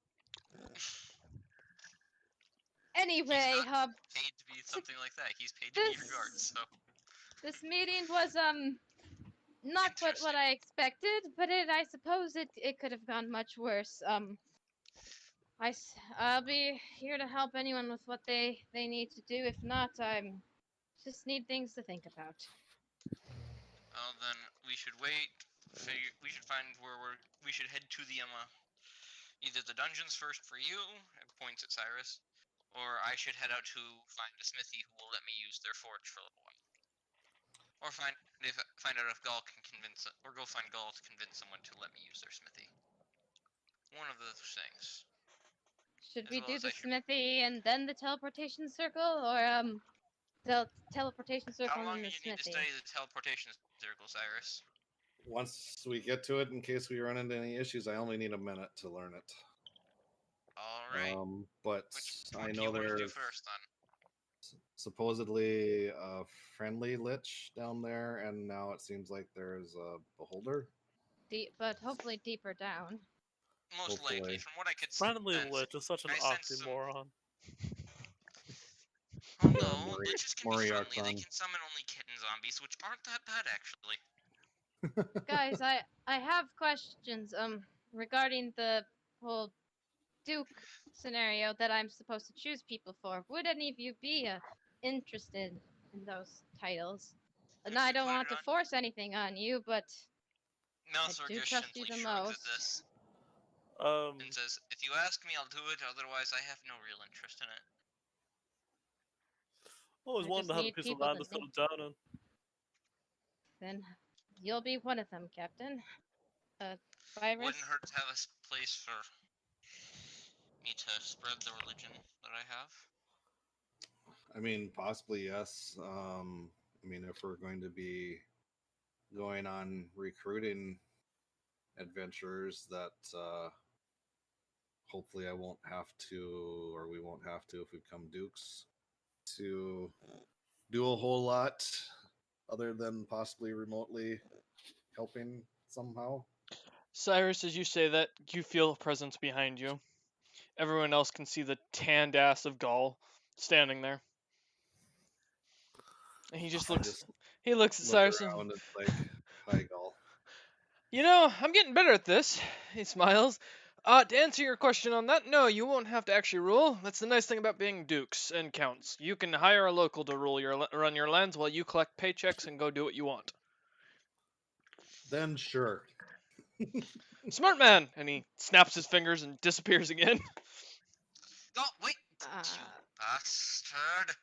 D: Anyway,
E: He's not paid to be something like that. He's paid to be your guard, so...
D: this meeting was, not what I expected, but I suppose it could have gone much worse. I'll be here to help anyone with what they need to do. If not, just need things to think about.
E: Well, then we should wait. We should find where we should head to the either the dungeons first for you, it points at Cyrus, or I should head out to find a smithy who will let me use their forge for a little while. Or find out if Gaul can convince, or go find Gaul to convince someone to let me use their smithy. One of those things.
D: Should
E: As
D: we
E: well
D: do
E: as
D: the
E: I should-
D: smithy and then the teleportation circle, or the teleportation circle
E: How long
D: and
E: do
D: the
E: you need to
D: smithy?
E: study the teleportation circle, Cyrus?
C: Once we get to it, in case we run into any issues, I only need a minute to learn it.
E: Alright.
C: But
E: What
C: I
E: do
C: know
E: you want to do
C: there's
E: first, then?
C: supposedly a friendly lich down there, and now it seems like there's a beholder.
D: But hopefully deeper down.
E: Most likely,
C: Hopefully.
E: from what I could
B: Friendly
E: sense.
B: lich is such an
E: I sense some-
B: oxymoron.
E: Oh
C: Yeah,
E: no,
C: Mori-
E: liches can
C: Mori
E: be friendly. They
C: Archon.
E: can summon only kitten zombies, which aren't that bad actually.
D: Guys, I have questions regarding the whole Duke scenario that I'm supposed to choose people for. Would any of you be interested in those titles? And I don't want to force anything on you, but
E: Malthor
D: do
E: just
D: trust you
E: simply
D: the
E: shrugs
D: most.
E: at this
B: Um,
E: and says, "If you ask me, I'll do it. Otherwise, I have no real interest in it."
B: always
D: I
B: wanted
D: just
B: to have a
D: need
B: piece of
D: people
B: land
D: to
B: to settle
D: think.
B: down in.
D: then you'll be one of them, Captain. Virus.
E: Wouldn't hurt to have a place for me to spread the religion that I have.
C: I mean, possibly yes. I mean, if we're going to be going on recruiting adventures, that hopefully I won't have to, or we won't have to, if we become dukes, to do a whole lot other than possibly remotely helping somehow.
A: Cyrus, as you say that, you feel a presence behind you. Everyone else can see the tanned ass of Gaul standing there. And he just
C: I
A: looks.
C: just
A: He looks at
C: look
A: Cyrus and.
C: around and like, hi, Gall.
A: You know, I'm getting better at this. He smiles. To answer your question on that, no, you won't have to actually rule. That's the nice thing about being dukes and counts. You can hire a local to run your lands while you collect paychecks and go do what you want.
C: Then sure.
A: Smart man! And he snaps his fingers and disappears again.
E: Oh, wait!
D: Uh,
E: You bastard!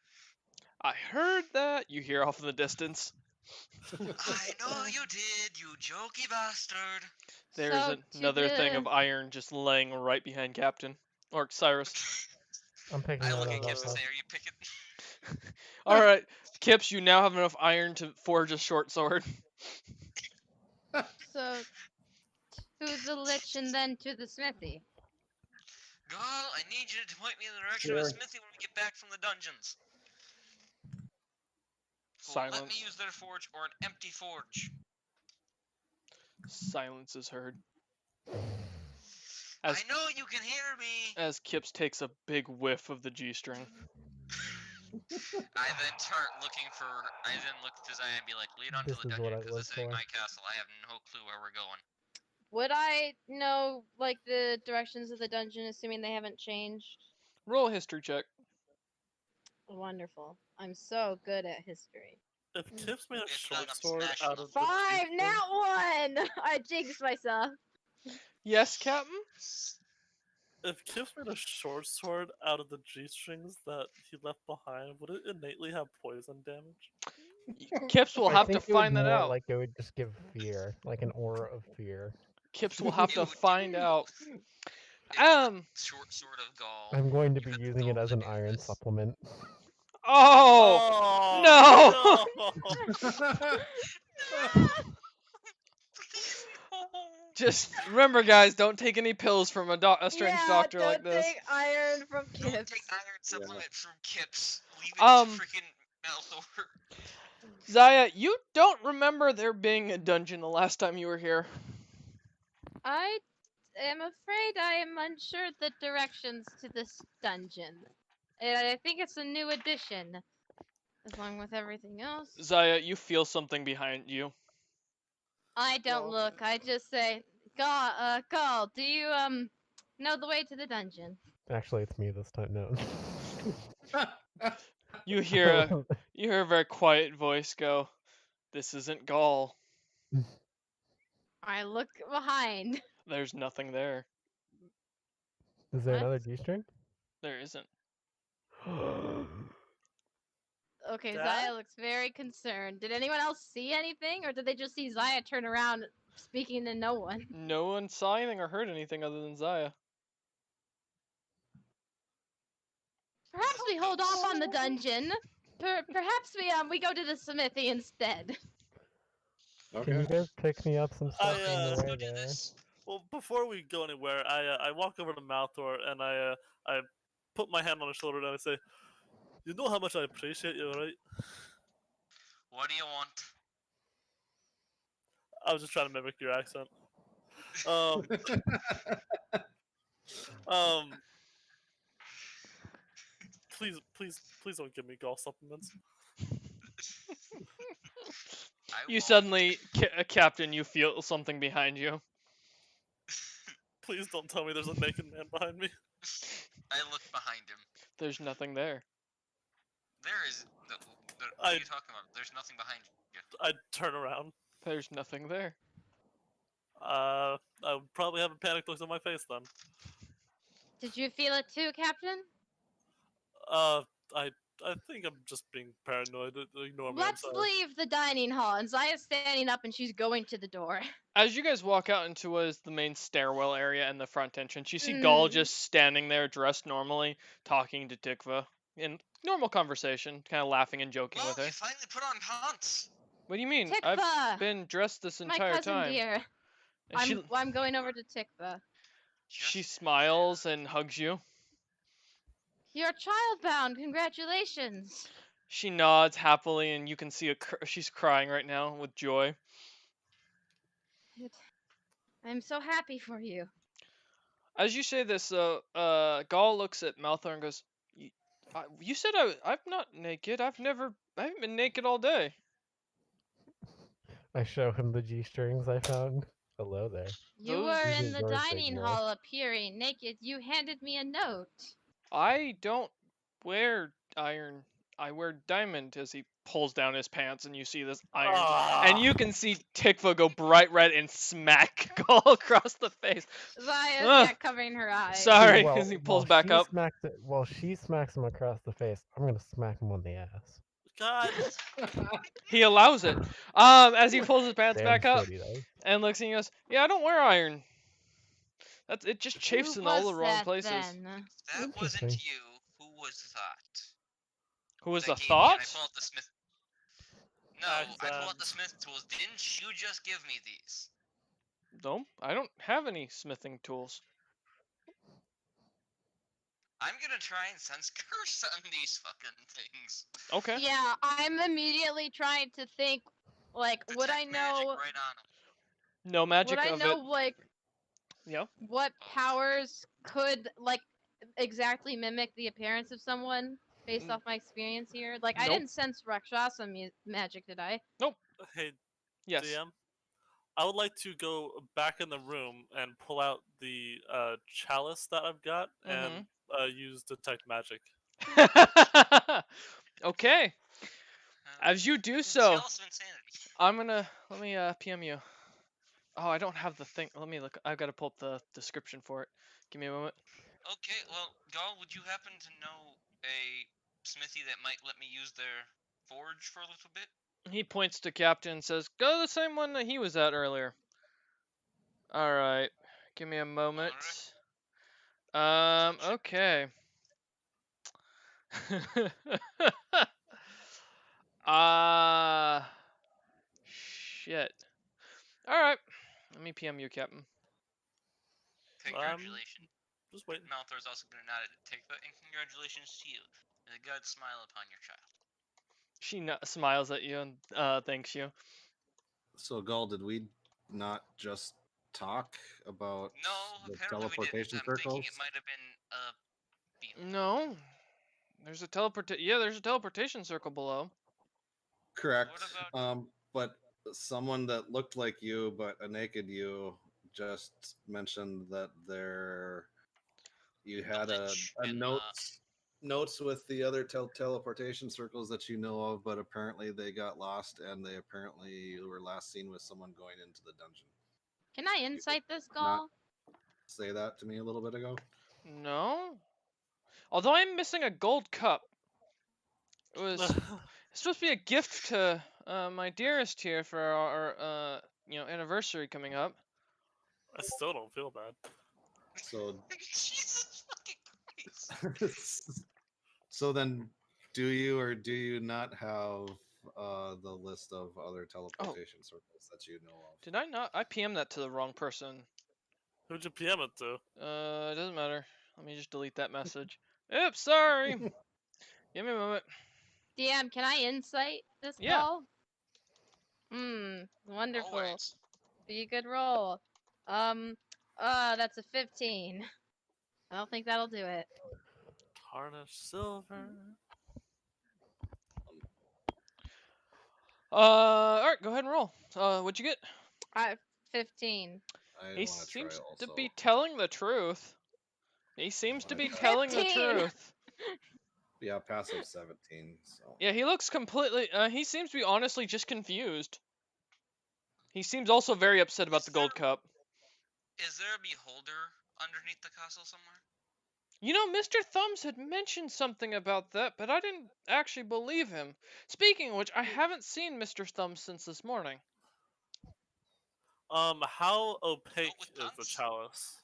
A: I heard that. You hear off in the distance.
E: I know you did, you jokey bastard!
A: There's
D: so
A: another thing of iron just laying right behind Captain. Or Cyrus.
F: I'm picking
E: I
F: that
E: look
F: up.
E: at Kips and
F: also.
E: say, "Are you picking?"
A: Alright, Kips, you now have enough iron to forge a short sword.
D: So to the lich and then to the smithy.
E: Gall, I need you to point me in the direction of a
C: Sure.
E: smithy when we get back from the dungeons. Who will let me
A: Silence.
E: use their forge or an empty forge.
A: Silence is heard.
E: I
A: As,
E: know you can hear me!
A: as Kips takes a big whiff of the G-string.
E: I then start looking for. I then look to Zaya and be like, "Lead on to
F: This
E: the
F: is what
E: dungeon
F: I
E: because
F: live
E: this ain't
F: for.
E: my castle. I have no clue where we're going."
D: Would I know like the directions of the dungeon, assuming they haven't changed?
A: Roll a history check.
D: Wonderful. I'm so good at history.
B: If Kips made a
E: If
B: short
E: not, I'm
B: sword
E: smashing
B: out
E: them.
B: of the
D: 5,
B: G-string-
D: not 1! I jinxed myself.
A: Yes, Captain?
B: If Kips made a short sword out of the G-strings that he left behind, would it innately have poison damage?
A: Kips will
F: I
A: have
F: think
A: to
F: it would
A: find that
F: more
A: out.
F: like it would just give fear, like an aura of fear.
A: Kips will have
E: It
A: to
E: would
A: find
E: do
A: out.
E: It's
A: Um.
E: the short sword of Gaul.
F: I'm going to
E: You
F: be
E: have to
F: using
E: go
F: it as
E: to
F: an
E: do
F: iron
E: this.
F: supplement.
A: Oh!
B: No!
E: Please, no.
A: Just remember, guys, don't take any pills from a strange doctor like
D: don't
A: this.
D: take iron from
E: Don't
D: Kips.
E: take iron supplement from Kips. Leave it
A: Um,
E: to freaking Malthor.
A: Zaya, you don't remember there being a dungeon the last time you were here.
D: I am afraid I am unsure the directions to this dungeon. I think it's a new addition, along with everything else.
A: Zaya, you feel something behind you.
D: I don't
B: Well-
D: look. I just say, Gall, do you know the way to the dungeon?
F: Actually, it's me this time. No.
A: You hear a very quiet voice go, "This isn't Gaul.
D: I look behind.
A: There's nothing there.
F: Is there
D: What?
F: another G-string?
A: There isn't."
D: Okay,
B: Dad?
D: Zaya looks very concerned. Did anyone else see anything, or did they just see Zaya turn around speaking to no one?
A: No one saw anything or heard anything other than Zaya.
D: Perhaps we hold off on the dungeon. Perhaps we go to the smithy instead.
F: Can you
C: Okay.
F: guys pick me up some stuff
B: I,
F: on the
E: Let's
F: way
E: go do
F: there?
E: this.
B: Well, before we go anywhere, I walk over to Malthor and I put my hand on his shoulder and I say, "You know how much I appreciate you, right?"
E: What do you want?
B: I was just trying to mimic your accent. Um, um, please don't give me golf supplements.
E: I
A: You
E: won't.
A: suddenly, Captain, you feel something behind you.
B: Please don't tell me there's a naked man behind me.
E: I look behind him.
A: There's nothing there.
E: There is. What are you talking about? There's nothing behind you.
B: I turn around.
A: There's nothing there.
B: I would probably have a panicked look on my face then.
D: Did you feel it too, Captain?
B: I think I'm just being paranoid. Ignore me.
D: Let's
B: I'm sorry.
D: leave the dining hall. And Zaya's standing up and she's going to the door.
A: As you guys walk out into what is the main stairwell area and the front entrance, you see Gaul just standing there, dressed normally, talking to Tikva in normal conversation, kind of laughing and joking
E: Well,
A: with her.
E: you finally put on pants.
A: What do you mean?
D: Tikva!
A: I've been dressed this
D: My
A: entire
D: cousin
A: time.
D: dear.
A: And
D: I'm going over to Tikva.
A: she smiles and hugs you.
D: You're childbound. Congratulations.
A: She nods happily, and you can see she's crying right now with joy.
D: I'm so happy for you.
A: As you say this, Gaul looks at Malthor and goes, "You said I'm not naked. I haven't been naked all day."
F: I show him the G-strings I found. Hello there.
D: You
A: Those-
D: were
F: These
D: in the
F: are very
D: dining
F: big
D: hall appearing naked. You handed me a note.
A: I don't wear iron. I wear diamond. As he pulls down his pants, and you see this iron, and you can see Tikva go bright red and smack Gaul across the face.
D: Zaya's covering her eyes.
A: Sorry,
F: Well,
A: as he pulls
F: while
A: back
F: she
A: up.
F: While she smacks him across the face, I'm gonna smack him on the ass.
B: God.
A: He allows it. As he pulls his pants
F: Damn
A: back up
F: straight he does.
A: and looks, and he goes, "Yeah, I don't wear iron. It just chafes
D: Who
A: in all
D: was
A: the wrong
D: that,
A: places."
D: then?
E: That wasn't
F: Interesting.
E: you. Who was that?
A: Who was
E: That
A: the
E: gave me- and
A: thought?
E: I pull out the Smith. No, I pull out the Smith tools. Didn't you just give me these?
A: No, I don't have any smithing tools.
E: I'm gonna try and sense curse on these fucking things.
A: Okay.
D: Yeah, I'm immediately trying to think, like, would I
E: Detect magic
D: know?
E: right on 'em.
A: No magic
D: Would I
A: of
D: know,
A: it.
D: like,
A: Yeah.
D: what powers could, like, exactly mimic the appearance of someone based off my experience here? Like, I
A: Nope.
D: didn't sense Rakshasa magic, did I?
B: Hey,
A: Yes.
B: DM. I would like to go back in the room and pull out the chalice that I've got and use detect magic.
A: Okay. As you do so,
E: Chalice of insanity.
A: I'm gonna let me PM you. Oh, I don't have the thing. Let me look. I've got to pull up the description for it. Give me a moment.
E: Okay, well, Gaul, would you happen to know a smithy that might let me use their forge for a little bit?
A: He points to Captain and says, "Go to the same one that he was at earlier." All right. Give me a moment. Okay. Shit. All right. Let me PM you, Captain.
E: Congratulations.
B: Just waiting.
E: Malthor's also going to nod at Tikva, and congratulations to you. May the gods smile upon your child.
A: She smiles at you and thanks you.
C: So, Gaul, did we not just talk about
E: No,
C: the
E: apparently we
C: teleportation
E: didn't. I'm
C: circles?
E: thinking it might have been a beam.
A: No. There's a there's a teleportation circle below.
C: Correct.
E: What about-
C: But someone that looked like you, but a naked you, just mentioned that you had a
E: lich in the-
C: notes with the other teleportation circles that you know of, but apparently they got lost, and they apparently were last seen with someone going into the dungeon.
D: Can I insight this,
C: not-
D: Gaul?
C: Say that to me a little bit ago.
A: No. Although I'm missing a gold cup. It was it's supposed to be a gift to my dearest here for our anniversary coming up.
B: I still don't feel bad.
C: So,
E: Jesus fucking Christ.
C: so then, do you or do you not have the list of other teleportation circles that you know of?
A: Did I not? I PM'd that to the wrong person.
B: Who'd you PM it to?
A: It doesn't matter. Let me just delete that message. Oops, sorry. Give me a moment.
D: DM, can I insight this,
A: Yeah.
D: Gaul? Wonderful.
E: Always.
D: Be a good roll. That's a 15. I don't think that'll do it.
B: Tarnished silver.
A: Alright, go ahead and roll. What'd you get?
D: 15.
C: I
A: He
C: want to try
A: seems
C: also.
A: to be telling the truth. He seems to be
C: Fine.
A: telling the
D: 15.
A: truth.
C: Yeah, passive 17. So
A: Yeah, he looks completely. He seems to be honestly just confused. He seems also very upset about the gold cup.
E: Is there a beholder underneath the castle somewhere?
A: You know, Mr. Thumbs had mentioned something about that, but I didn't actually believe him. Speaking of which, I haven't seen Mr. Thumbs since this morning.
B: How opaque
E: with
B: is the
E: dunce?
B: chalice?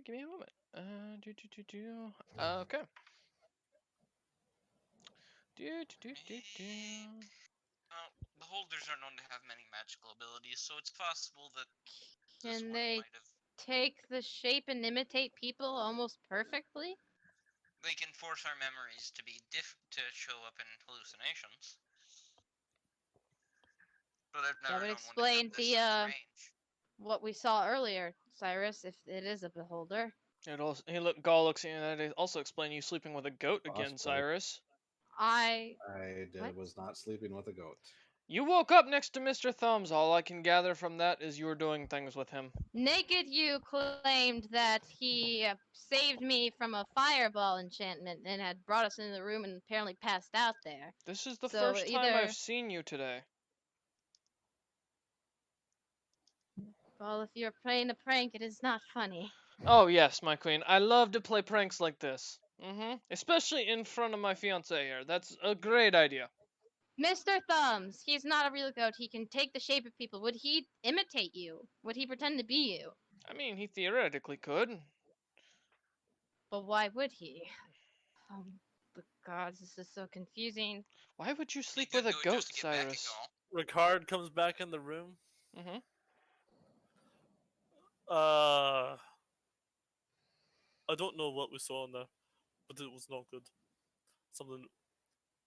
A: Give me a moment. Okay.
E: Beholders are known to have many magical abilities, so it's possible that this
D: Can
E: one
D: they
E: might have.
D: take the shape and imitate people almost perfectly?
E: They can force our memories to be to show up in hallucinations. But I've
D: That
E: never
D: would
E: known one to
D: explain
E: have this
D: the
E: range.
D: what we saw earlier, Cyrus, if it is a beholder.
A: Gaul looks at you, and that also explain you sleeping with a goat again,
C: Possibly.
A: Cyrus.
C: I
D: What?
C: was not sleeping with a goat.
A: You woke up next to Mr. Thumbs. All I can gather from that is you were doing things with him.
D: Naked you claimed that he saved me from a fireball enchantment and had brought us into the room and apparently passed out there.
A: This is the
D: So
A: first time
D: either-
A: I've seen you today.
D: Well, if you're playing a prank, it is not funny.
A: Oh yes, my queen. I love to play pranks like this. Especially in front of my fiance here. That's a great idea.
D: Mr. Thumbs, he's not a real goat. He can take the shape of people. Would he imitate you? Would he pretend to be you?
A: I mean, he theoretically could.
D: But why would he? The gods, this is so confusing.
A: Why would you
E: He
A: sleep
E: could
A: with a
E: do it
A: goat,
E: just to get back at
A: Cyrus?
E: y'all.
B: Ricard comes back in the room.
A: Mm-hmm.
B: I don't know what we saw in there, but it was not good. Something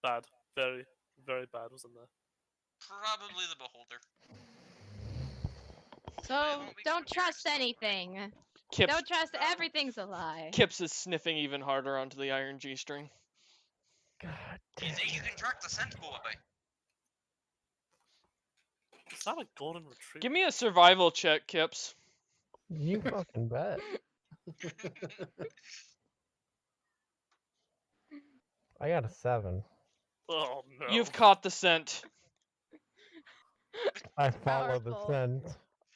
B: bad, very, very bad was in there.
E: Probably the beholder.
D: So
E: won't be
D: don't
E: compared
D: trust
E: to somewhere.
D: anything.
A: Kips,
D: Don't trust everything's a lie.
A: Kips is sniffing even harder onto the iron G-string.
F: God
E: You
F: damn.
E: think you can track the scent boy?
B: It's not a golden retriever.
A: Give me a survival check, Kips.
F: You fucking bet. I got a 7.
B: Oh no.
A: You've caught the scent.
F: I follow the
D: Powerful.
F: scent.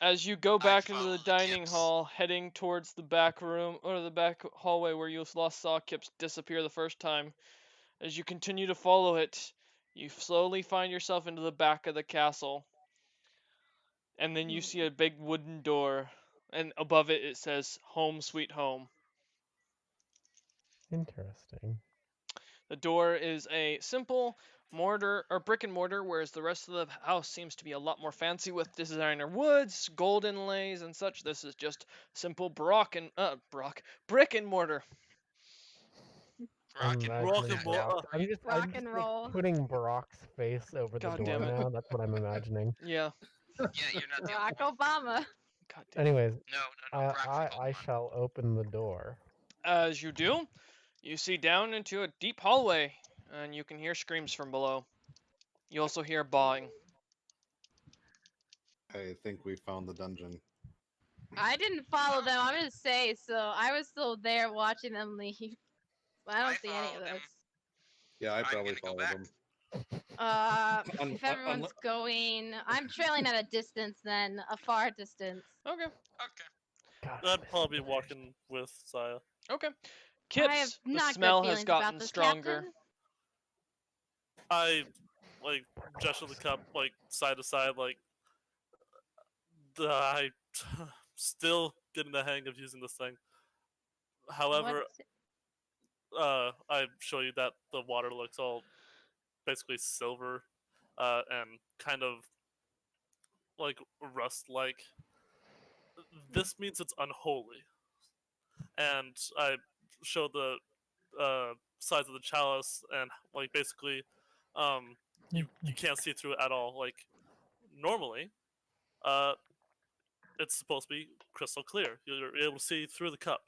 A: As you go back into
E: follow
A: the
E: the
A: dining
E: Kips.
A: hall, heading towards the back room or the back hallway where you last saw Kips disappear the first time, as you continue to follow it, you slowly find yourself into the back of the castle. And then you see a big wooden door, and above it says "Home Sweet Home."
F: Interesting.
A: The door is a simple mortar or brick and mortar, whereas the rest of the house seems to be a lot more fancy with designer woods, gold inlays, and such. This is just simple brick and mortar.
F: I'm
E: Rock and
B: roll.
F: imagining
B: Rock and roll.
F: Brock. I'm just
D: Rock and roll.
F: like, putting Brock's face over the
A: God
F: door
A: damn it.
F: now. That's what I'm imagining.
A: Yeah.
E: Yeah, you're not the only
D: Barack
E: one.
D: Obama.
A: God damn.
F: Anyways,
E: No,
F: I
E: Barack
F: I
E: Obama.
F: shall open the door.
A: As you do, you see down into a deep hallway, and you can hear screams from below. You also hear bawling.
C: I think we found the dungeon.
D: I didn't follow them. I'm gonna say so. I was still there watching them leave. I don't
E: I
D: see any of
E: followed them.
D: this.
C: Yeah, I
E: I'm
C: probably
E: gonna go
C: followed
E: back.
C: them.
D: If everyone's going, I'm trailing at a distance then, a far distance.
A: Okay.
E: Okay.
F: God,
B: I'd probably be walking with Saya.
A: Okay.
D: I have
A: Kips, the
D: not
A: smell
D: good
A: has
D: feelings
A: gotten
D: about this,
A: stronger.
D: Captain.
B: I like gesture the cup like side to side, like I still getting the hang of using this thing. However, I show you that the water looks all basically silver, and kind of like rust-like. This means it's unholy, and I show the size of the chalice, and like basically, you can't see through it at all. Like normally, it's supposed to be crystal clear. You're able to see through the cup,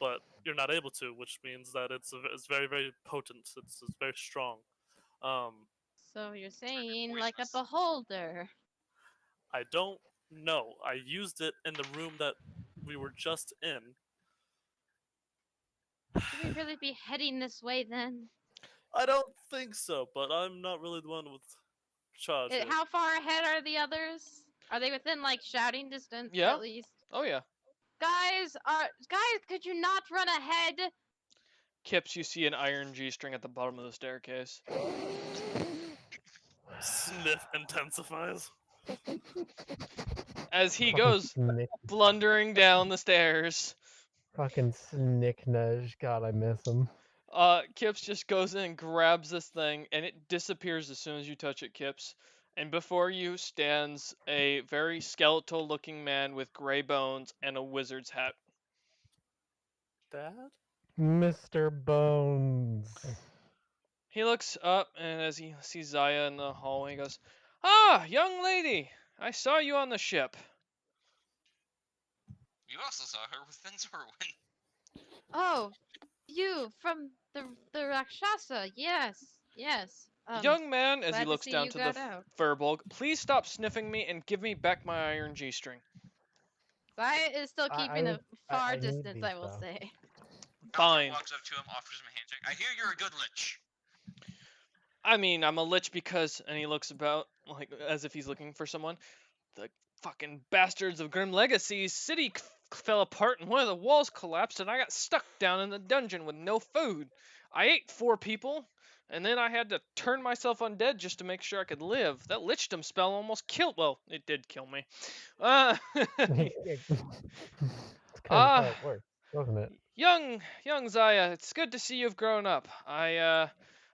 B: but you're not able to, which means that it's very, very potent. It's very strong.
D: So you're saying like a
E: poisonous.
D: beholder.
B: I don't know. I used it in the room that we were just in.
D: Should we really be heading this way then?
B: I don't think so, but I'm not really the one with charge. here.
D: How far ahead are the others? Are they within like shouting distance
A: Yeah.
D: at least?
A: Oh yeah.
D: Guys, could you not run ahead?
A: Kips, you see an iron G-string at the bottom of the staircase.
B: Sniff intensifies.
A: As he
F: Fucking
A: goes
F: Snick,
A: blundering down the stairs,
F: fucking Snicknudge. God, I miss him.
A: Kips just goes in and grabs this thing, and it disappears as soon as you touch it, Kips. And before you stands a very skeletal-looking man with gray bones and a wizard's hat.
B: Dad?
F: Mr. Bones.
A: He looks up, and as he sees Zaya in the hallway, he goes, "Ah, young lady! I saw you on the ship."
E: You also saw her with Venzorwin.
D: Oh, you from the Rakshasa? Yes.
A: Young man, as
D: glad
A: he
D: to
A: looks
D: see
A: down
D: you
A: to the
D: got out.
A: Furbolg, please stop sniffing me and give me back my iron G-string.
D: Zaya is still keeping a far
F: I need
D: distance,
F: these,
D: I will
F: though.
D: say.
A: Fine.
E: Walks up to him, offers him a handshake. I hear you're a good lich.
A: I mean, I'm a lich because, and he looks about like as if he's looking for someone. The fucking bastards of Grim Legacy's city fell apart and one of the walls collapsed and I got stuck down in the dungeon with no food. I ate 4 people and then I had to turn myself undead just to make sure I could live. That lichdom spell almost killed. Well, it did kill me.
F: It's kind of how it works, doesn't it?
A: young Zaya, it's good to see you've grown up. I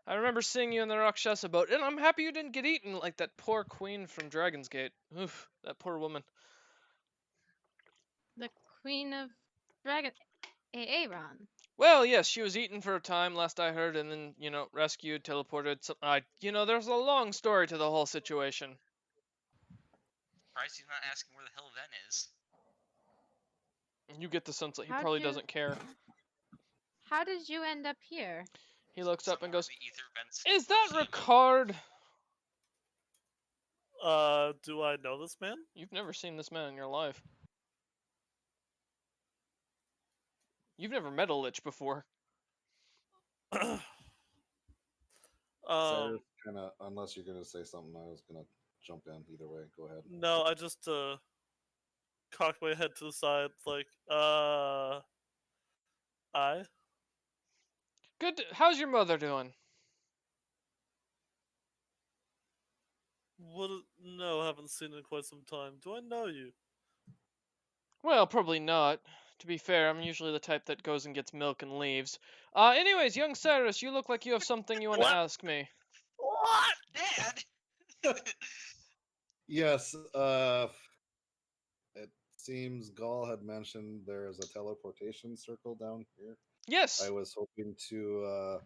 A: remember seeing you in the Rakshasa boat, and I'm happy you didn't get eaten like that poor queen from Dragon's Gate. Oof, that poor woman.
D: The Queen of Dragon, Aaron.
A: Well, yes, she was eaten for a time, last I heard, and then, rescued, teleported. There's a long story to the whole situation.
E: Surprised he's not asking where the hell Ven is.
A: You get the sense that he
D: How'd
A: probably
D: you-
A: doesn't care.
D: How did you end up here?
A: He looks up and goes,
E: The ether Ven's
A: "Is that
E: demon.
A: Ricard?"
B: Do I know this man?
A: You've never seen this man in your life. You've never met a lich before.
C: Cyrus kind of, unless you're gonna say something, I was gonna jump in either way. Go ahead.
B: No, I just cocked my head to the side, like, I?
A: Good. How's your mother doing?
B: What? No, I haven't seen in quite some time. Do I know you?
A: Well, probably not. To be fair, I'm usually the type that goes and gets milk and leaves. Anyways, young Cyrus, you look like you have something you want to
B: What?
A: ask me.
E: What? Dad?
C: Yes. It seems Gaul had mentioned there is a teleportation circle down here.
A: Yes.
C: I was hoping to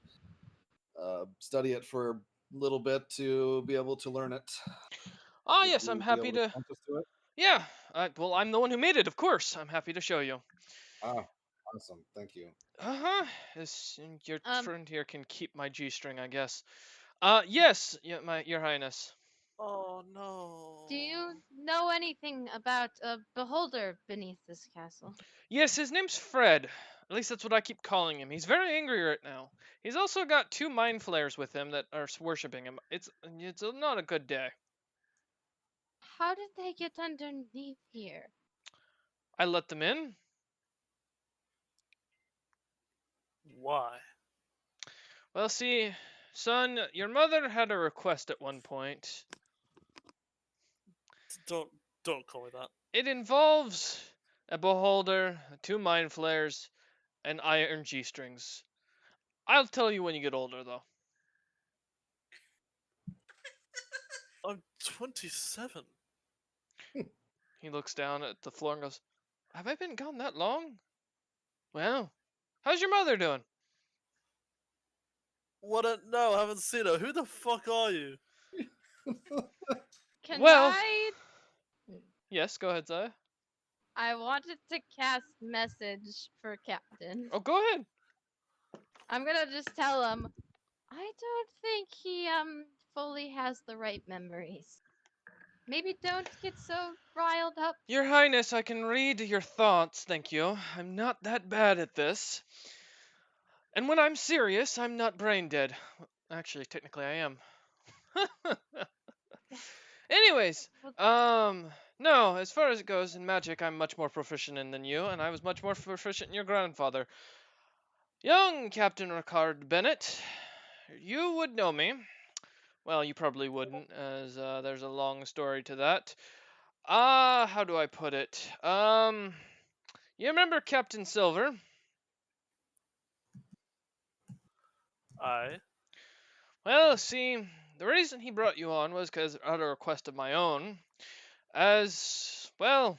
C: study it for a little bit to be able to learn it. Would
A: Yes,
C: you
A: I'm
C: be
A: happy
C: able
A: to.
C: point us to it?
A: Yeah. Well, I'm the one who made it, of course. I'm happy to show you.
C: Ah, awesome. Thank you.
A: Your
D: Um,
A: friend here can keep my G-string, I guess. Yes, your Highness.
B: Oh no.
D: Do you know anything about a beholder beneath this castle?
A: Yes, his name's Fred. At least that's what I keep calling him. He's very angry right now. He's also got 2 mind flayers with him that are worshipping him. It's not a good day.
D: How did they get underneath here?
A: I let them in.
B: Why?
A: Well, see, son, your mother had a request at one point.
B: Don't call me that.
A: It involves a beholder, 2 mind flayers, and iron G-strings. I'll tell you when you get older, though.
B: I'm 27.
A: He looks down at the floor and goes, "Have I been gone that long? Well, how's your mother doing?"
B: What? No, I haven't seen her. Who the fuck are you?
D: Can
A: Well-
D: I?
A: Yes, go ahead, Zaya.
D: I wanted to cast message for Captain.
A: Oh, go ahead.
D: I'm gonna just tell him. I don't think he fully has the right memories. Maybe don't get so riled up.
A: Your Highness, I can read your thoughts, thank you. I'm not that bad at this. And when I'm serious, I'm not brain dead. Actually, technically I am. Anyways, no, as far as it goes in magic, I'm much more proficient in than you, and I was much more proficient in your grandfather. Young Captain Ricard Bennett, you would know me. Well, you probably wouldn't, as there's a long story to that. How do I put it? You remember Captain Silver?
B: I.
A: Well, see, the reason he brought you on was because at a request of my own, as, well,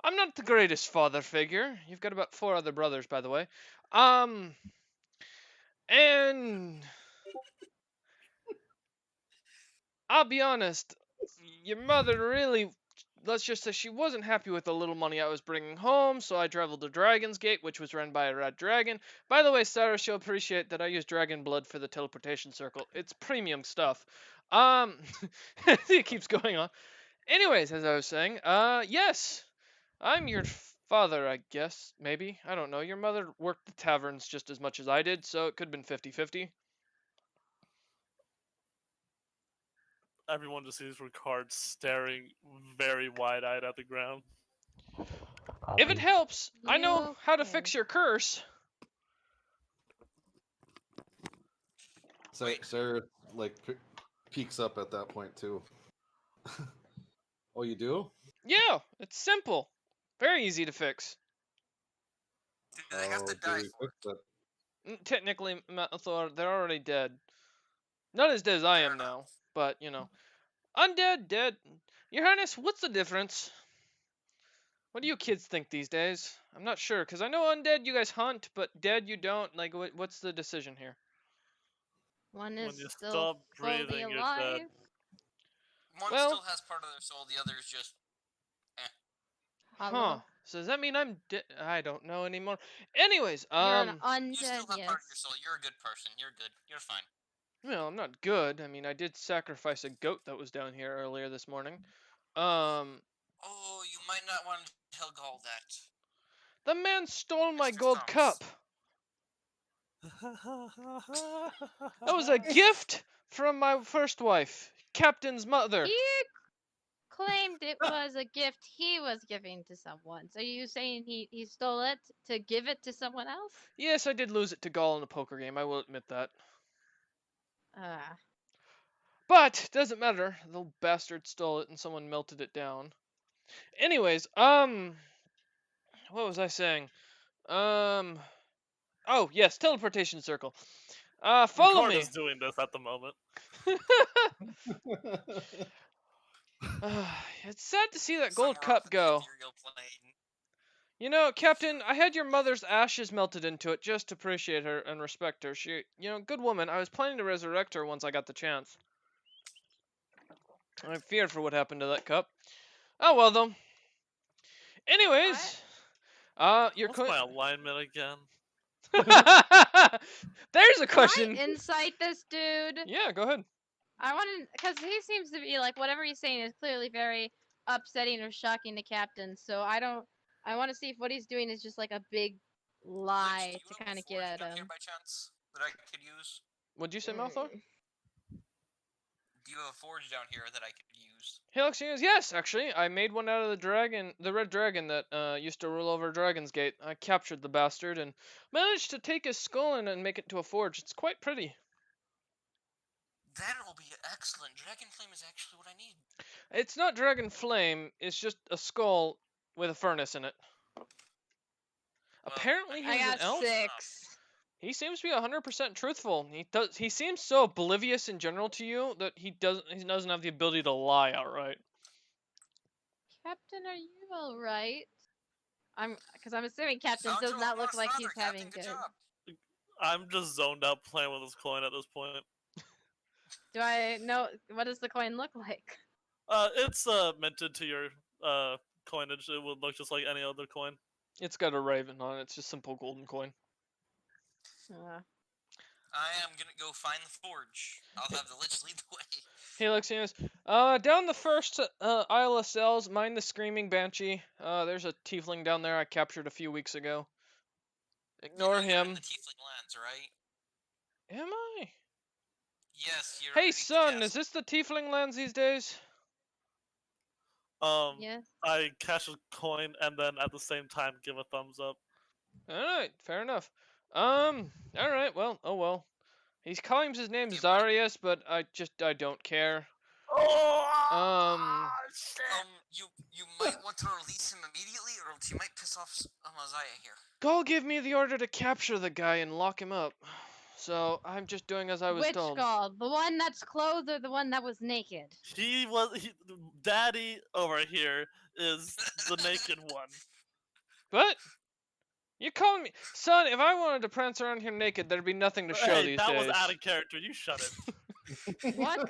A: I'm not the greatest father figure. You've got about 4 other brothers, by the way. And I'll be honest, your mother really, let's just say she wasn't happy with the little money I was bringing home, so I traveled to Dragon's Gate, which was run by a red dragon. By the way, Sarah, she'll appreciate that I use dragon blood for the teleportation circle. It's premium stuff. It keeps going on. Anyways, as I was saying, yes, I'm your father, I guess, maybe. I don't know. Your mother worked the taverns just as much as I did, so it could have been 50-50.
B: Everyone just sees Ricard staring very wide-eyed at the ground.
A: If it
F: Copy.
A: helps, I know
D: You
A: how to
D: okay?
A: fix your curse.
E: Wait.
C: Sarah like peeks up at that point too. Oh, you do?
A: Yeah, it's simple. Very easy to fix.
E: Do they have to
C: do
E: die
C: we
E: for
C: fix it?
A: Technically, Thor, they're already dead. Not as dead as I
E: Fair
A: am
E: enough.
A: now, but, you know. Undead, dead. Your Highness, what's the difference? What do you kids think these days? I'm not sure, because I know undead you guys hunt, but dead you don't. Like, what's the decision here?
D: One
B: When
D: is
B: you
D: still
B: stop
D: fully
B: breathing, you're
D: alive.
B: dead.
E: One
A: Well-
E: still has part of their soul, the other is just
A: Huh.
D: Hollow.
A: So does that mean I'm dead? I don't know anymore. Anyways,
D: You're an
E: you
D: undead,
E: still have part of your
D: yes.
E: soul. You're a good person. You're good. You're fine.
A: well, I'm not good. I mean, I did sacrifice a goat that was down here earlier this morning.
E: Oh, you might not want to tell Gaul that.
A: The man stole my
E: Mr.
A: gold
E: Thumps.
A: cup. That was a gift from my first wife, Captain's mother.
D: He claimed it was a gift he was giving to someone. So you saying he stole it to give it to someone else?
A: Yes, I did lose it to Gaul in a poker game. I will admit that. But doesn't matter. The little bastard stole it and someone melted it down. Anyways, what was I saying? Oh yes, teleportation circle. Follow
B: Ricard
A: me.
B: is doing this at the moment.
A: It's sad to see that gold
E: Somewhere off
A: cup
E: in the
A: go.
E: ethereal plane.
A: You know, Captain, I had your mother's ashes melted into it just to appreciate her and respect her. She, good woman. I was planning to resurrect her once I got the chance. I feared for what happened to that cup. Oh well, though. Anyways, your
B: What's my alignment again?
A: There's a
D: Can I
A: question.
D: insight this dude?
A: Yeah, go ahead.
D: I want to, because he seems to be like whatever he's saying is clearly very upsetting or shocking to Captain. So I want to see if what he's doing is just like a big lie
E: Lynch, do
D: to
E: you have
D: kind
E: a
D: of get
E: forge
D: at
E: down here
D: him.
E: by chance that I could use?
A: What'd you say, Malthor?
E: Do you have a forge down here that I could use?
A: Helixian is yes, actually. I made one out of the red dragon that used to rule over Dragon's Gate. I captured the bastard and managed to take his skull and make it to a forge. It's quite pretty.
E: That'll be excellent. Dragon Flame is actually what I need.
A: It's not Dragon Flame, it's just a skull with a furnace in it. Apparently
D: I
A: he's an
D: got
A: elf.
D: 6.
A: He seems to be 100% truthful. He seems so oblivious in general to you that he doesn't have the ability to lie outright.
D: Captain, are you all right? Because I'm assuming Captain
E: Found
D: does
E: your
D: not look
E: long-lost
D: like he's
E: father,
D: having
E: Captain.
D: good.
E: Good job.
B: I'm just zoned out playing with this coin at this point.
D: Do I know what does the coin look like?
B: It's minted to your coinage, it would look just like any other coin.
A: It's got a raven on it. It's just simple golden coin.
E: I am gonna go find the forge. I'll have the lich lead the way.
A: Hey, Lexianus. Down the first aisle of cells, mind the screaming banshee. There's a tiefling down there I captured a few weeks ago. Ignore
E: You know you're in
A: him.
E: the Tiefling Lands, right?
A: Am I?
E: Yes, you're.
A: Hey,
E: underneath the
A: son,
E: castle.
A: is this the tiefling lands these days?
D: Yes.
B: I cash a coin and then at the same time give a thumbs up.
A: Alright, fair enough. Alright, well, oh well. He claims his name's
E: Yeah, but-
A: Zarius, but I don't care.
B: Oh,
E: You might want to release him immediately, or else you might piss off Amaziah here.
A: Gaul gave me the order to capture the guy and lock him up. So, I'm just doing as I was
D: Which
A: told.
D: Gaul? The one that's clothed or the one that was naked?
B: Daddy over here is the naked one.
A: What? You calling me son? If I wanted to prance around here naked, there'd be nothing to show
B: Hey,
A: these
B: that
A: days.
B: was out of character. You shut it.
D: What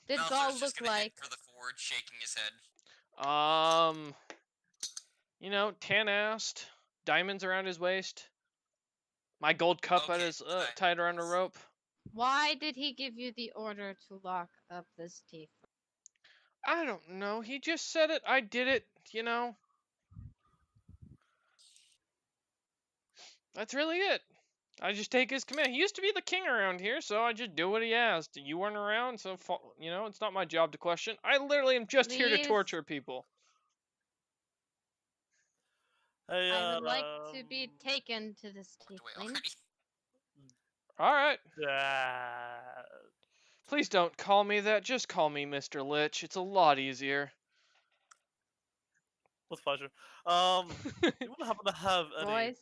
D: did
E: Malphite's
D: Gaul
E: just
D: look
E: gonna head
D: like?
E: for the forge, shaking his head.
A: You know, tan-assed, diamonds around his waist, my gold cup at
E: Okay,
A: his tied around a rope.
D: Why did he give you the order to lock up this thief?
A: I don't know. He just said it. I did it. You know. That's really it. I just take his command. He used to be the king around here, so I just do what he asked. You weren't around, so you know it's not my job to question. I literally am just here to
D: Please.
A: torture people.
B: Hey,
D: I would like to be taken to this
E: Away
D: tiefling.
E: already.
A: All right.
B: Dad.
A: Please don't call me that. Just call me Mr. Lich. It's a lot easier.
B: With pleasure. You wouldn't happen to have any
D: Boys.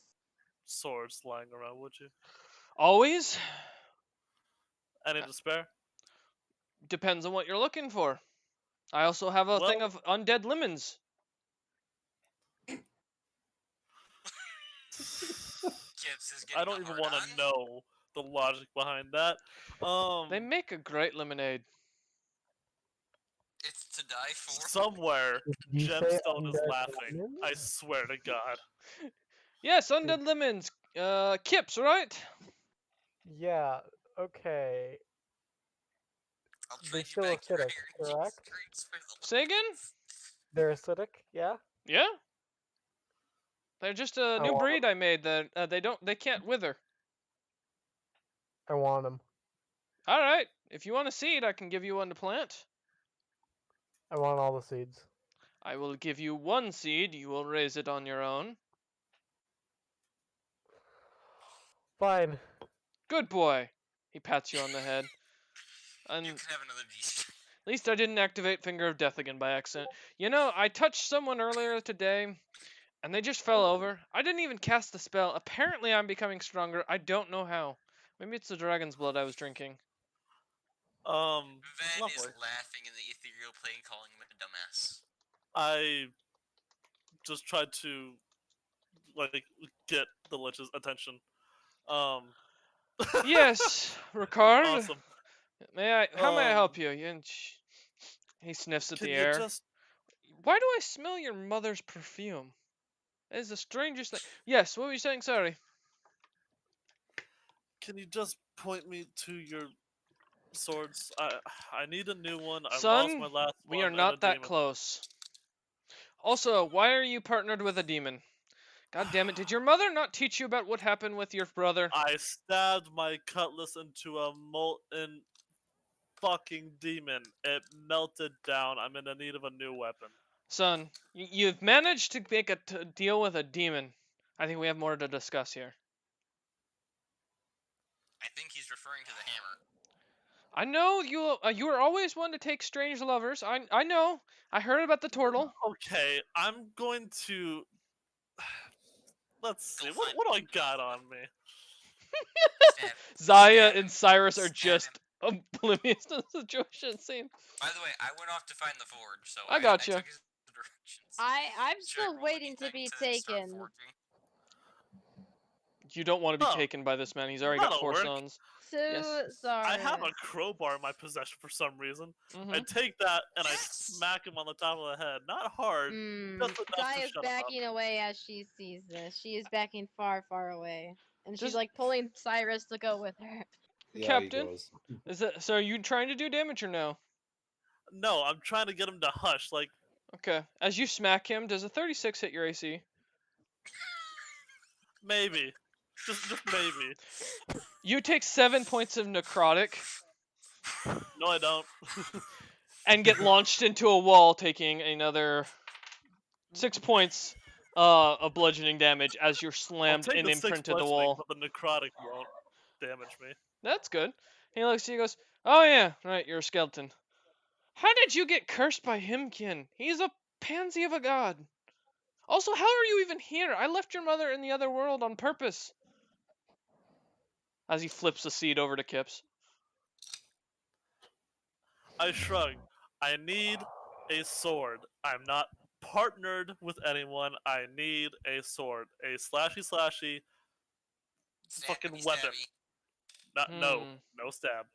B: swords lying around, would you?
A: Always
B: Any to spare?
A: depends on what you're looking for. I also have a thing
B: Well-
A: of undead lemons.
E: Gibbs is
B: I
E: getting
B: don't
E: a
B: even
E: hard
B: want
E: on.
B: to know the logic behind that.
A: They make a great lemonade.
E: It's to die for.
B: Somewhere
F: Did you say
B: Gemstone is
F: undead
B: laughing.
F: lemons?
B: I swear to God.
A: Yes, undead lemons. Kips, right?
F: Yeah, okay.
E: I'll
F: They're
E: trade you
F: still
E: back your
F: acidic,
E: iron
F: correct?
E: screens for the
A: Say again?
F: They're acidic, yeah?
A: Yeah. They're just a new
F: want
A: breed I made that they can't wither.
F: I want them.
A: All right. If you want a seed, I can give you one to plant.
F: I want all the seeds.
A: I will give you one seed. You will raise it on your own.
F: Fine.
A: Good boy. He pats you on the head. And
E: You can have another beast.
A: at least I didn't activate Finger of Death again by accident. You know, I touched someone earlier today, and they just fell over. I didn't even cast the spell. Apparently, I'm becoming stronger. I don't know how. Maybe it's the dragon's blood I was drinking.
E: Van is
B: Lovely.
E: laughing in the ethereal plane, calling him a dumbass.
B: I just tried to like get the Lich's attention.
A: Yes, Ricard.
B: Awesome.
A: How may I help you? He sniffs at
B: Can
A: the
B: you
A: air.
B: just
A: Why do I smell your mother's perfume? That is the strangest thing. Yes, what were you saying? Sorry.
B: Can you just point me to your swords? I need a new one. I lost
A: Son,
B: my last
A: we
B: one.
A: are
B: and
A: not
B: a
A: that
B: demon.
A: close. Also, why are you partnered with a demon? God damn it, did your mother not teach you about what happened with your brother?
B: I stabbed my cutlass into a molten fucking demon. It melted down. I'm in the need of a new weapon.
A: Son, you've managed to make a deal with a demon. I think we have more to discuss here.
E: I think he's referring to the hammer.
A: I know you were always one to take strange lovers. I know. I heard about the turtle.
B: Okay, I'm going to. Let's see.
E: Go
B: What
E: find
B: do I
E: one.
B: got on me?
E: Stab.
A: Zaya
E: Stab
A: and Cyrus are
E: Stab
A: just oblivious to the situation scene.
E: By the way, I went off to find the forge, so
A: I gotcha.
E: took his directions.
D: I'm
E: Should I
D: still
E: roll
D: waiting to
E: anything
D: be
E: start
D: taken.
E: forging?
A: You don't want to be
B: No,
A: taken by this man. He's already got
B: that'll
A: 4
B: work.
A: sons.
D: So
A: Yes.
B: I have a
D: Zarus.
B: crowbar in my possession for some reason.
A: Hmm
B: I take that and I
E: Yes!
B: smack him on the top of the head. Not hard, just enough to
D: Zaya's
B: shut him up.
D: backing away as she sees this. She is backing far, far away. And she's
A: Does-
D: like pulling Cyrus to go with her.
C: Yeah,
A: Captain?
C: he goes.
A: Is that so? Are you trying to do damage or no?
B: No, I'm trying to get him to hush. Like,
A: Okay. As you smack him, does a 36 hit your AC?
B: maybe. Just maybe.
A: You take 7 points of necrotic
B: No, I don't.
A: and get launched into a wall, taking another 6 points of bludgeoning damage as you're
B: I'll
A: slammed
B: take
A: and
B: the 6
A: imprinted the
B: bludgeoning,
A: wall.
B: but the necrotic won't damage me.
A: That's good. He looks at you and goes, "Oh yeah, right, you're a skeleton. How did you get cursed by Himkin? He's a pansy of a god. Also, how are you even here? I left your mother in the other world on purpose." As he flips the seed over to Kips.
B: I shrug. I need a sword. I'm not partnered with anyone. I need a sword. A slashy fucking
E: Stabby,
B: weapon.
E: stabby.
B: No stab.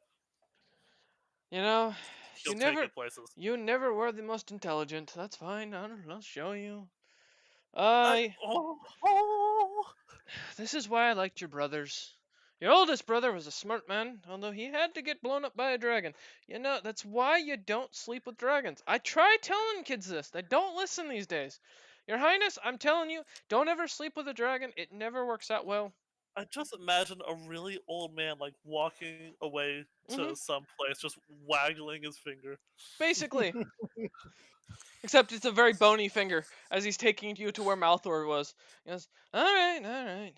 A: You know,
B: He'll
A: you
B: take
A: never,
B: it places.
A: you never were the most intelligent. That's fine. I'll show you.
B: Oh.
A: This is why I liked your brothers. Your oldest brother was a smart man, although he had to get blown up by a dragon. You know, that's why you don't sleep with dragons. I try telling kids this. They don't listen these days. Your Highness, I'm telling you, don't ever sleep with a dragon. It never works out well.
B: I just imagine a really old man like walking away to
A: Mhm.
B: some place, just waggling his finger.
A: Basically. Except it's a very bony finger, as he's taking you to where Malthor was. He goes, alright.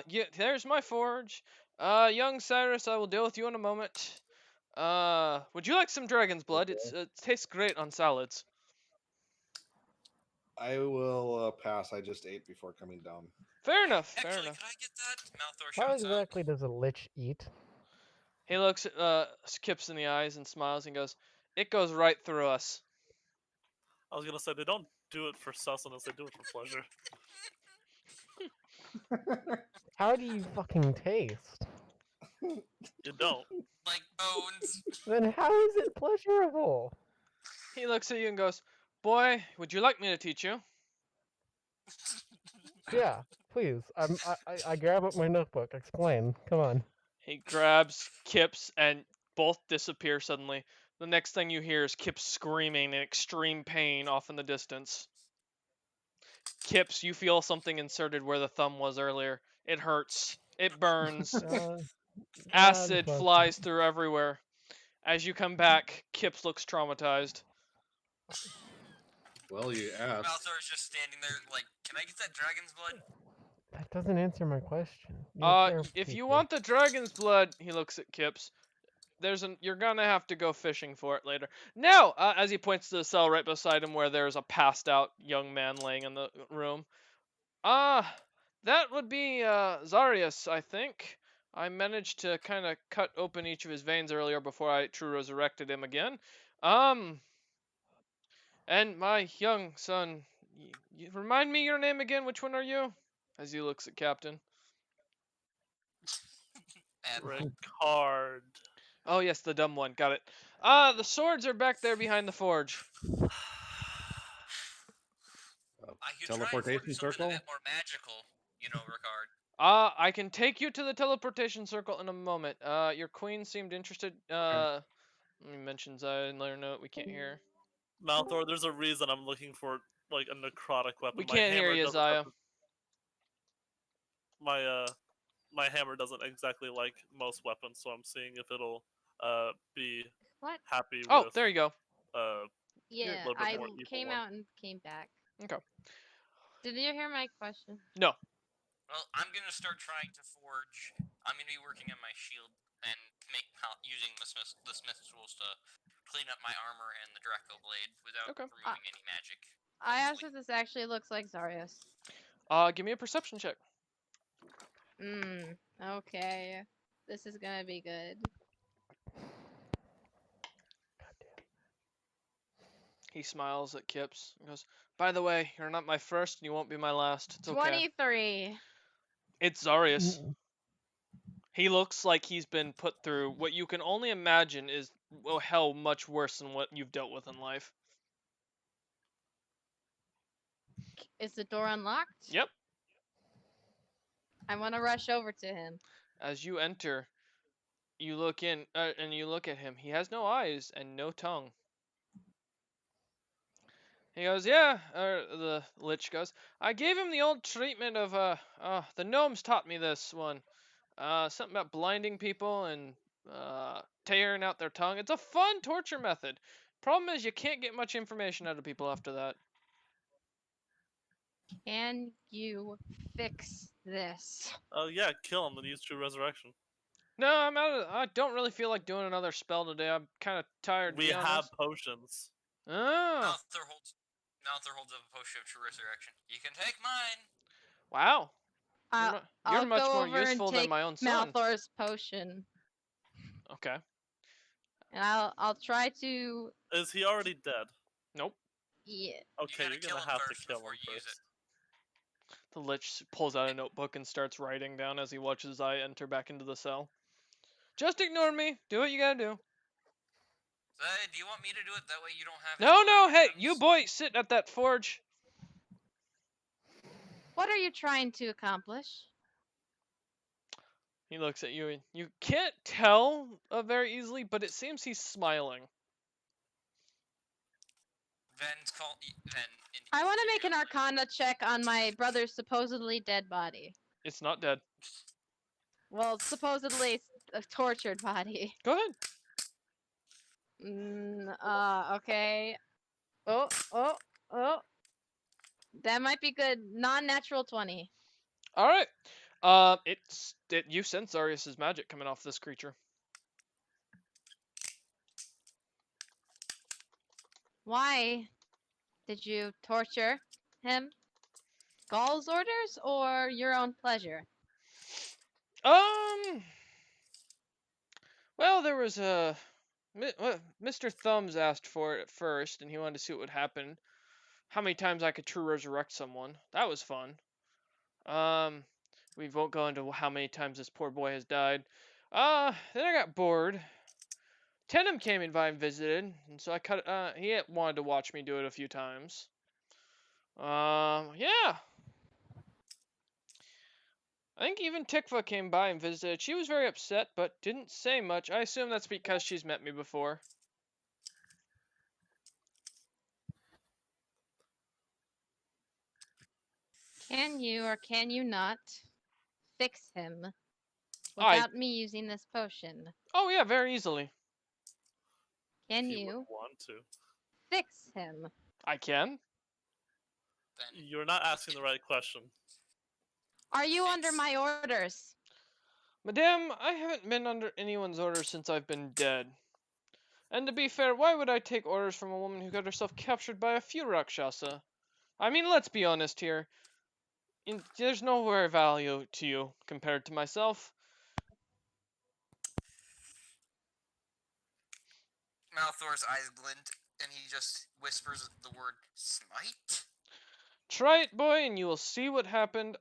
A: Yeah, there's my forge. Young Cyrus, I will deal with you in a moment. Would you like some dragon's blood? It tastes great on salads.
C: I will pass. I just ate before coming down.
A: Fair enough,
E: Actually, can I get that? Malthor
F: How
E: shouts out.
F: exactly does a lich eat?
A: He looks at Kips in the eyes and smiles and goes, "It goes right through us."
B: I was gonna say they don't do it for sustenance; they do it for pleasure.
F: How do you fucking taste?
B: You don't.
E: Like bones.
F: Then how is it pleasurable?
A: He looks at you and goes, "Boy, would you like me to teach you?"
F: Yeah, please. I grab up my notebook. Explain. Come on.
A: He grabs Kips and both disappear suddenly. The next thing you hear is Kips screaming in extreme pain off in the distance. Kips, you feel something inserted where the thumb was earlier. It hurts. It burns. Acid
F: fuck.
A: flies through everywhere. As you come back, Kips looks traumatized.
C: Well, you asked.
E: Malthor is just standing there like, can I get that dragon's blood?
F: That doesn't answer my question. You're a
A: If you
F: caretaker.
A: want the dragon's blood, he looks at Kips. You're gonna have to go fishing for it later. Now, as he points to the cell right beside him where there's a passed out young man laying in the room. That would be Zarius, I think. I managed to kind of cut open each of his veins earlier before I true resurrected him again. And my young son, remind me your name again. Which one are you? As he looks at Captain.
B: Ricard.
A: Oh yes, the dumb one. Got it. The swords are back there behind the forge.
E: I could try and
C: Teleportation
E: forge something
C: circle?
E: a bit more magical, Ricard.
A: I can take you to the teleportation circle in a moment. Your queen seemed interested. Let me mention Zaya and let her know we can't hear.
B: Malthor, there's a reason I'm looking for like a necrotic weapon.
A: We
B: My
A: can't hear
B: hammer
A: you,
B: doesn't
A: Zaya.
B: have the- my hammer doesn't exactly like most weapons, so I'm seeing if it'll be
D: What?
B: happy
A: Oh,
B: with
A: there you go.
D: Yeah,
B: little bit
D: I
B: more evil
D: came
B: one.
D: out and came back.
A: Okay.
D: Did you hear my question?
A: No.
E: Well, I'm gonna start trying to forge. I'm gonna be working on my shield and using the smith's tools to clean up my armor and the Draco blade without
A: Okay.
E: removing any magic.
D: I asked if this actually looks like Zarius.
A: Give me a perception check.
D: Okay. This is gonna be good.
A: He smiles at Kips and goes, "By the way, you're not my first and you won't be my last. It's okay."
D: 23.
A: It's Zarius.
F: Mm,
A: He looks like he's been put through what you can only imagine is, well, hell, much worse than what you've dealt with in life.
D: Is the door unlocked?
A: Yep.
D: I want to rush over to him.
A: As you enter, you look in and you look at him. He has no eyes and no tongue. He goes, yeah, the Lich goes, I gave him the old treatment of, the gnomes taught me this one. Something about blinding people and, tearing out their tongue. It's a fun torture method. Problem is, you can't get much information out of people after that.
D: Can you fix this?
B: Oh yeah, kill him and use True Resurrection.
A: No, I don't really feel like doing another spell today. I'm kind of tired. To
B: We
A: be
B: have
A: honest.
B: potions.
A: Oh,
E: Malthor holds up a potion of true resurrection. You can take mine.
A: wow.
D: I'll,
A: You're
D: I'll
A: much
D: go
A: more
D: over and
A: useful than
D: take
A: my own son.
D: Malthor's potion,
A: Okay.
D: and I'll try to.
B: Is he already dead?
A: Nope.
D: Yeah.
B: Okay,
E: gotta
B: you're
E: kill
B: gonna
E: him
B: have to
E: first
B: kill him
E: before you use
B: first.
A: The Lich pulls out a notebook and starts writing down as he watches Zaya enter back into the cell. Just ignore me. Do what you gotta do.
E: Zaya, do you want me to do it? That way you don't have.
A: No,
E: any
A: hey,
E: items?
A: you boy, sit at that forge.
D: What are you trying to accomplish?
A: He looks at you and you can't tell very easily, but it seems he's smiling.
D: I want to make an Arcana check on my brother's supposedly dead body.
A: It's not dead.
D: Well, supposedly a tortured body.
A: Go ahead.
D: Okay. Oh. That might be good. Non-natural 20.
A: All right. You sense Zarius's magic coming off this creature.
D: Why did you torture him? Gaul's orders or your own pleasure?
A: Well, there was Mr. Thumbs asked for it at first, and he wanted to see what would happen. How many times I could true resurrect someone. That was fun. We won't go into how many times this poor boy has died. Then I got bored. Tenem came by and visited, and so he wanted to watch me do it a few times. Yeah. I think even Tikva came by and visited. She was very upset, but didn't say much. I assume that's because she's met me before.
D: Can you or can you not fix him without me using this potion?
A: Oh yeah, very easily.
D: Can
B: If you
D: you
B: would want to.
D: fix him?
A: I can.
E: Then
B: You're not asking the right question.
D: Are you under my orders?
A: Madame, I haven't been under anyone's orders since I've been dead. And to be fair, why would I take orders from a woman who got herself captured by a few Rakshasa? I mean, let's be honest here. There's nowhere value to you compared to myself.
E: Malthor's eyes glint, and he just whispers the word smite.
A: Try it, boy, and you will see what happened.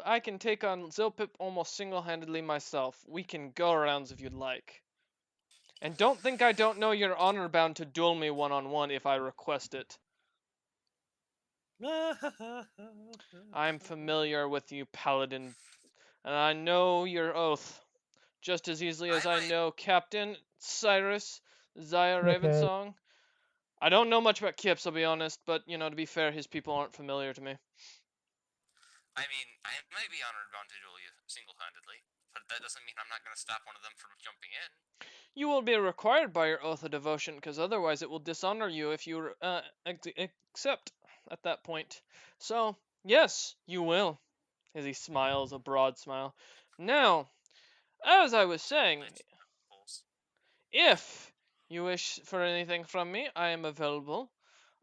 A: I can take on Zilpip almost single-handedly myself. We can go rounds if you'd like. And don't think I don't know you're honor-bound to duel me one-on-one if I request it. I'm familiar with you, Paladin, and I know your oath just as easily as I know Captain Cyrus, Zaya Ravensong. I don't know much about Kips, I'll be honest, but, to be fair, his people aren't familiar to me.
E: I mean, I might be honored-bound to duel you single-handedly, but that doesn't mean I'm not going to stop one of them from jumping in.
A: You will be required by your oath of devotion, because otherwise it will dishonor you if you accept at that point. So, yes, you will. As he smiles, a broad smile. Now, as I was saying, if you wish for anything from me, I am available.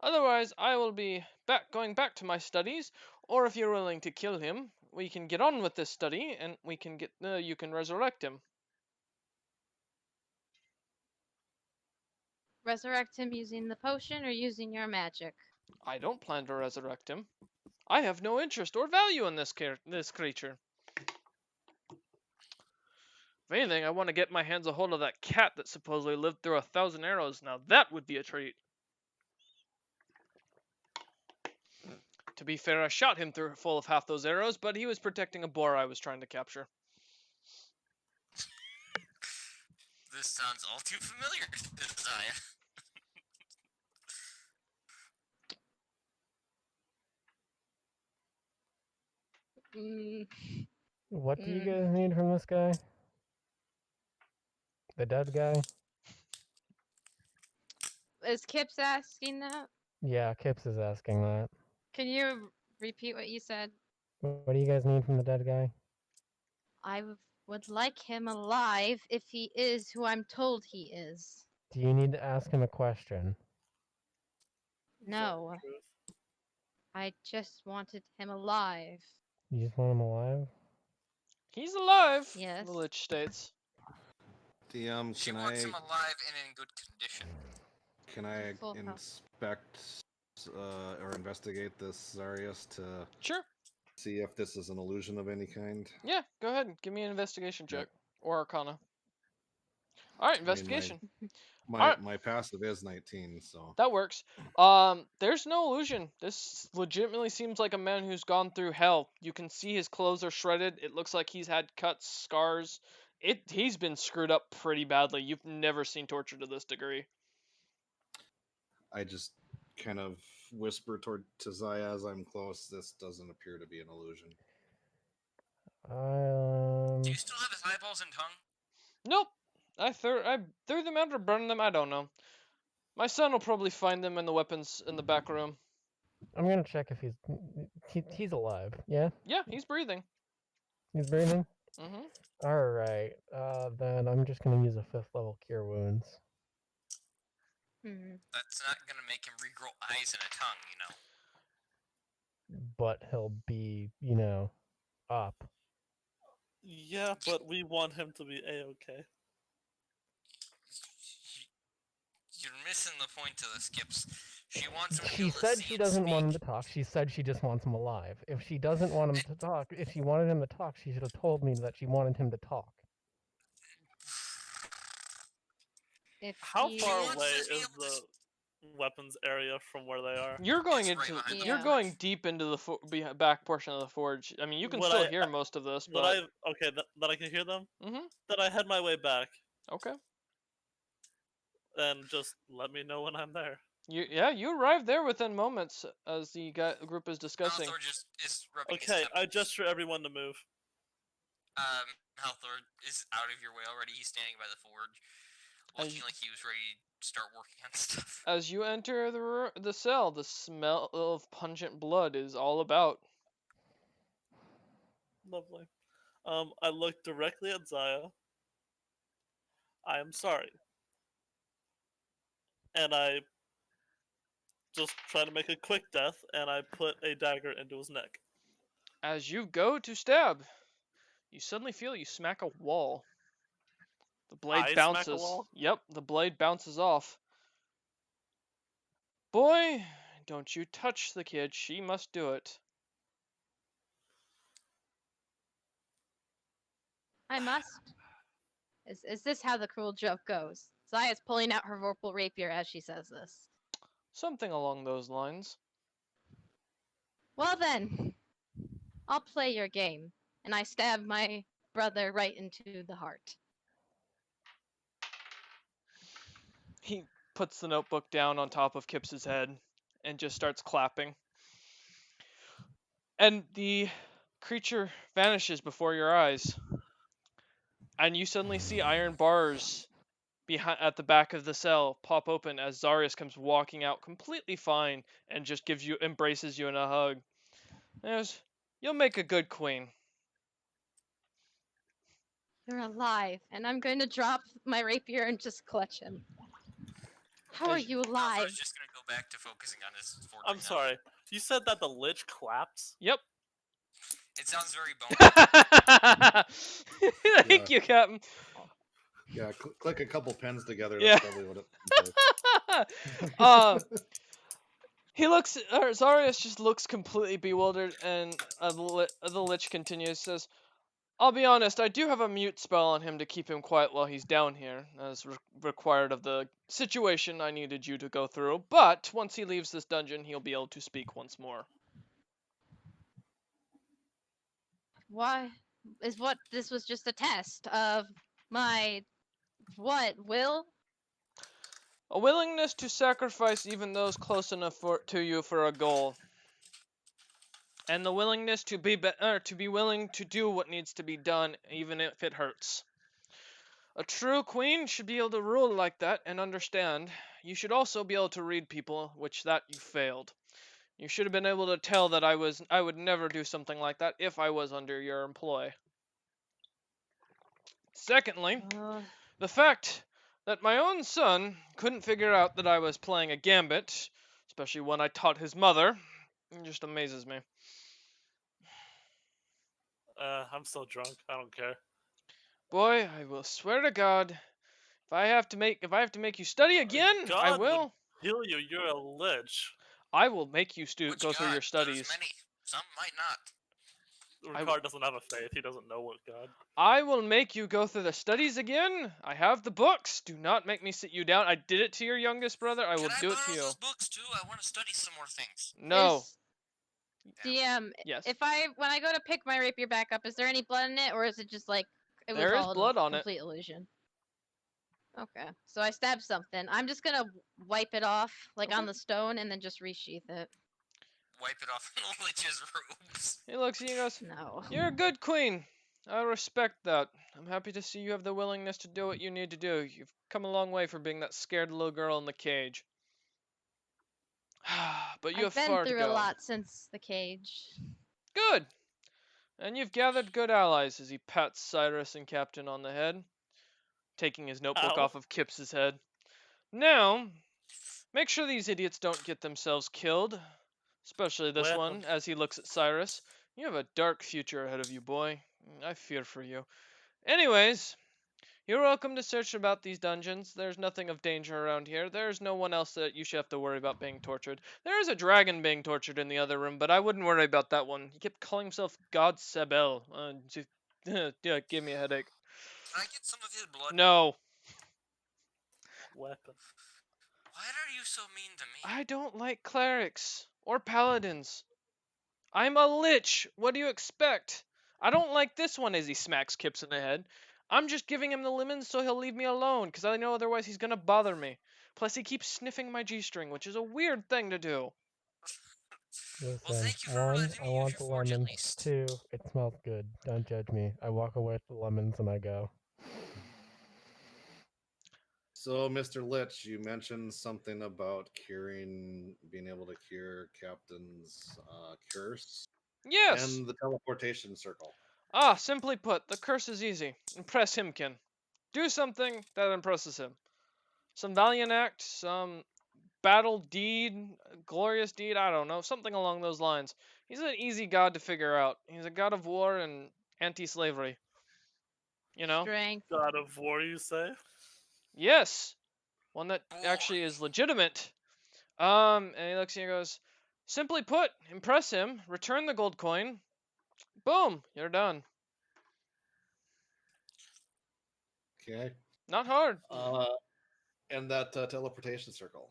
A: Otherwise, I will be going back to my studies, or if you're willing to kill him, we can get on with this study, and we can you can resurrect him.
D: Resurrect him using the potion or using your magic?
A: I don't plan to resurrect him. I have no interest or value in this creature. If anything, I want to get my hands a hold of that cat that supposedly lived through 1,000 arrows. Now that would be a treat. To be fair, I shot him through full of half those arrows, but he was protecting a boar I was trying to capture.
E: This sounds all too familiar to Zaya.
D: Mm,
F: What do you
D: Mm.
F: guys need from this guy? The dead guy?
D: is Kips asking that?
F: Yeah, Kips is asking that.
D: Can you repeat what you said?
F: What do you guys need from the dead guy?
D: I would like him alive if he is who I'm told he is.
F: Do you need to ask him a question?
D: No,
B: Truth.
D: I just wanted him alive.
F: You just want him alive?
A: He's alive,
D: Yes.
A: the Lich states.
C: DM,
E: She
C: can
E: wants
C: I
E: him alive and in good condition.
D: Full health.
C: inspect or investigate this Zarius to
A: Sure.
C: see if this is an illusion of any kind?
A: Yeah, go ahead and give me an investigation
C: Yep.
A: check. Or Arcana. Alright,
C: my-
A: investigation.
C: My
A: Alright.
C: my passive is 19, so
A: That works. There's no illusion. This legitimately seems like a man who's gone through hell. You can see his clothes are shredded. It looks like he's had cuts, scars. He's been screwed up pretty badly. You've never seen torture to this degree.
C: I just kind of whisper to Zaya as I'm close. This doesn't appear to be an illusion.
E: Do you still have his eyeballs and tongue?
A: Nope. I threw them out or burned them. I don't know. My son will probably find them in the weapons in the back room.
F: I'm gonna check if he's alive. Yeah,
A: Yeah, he's breathing.
F: he's breathing.
A: Mm-hmm.
F: All right. Then I'm just gonna use a 5th level cure wounds.
E: That's not gonna make him regrow eyes and a tongue, you know.
F: But he'll be, up.
B: Yeah, but we want him to be a-okay.
E: You're missing the point of the Skips. She wants him to be
F: She
E: able to
F: said
E: see
F: she
E: and
F: doesn't want him to
E: speak.
F: talk. She said she just wants him alive. If she doesn't want him to talk, if she wanted him to talk, she should have told me that she wanted him to talk.
D: If
B: How
D: he-
B: far
E: wants
B: away
E: to be
B: is
E: able to
B: the weapons area from where they are?
A: You're going
E: It's right
A: into
E: behind
D: the
A: you're
D: forge.
A: going deep into the back portion of the forge. I mean, you can
B: Would
A: still
B: I-
A: hear most of this,
B: Would
A: but
B: I okay that I can hear them?
A: Mhm.
B: Then I head my way back
A: Okay.
B: and just let me know when I'm there.
A: You arrive there within moments as the group is discussing.
E: Malthor just is rubbing his
B: Okay, I
E: temples.
B: gesture everyone to move.
E: Malthor is out of your way already. He's standing by the forge, looking like he was ready to start working on stuff.
A: As you enter the cell, the smell of pungent blood is all about.
B: Lovely. I look directly at Zaya. I am sorry. And I just try to make a quick death, and I put a dagger into his neck.
A: As you go to stab, you suddenly feel you smack a wall. The blade
B: I smack a
A: bounces.
B: wall?
A: Yep, the blade bounces off. Boy, don't you touch the kid. She must do it.
D: I must. Is this how the cruel joke goes? Zaya's pulling out her vorpal rapier as she says this.
A: Something along those lines.
D: Well then, I'll play your game, and I stab my brother right into the heart.
A: He puts the notebook down on top of Kips's head and just starts clapping. And the creature vanishes before your eyes. And you suddenly see iron bars at the back of the cell pop open as Zarius comes walking out completely fine and just embraces you in a hug. You'll make a good queen.
D: You're alive, and I'm going to drop my rapier and just clutch him. How are
A: As-
D: you alive?
E: Malthor's just gonna go back to focusing on his forging.
B: I'm
E: now.
B: sorry. You said that the Lich claps?
A: Yep.
E: It sounds very bony.
A: Thank you, Captain.
C: Yeah, click a couple pens together.
A: Yeah.
C: That's probably what it.
A: Zarius just looks completely bewildered, and the Lich continues, says, I'll be honest, I do have a mute spell on him to keep him quiet while he's down here, as required of the situation I needed you to go through. But once he leaves this dungeon, he'll be able to speak once more.
D: Why? This was just a test of my will?
A: A willingness to sacrifice even those close enough to you for a goal. And the willingness to be willing to do what needs to be done, even if it hurts. A true queen should be able to rule like that and understand. You should also be able to read people, which that you failed. You should have been able to tell that I would never do something like that if I was under your employ. Secondly, the fact that my own son couldn't figure out that I was playing a gambit, especially when I taught his mother, it just amazes me.
B: I'm still drunk. I don't care.
A: Boy, I will swear to God, if I have to make you study again, I
B: God
A: will.
B: would kill you. You're a lich.
A: I will make you
E: Which
A: go through
E: God?
A: your studies.
E: There's many. Some might not.
B: Ricard doesn't have a faith. He doesn't know what God.
A: I will make you go through the studies again. I have the books. Do not make me sit you down. I did it to your youngest brother. I will do it to you.
E: Those books too? I want to study some more things.
A: No.
D: DM,
A: Yes.
D: when I go to pick my rapier back up, is there any blood in it, or is it just like it was
A: There is
D: all
A: blood
D: a
A: on it.
D: complete illusion? Okay, so I stabbed something. I'm just gonna wipe it off, like on the stone, and then just resheath it.
E: Wipe it off in the lich's robes.
A: He looks at you and goes,
D: No.
A: "You're a good queen. I respect that. I'm happy to see you have the willingness to do what you need to do. You've come a long way from being that scared little girl in the cage. But you
D: I've
A: have
D: been
A: far to
D: through
A: go.
D: a lot since the cage.
A: Good. And you've gathered good allies," as he pats Cyrus and Captain on the head, taking his notebook
B: Ow.
A: off of Kips's head. "Now, make sure these idiots don't get themselves killed. Especially this
B: Well.
A: one," as he looks at Cyrus. "You have a dark future ahead of you, boy. I fear for you. Anyways, you're welcome to search about these dungeons. There's nothing of danger around here. There's no one else that you should have to worry about being tortured. There is a dragon being tortured in the other room, but I wouldn't worry about that one. He kept calling himself God Sebel. Yeah, give me a headache.
E: Can I get some of his blood?
A: No,
B: Weapon.
E: Why are you so mean to me?
A: I don't like clerics or paladins. I'm a lich. What do you expect? I don't like this one," as he smacks Kips in the head. "I'm just giving him the lemons so he'll leave me alone, because I know otherwise he's gonna bother me. Plus he keeps sniffing my G-string, which is a weird thing to do."
F: Listen,
E: thank you for
F: one,
E: letting
F: I
E: me use
F: want
E: your
F: the
E: forge at
F: lemons.
E: least.
F: Two, it smells good. Don't judge me. I walk away with the lemons and I go.
C: So, Mr. Lich, you mentioned something about being able to cure Captain's curse
A: Yes.
C: and the teleportation circle.
A: Simply put, the curse is easy. Impress Himkin. Do something that impresses him. Some valiant act, some battle deed, glorious deed, I don't know, something along those lines. He's an easy god to figure out. He's a god of war and anti-slavery. You know?
D: Strength.
B: God of War, you say?
A: Yes. One that actually is legitimate. And he looks at you and goes, "Simply put, impress him, return the gold coin. Boom, you're done.
C: Okay.
A: Not hard."
C: And that teleportation circle.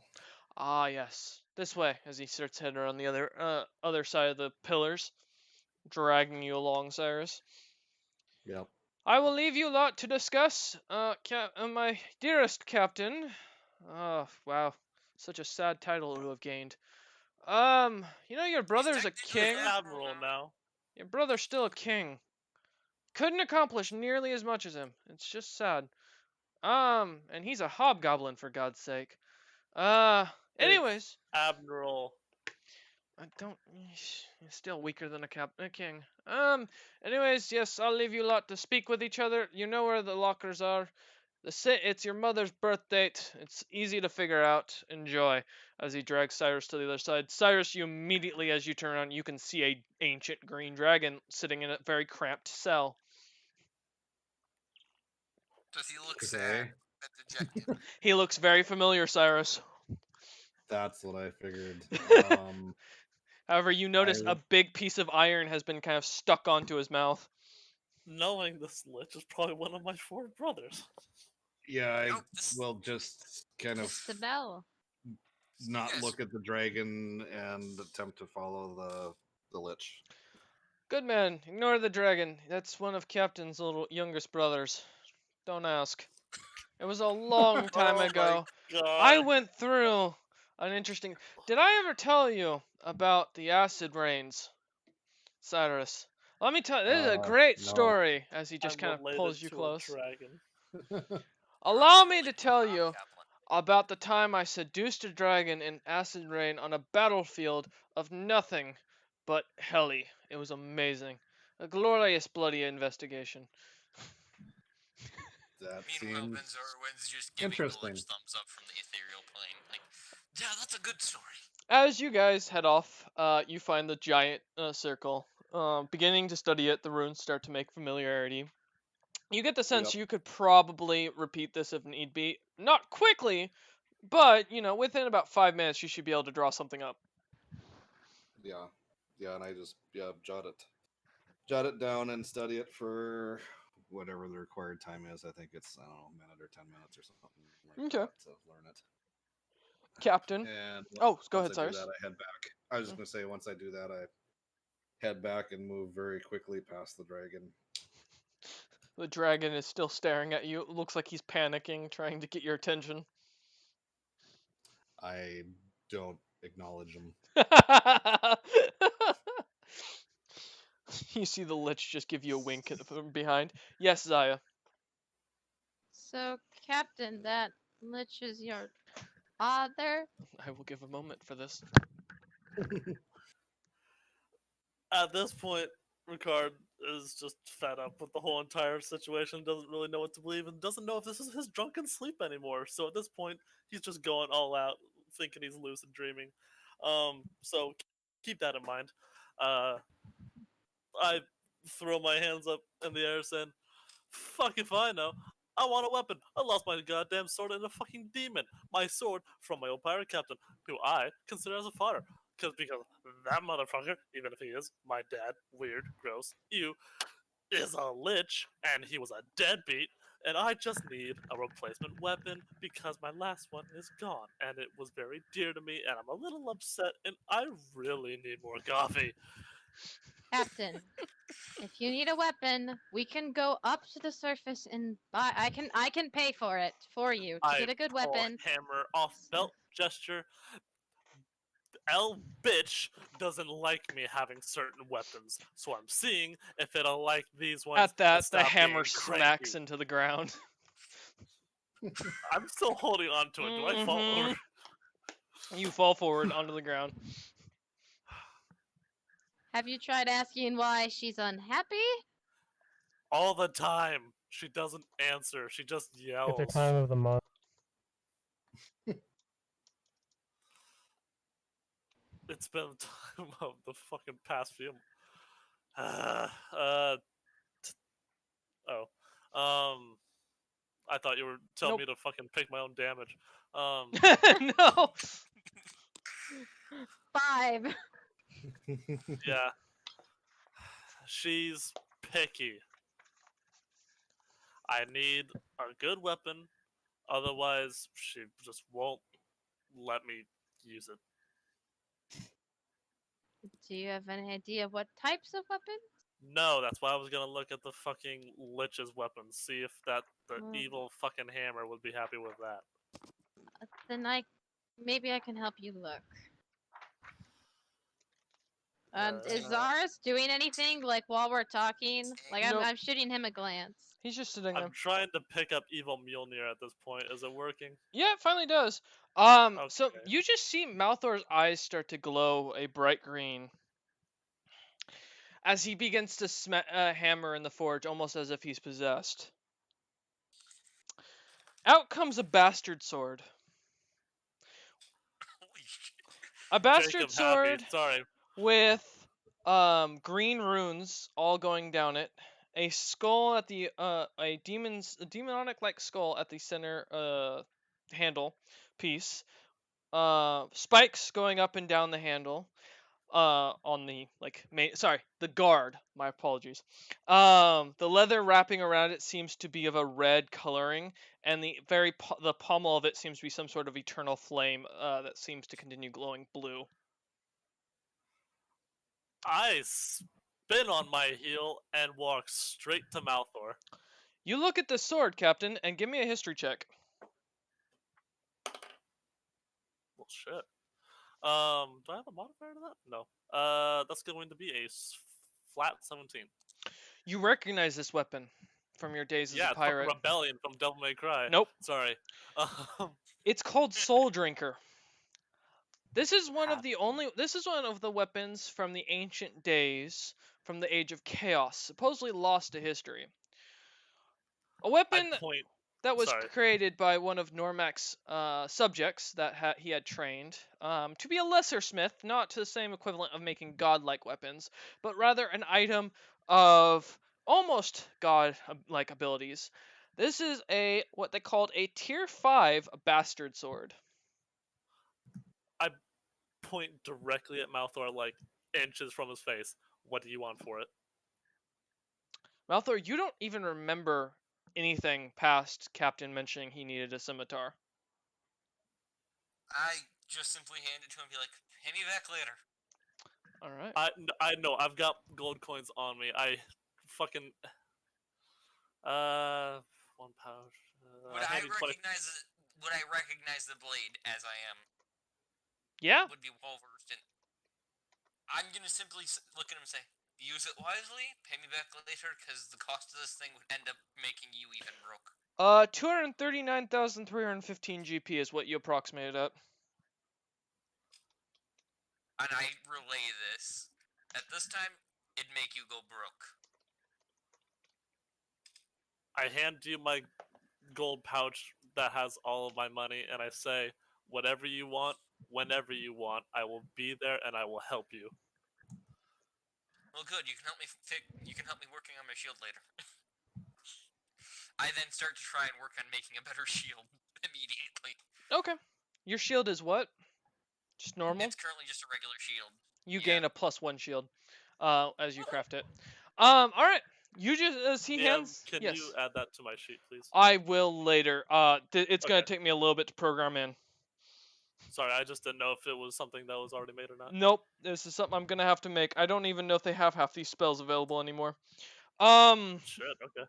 A: Yes. This way," as he starts heading around the other side of the pillars, dragging you along, Cyrus.
C: Yep.
A: "I will leave you lot to discuss, my dearest captain." Oh, wow. Such a sad title to have gained. You know your brother's a
E: technically
A: king?
E: an
B: Admiral now.
A: Your brother's still a king. Couldn't accomplish nearly as much as him. It's just sad. And he's a hobgoblin, for God's sake. Anyways,
B: Admiral.
A: I don't. He's still weaker than a king. Anyways, yes, I'll leave you lot to speak with each other. You know where the lockers are. It's your mother's birth date. It's easy to figure out. Enjoy. As he drags Cyrus to the other side. Cyrus, you immediately, as you turn on, you can see a ancient green dragon sitting in a very cramped cell.
E: Does he look
C: Okay.
E: sad and dejected?
A: He looks very familiar, Cyrus.
C: That's what I figured.
A: However, you notice
C: I-
A: a big piece of iron has been kind of stuck onto his mouth.
B: knowing this lich is probably one of my 4 brothers.
C: Yeah, I
E: Nope, this
C: will just kind of
D: It's the bell.
C: not
E: Yes.
C: look at the dragon and attempt to follow the lich.
A: Good man, ignore the dragon. That's one of Captain's little youngest brothers. Don't ask. It was a long time
B: Oh my
A: ago.
B: god.
A: I went through an interesting. Did I ever tell you about the acid rains, Cyrus? Let me tell you. This is a great
C: No.
A: story. As he just
B: I'm
A: kind of
B: related
A: pulls you
B: to
A: close.
B: a dragon.
A: Allow me to
E: related
A: tell
E: Bob
A: you
E: Kaplan.
A: about the time I seduced a dragon in acid rain on a battlefield of nothing but heli. It was amazing. A glorious bloody investigation.
C: That
E: Meanwhile,
C: seems
E: Benzorwin's just giving the
C: interesting.
E: lich thumbs up from the ethereal plane. Like, yeah, that's a good story.
A: As you guys head off, you find the giant circle. Beginning to study it, the runes start to make familiarity. You get the sense
C: Yep.
A: you could probably repeat this if need be. Not quickly, but, within about 5 minutes, you should be able to draw something up.
C: Yeah, and I just jot it down and study it for whatever the required time is. I think it's, I don't know, a minute or 10 minutes or something like
A: Okay.
C: that to learn it.
A: Captain.
C: And
A: Oh, go
C: once
A: ahead,
C: I do
A: Cyrus.
C: that, I head back. I was just gonna say, once I do that, I head back and move very quickly past the dragon.
A: The dragon is still staring at you. It looks like he's panicking, trying to get your attention.
C: I don't acknowledge him.
A: You see the lich just give you a wink from behind. Yes, Zaya.
D: So, Captain, that lich is your father?
A: I will give a moment for this.
B: At this point, Ricard is just fed up with the whole entire situation, doesn't really know what to believe, and doesn't know if this is his drunken sleep anymore. So at this point, he's just going all out, thinking he's lucid dreaming. So keep that in mind. I throw my hands up in the air saying, fuck if I know. I want a weapon. I lost my goddamn sword in a fucking demon. My sword from my old pirate captain, who I consider as a father. Because that motherfucker, even if he is my dad, weird, gross, ew, is a lich, and he was a deadbeat, and I just need a replacement weapon because my last one is gone, and it was very dear to me, and I'm a little upset, and I really need more coffee.
D: Captain, if you need a weapon, we can go up to the surface and buy. I can pay for it for you to get a good
B: pull
D: weapon.
B: Hammer off belt gesture. L bitch doesn't like me having certain weapons, so I'm seeing if it'll like these ones.
A: At that,
B: and
A: the
B: stop
A: hammer
B: being
A: smacks
B: cranky.
A: into the ground.
B: I'm still holding on to it. Do I fall over?
A: You fall forward onto the ground.
D: Have you tried asking why she's unhappy?
B: All the time. She doesn't answer. She just yells.
F: It's a time of the month.
B: It's been time of the fucking past few. I thought you were telling me to fucking pick my own damage.
A: No.
D: 5.
B: Yeah. She's picky. I need a good weapon, otherwise she just won't let me use it.
D: Do you have any idea of what types of weapons?
B: No, that's why I was gonna look at the fucking lich's weapons, see if the evil fucking hammer would be happy with that.
D: Then maybe I can help you look. Is Zaris doing anything like while we're talking? Like
A: Nope.
D: I'm shooting him a glance.
A: He's just sitting there.
B: I'm trying to pick up evil Mjolnir at this point. Is it working?
A: Yeah, it finally does. So
B: Okay.
A: you just see Malthor's eyes start to glow a bright green as he begins to hammer in the forge, almost as if he's possessed. Out comes a bastard sword.
E: Holy shit.
A: A bastard
B: Jacob
A: sword
B: Happy. Sorry.
A: with green runes all going down it. A skull at the a demonic like skull at the center handle piece. Spikes going up and down the handle. on the the guard. My apologies. The leather wrapping around it seems to be of a red coloring, and the pommel of it seems to be some sort of eternal flame that seems to continue glowing blue.
B: I spin on my heel and walk straight to Malthor.
A: You look at the sword, Captain, and give me a history check.
B: Well, shit. Do I have a modifier to that? No. That's going to be a flat 17.
A: You recognize this weapon from your days as
B: Yeah,
A: a
B: it's fucking
A: pirate.
B: Rebellion from Devil May Cry.
A: Nope.
B: Sorry.
A: It's called Soul Drinker. This is one
B: Ha.
A: of the weapons from the ancient days, from the Age of Chaos, supposedly lost to history. A weapon
B: I point.
A: that was
B: Sorry.
A: created by one of Normak's subjects that he had trained to be a lesser smith, not to the same equivalent of making godlike weapons, but rather an item of almost god-like abilities. This is what they called a Tier 5 bastard sword.
B: Point directly at Malthor, like inches from his face. What do you want for it?
A: Malthor, you don't even remember anything past Captain mentioning he needed a scimitar.
E: I just simply hand it to him and be like, pay me back later.
A: Alright.
B: I know. I've got gold coins on me. I fucking 1 pouch.
E: Would I recognize the blade as I am?
A: Yeah?
E: Would be well versed in. I'm gonna simply look at him and say, use it wisely, pay me back later, because the cost of this thing would end up making you even broke.
A: 239,315 GP is what you approximated at.
E: And I relay this. At this time, it'd make you go broke.
B: I hand you my gold pouch that has all of my money, and I say, whatever you want, whenever you want, I will be there and I will help you.
E: Well, good. You can help me working on my shield later. I then start to try and work on making a better shield immediately.
A: Okay. Your shield is what? Just normal?
E: It's currently just a regular shield.
A: You
E: yeah.
A: gain a +1 shield as you craft it. Alright. You just, as he hands...
B: Can
A: yes.
B: you add that to my sheet, please?
A: I will later. It's going to
B: Okay.
A: take me a little bit to program in.
B: Sorry, I just didn't know if it was something that was already made or not.
A: Nope. This is something I'm going to have to make. I don't even know if they have half these spells available anymore.
B: Shit, okay.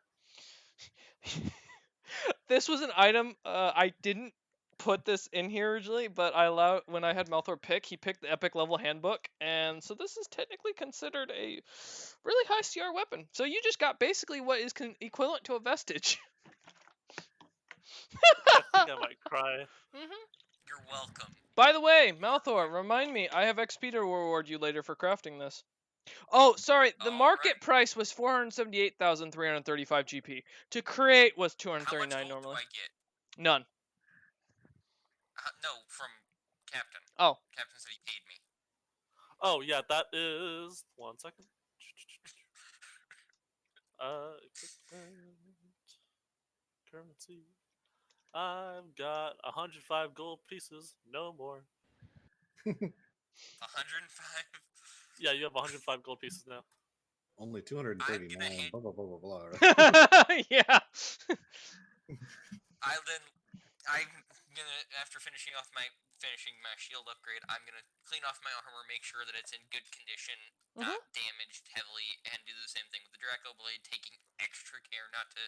A: This was an item I didn't put this in here originally, but when I had Malthor pick, he picked the epic level handbook, and so this is technically considered a really high CR weapon. So you just got basically what is equivalent to a vestige.
B: I think I might cry.
E: You're welcome.
A: By the way, Malthor, remind me, I have XP to reward you later for crafting this. Oh, sorry, the market price was 478,335 GP. To create was 239
E: How much gold
A: normally.
E: do I get?
A: None.
E: No, from Captain.
A: Oh.
E: Captain said he paid me.
B: Oh, yeah, that is... 1 second. Currency. I've got 105 gold pieces. No more.
E: 105?
B: Yeah, you have 105 gold pieces now.
C: Only 239. Blah blah blah blah blah.
A: Yeah.
E: I'm gonna, after finishing my shield upgrade, I'm gonna clean off my armor, make sure that it's in good condition, not damaged heavily, and do the same thing with the Draco blade, taking extra care not to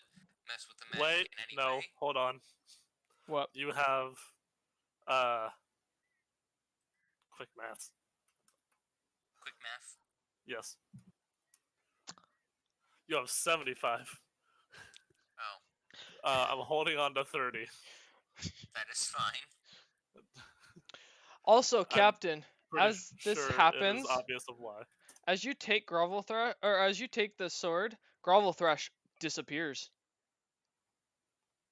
E: mess with the magic in any way.
B: Hold on.
A: What?
B: You have quick math.
E: Quick math.
B: Yes. You have 75.
E: Oh.
B: I'm holding on to 30.
E: That is fine.
A: Also, Captain, as this
B: sure
A: happens,
B: it is obvious of why.
A: as you take as you take the sword, Grovel Thrash disappears.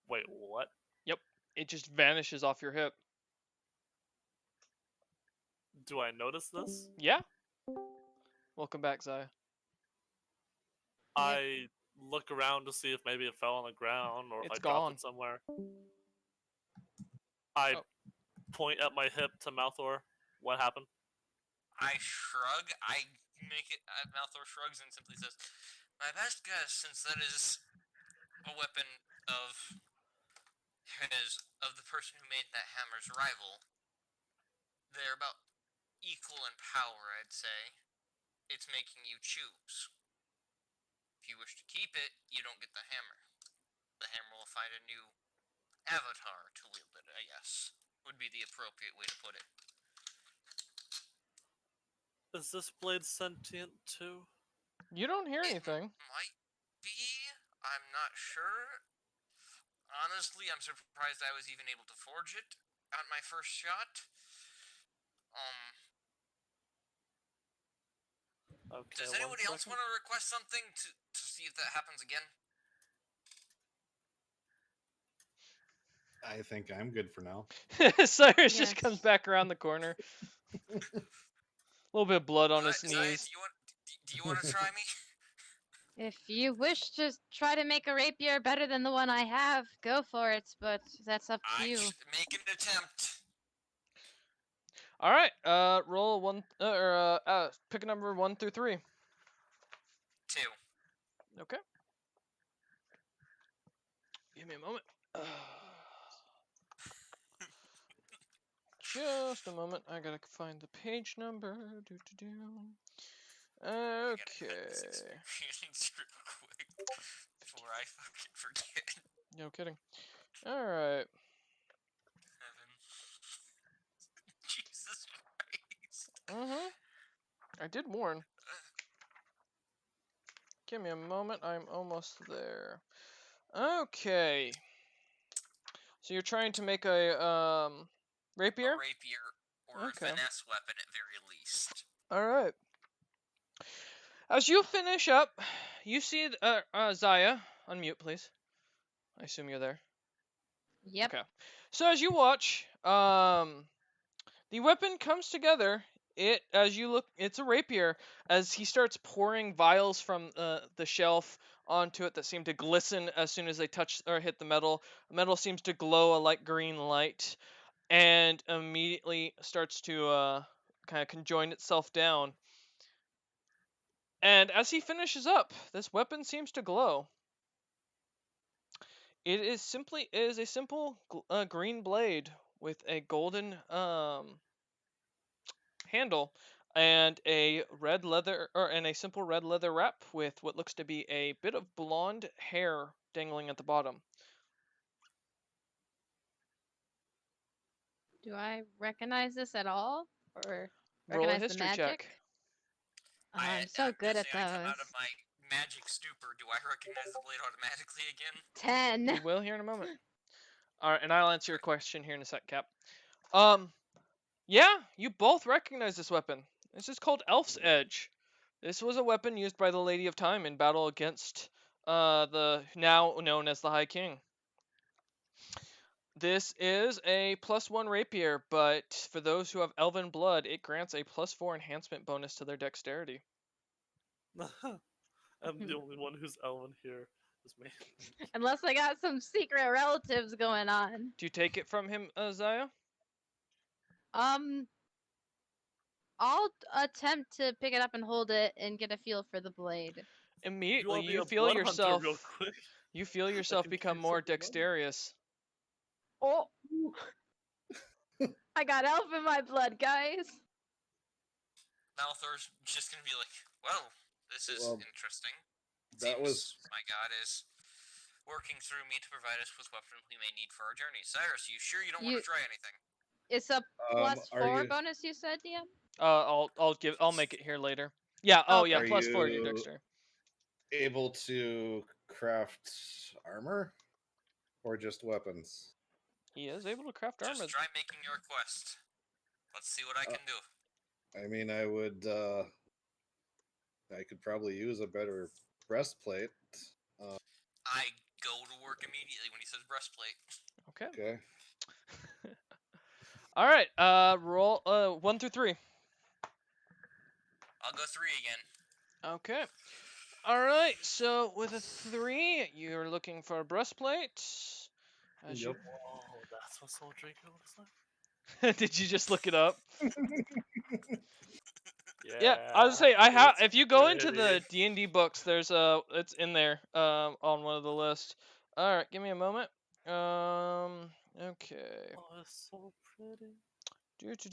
B: Wait, what?
A: Yep, it just vanishes off your hip.
B: Do I notice this?
A: Yeah. Welcome back, Zaya.
B: I look around to see if maybe it fell on the ground or if
A: It's
B: I dropped
A: gone.
B: it somewhere. I point at my hip to Malthor. What happened?
E: I shrug. I make it. Malthor shrugs and simply says, "My best guess, since that is a weapon of the person who made that hammer's rival, they're about equal in power. I'd say it's making you choose. If you wish to keep it, you don't get the hammer. The hammer will find a new avatar to wield it. I guess would be the appropriate way to put it."
B: Is this blade sentient too?
A: You don't hear
E: It
A: anything.
E: might be. I'm not sure. Honestly, I'm surprised I was even able to forge it on my first shot.
B: Okay,
E: Does
B: one
E: anybody else
B: second.
E: want to request something to see if that happens again?
C: I think I'm good for now.
A: Cyrus
D: Yes.
A: just comes back around the corner. A little bit of blood on his
E: Zaya,
A: knees.
E: do you want to try me?
D: If you wish to try to make a rapier better than the one I have, go for it, but that's up to you.
E: Make an attempt.
A: All right. Roll one pick a number 1 through 3.
E: 2.
A: Okay. Give me a moment. Just a moment. I gotta find the page number.
E: I gotta cut
A: Okay.
E: this experience real quick before I fucking forget.
A: No kidding. All right.
E: 7. Jesus Christ.
A: I did warn. Give me a moment. I'm almost there. Okay. So you're trying to make a rapier?
E: A rapier or
A: Okay.
E: a finesse weapon at very least.
A: All right. As you finish up, you see Zaya. Unmute, please. I assume you're there.
D: Yep.
A: Okay. So as you watch, the weapon comes together. As you look, it's a rapier. As he starts pouring vials from the shelf onto it that seem to glisten as soon as they touch or hit the metal. The metal seems to glow a light green light, and immediately starts to kind of conjoin itself down. And as he finishes up, this weapon seems to glow. It is a simple green blade with a golden handle and a simple red leather wrap with what looks to be a bit of blonde hair dangling at the bottom.
D: Do I recognize this at all, or
A: Roll a
D: recognize the
A: history
D: magic?
A: check.
D: I'm so good at
E: I come
D: those.
E: out of my magic stupor. Do I recognize the blade automatically again?
D: 10.
A: You will here in a moment. All right, and I'll answer your question here in a sec, Cap. Yeah, you both recognize this weapon. This is called Elf's Edge. This was a weapon used by the Lady of Time in battle against the now known as the High King. This is a +1 rapier, but for those who have elven blood, it grants a +4 enhancement bonus to their dexterity.
B: I'm the only one who's elven here. Is me.
D: Unless I got some secret relatives going on.
A: Do you take it from him, Zaya?
D: I'll attempt to pick it up and hold it and get a feel for the blade.
A: Immediately,
B: You
A: you
B: want to be a
A: feel
B: blood hunter
A: yourself.
B: real quick?
A: You feel yourself
B: can
A: become
B: take
A: more
B: some blood.
A: dexterous.
D: Oh! I got elf in my blood, guys!
E: Malthor's just gonna be like, well, this is
C: Well,
E: interesting.
C: that was-
E: My god is working through me to provide us with weapons we may need for our journey. Cyrus, you sure you don't want
D: You-
E: to try anything?
D: It's a
C: are
D: +4
C: you-
D: bonus, you said, DM?
A: I'll make it here later. Yeah. Oh yeah.
C: Are
A: +4 to your
C: you-
A: dexterity.
C: Able to craft armor or just weapons?
A: He is able to craft armor.
E: Just try making your request. Let's see what I can do.
C: I mean, I would. I could probably use a better breastplate.
E: I go to work immediately when he says breastplate.
A: Okay.
C: Okay.
A: All right. Roll 1 through 3.
E: I'll go 3 again.
A: Okay. All right. So with a 3, you're looking for a breastplate. As
C: Yep.
B: Oh, that's what soul drinking looks like.
A: Did you just look it up? Yeah, I was say I have.
B: it's
A: If you go into the
B: pretty.
A: D&D books, there's it's in there on one of the lists. All right, give me a moment. Okay.
B: Oh, it's so pretty.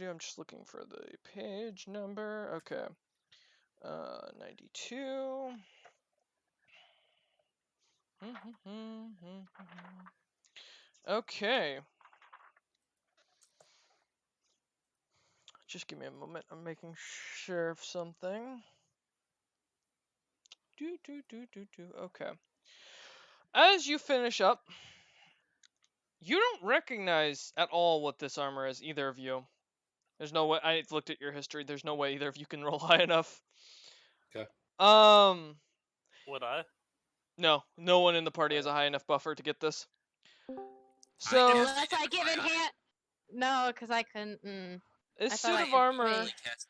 A: I'm just looking for the page number. Okay. 92. Okay. Just give me a moment. I'm making sure of something. Okay. As you finish up, you don't recognize at all what this armor is, either of you. There's no way. I looked at your history. There's no way either of you can roll high enough.
C: Okay.
B: Would I?
A: No one in the party has a
B: Alright.
A: high enough buffer to get this.
E: I
A: So
E: cast
D: Unless I give it
E: Identify on
D: hand. No, because I couldn't.
A: a
D: I thought
A: suit
D: I
A: of
D: could
A: armor
D: wait.
E: I cast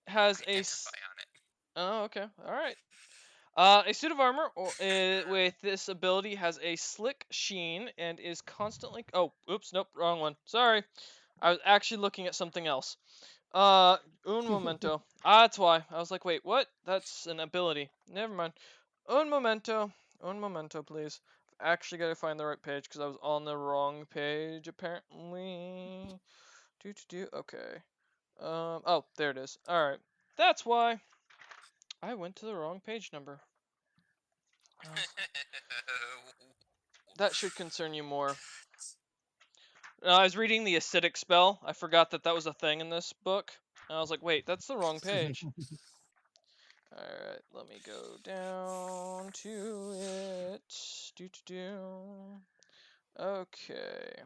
A: has a.
E: Identify on it.
A: Oh, okay. All right. A suit of armor with this ability has a slick sheen and is constantly. Oh, oops, nope, wrong one. Sorry, I was actually looking at something else. Un momento. That's why I was like, wait, what? That's an ability. Never mind. Un momento, please. I've actually got to find the right page because I was on the wrong page apparently. Okay. Oh, there it is. All right. That's why I went to the wrong page number. That should concern you more. I was reading the acidic spell. I forgot that was a thing in this book. And I was like, wait, that's the wrong page. Alright, let me go down to it. Okay.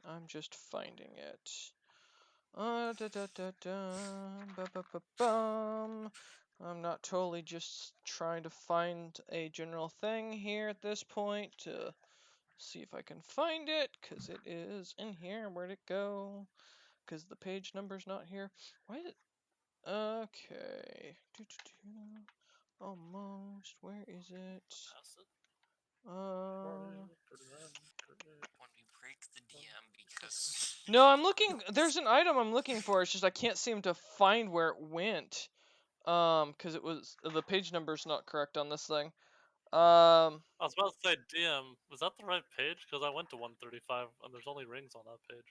A: I'm just finding it. I'm not totally just trying to find a general thing here at this point to see if I can find it, because it is in here. Where'd it go? Because the page number's not here. Why is it? Okay. Almost. Where is it?
B: Acid?
A: Uh.
E: When we break the DM because
A: No, I'm looking. There's an item I'm looking for. It's just I can't seem to find where it went. Because it was the page number's not correct on this thing.
B: I was about to say, DM, was that the right page? Because I went to 135 and there's only rings on that page.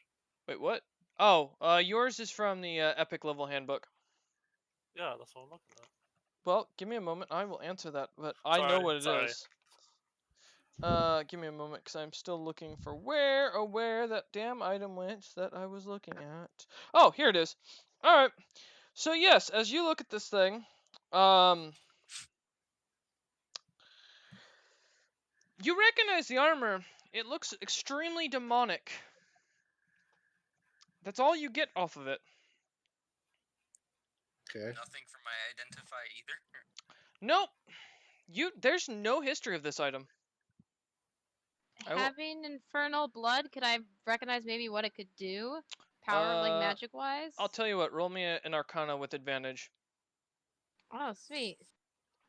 A: Wait, what? Oh, yours is from the Epic Level Handbook.
B: Yeah, that's what I'm looking at.
A: Well, give me a moment. I will answer that, but I know
B: Sorry,
A: what it
B: sorry.
A: is. Give me a moment, because I'm still looking for where that damn item went that I was looking at. Oh, here it is. Alright. So, yes, as you look at this thing, you recognize the armor. It looks extremely demonic. That's all you get off of it.
C: Okay.
E: nothing from my Identify either.
A: Nope. There's no history of this item. I will-
D: Having infernal blood, could I recognize maybe what it could do? Power, like magic wise?
A: I'll tell you what, roll me an Arcana with advantage.
D: Oh, sweet.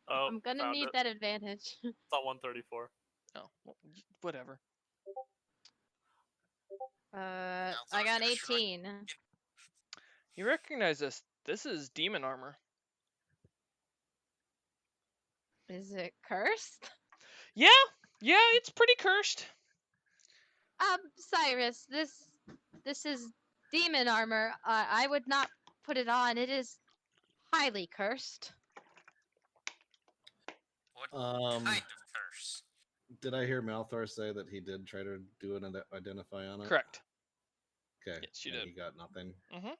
B: Oh,
D: I'm gonna
B: found
D: need
B: it.
D: that advantage.
B: It's on 134.
A: Oh, well, whatever.
D: I
E: Malthor's
D: got
E: gonna shrug.
D: 18.
A: You recognize this. This is demon armor.
D: Is it cursed?
A: Yeah, it's pretty cursed.
D: Cyrus, this is demon armor. I would not put it on. It is highly cursed.
E: What
C: Um,
E: kind of curse?
C: did I hear Malthor say that he did try to do an identify on it?
A: Correct.
C: Okay.
A: Yes, you
C: and
A: did.
C: He got nothing.
A: Mhm.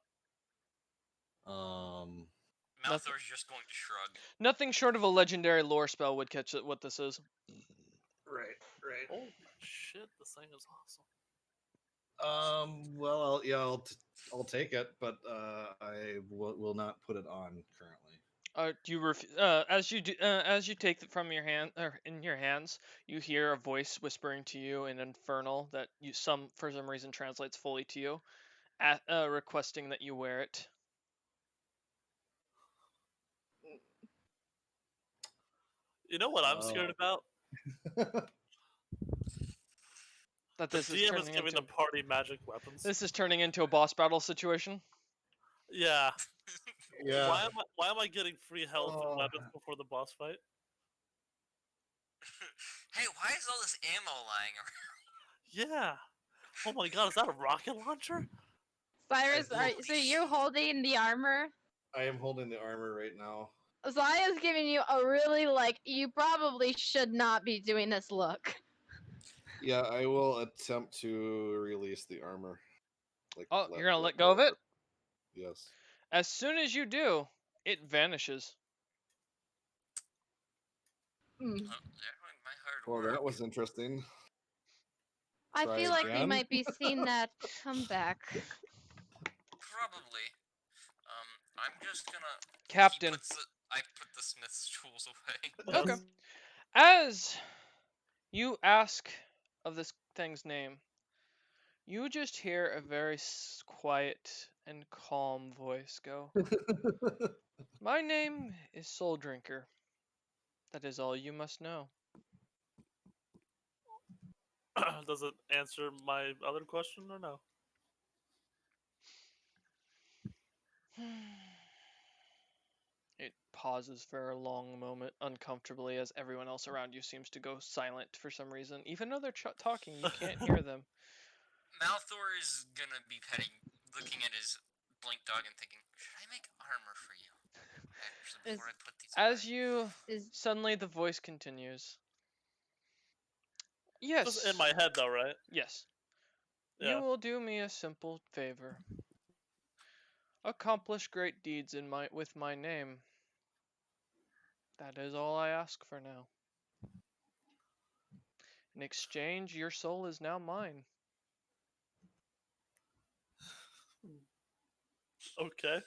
E: Malthor's just going to shrug.
A: Nothing short of a legendary lore spell would catch it. What this is.
C: Right.
B: Oh shit, this thing is awesome.
C: Well, I'll take it, but I will not put it on currently.
A: Do you as you take it from your hand or in your hands, you hear a voice whispering to you in Infernal that for some reason translates fully to you, requesting that you wear it.
B: You know what I'm scared about?
A: That
B: The
A: this is
B: DM is
A: turning
B: giving
A: into.
B: the party magic weapons.
A: This is turning into a boss battle situation.
B: Yeah.
C: Yeah.
B: Why am I getting free health and
C: Oh.
B: weapons before the boss fight?
E: Hey, why is all this ammo lying around?
B: Yeah. Oh my god, is that a rocket launcher?
D: Cyrus,
C: I
D: so you're holding the armor?
C: I am holding the armor right now.
D: Zaya's giving you a really, like, you probably should not be doing this look.
C: Yeah, I will attempt to release the armor. Like,
A: Oh, you're gonna let go of it?
C: Yes.
A: As soon as you do, it vanishes.
D: Hmm.
E: Oh, there went my hard
C: Well,
E: work.
C: that was interesting.
D: I
C: Try
D: feel like we
C: again?
D: might be seeing that comeback.
E: Probably. I'm just gonna.
A: Captain.
E: I put the smith's tools away.
A: Okay.
B: Yes.
A: As you ask of this thing's name, you just hear a very quiet and calm voice go, "My name is Soul Drinker. That is all you must know."
B: Does it answer my other question or no?
A: It pauses for a long moment, uncomfortably, as everyone else around you seems to go silent for some reason. Even though they're talking, you can't hear them.
E: Malthor is gonna be looking at his blink dog and thinking, should I make armor for you? Actually, before I put these
A: As
E: away?"
A: you
D: Is
A: suddenly, the voice continues.
B: Just in
A: Yes.
B: my head, though, right?
A: Yes.
B: Yeah.
A: You will do me a simple favor. Accomplish great deeds with my name. That is all I ask for now. In exchange, your soul is now mine.
B: Okay.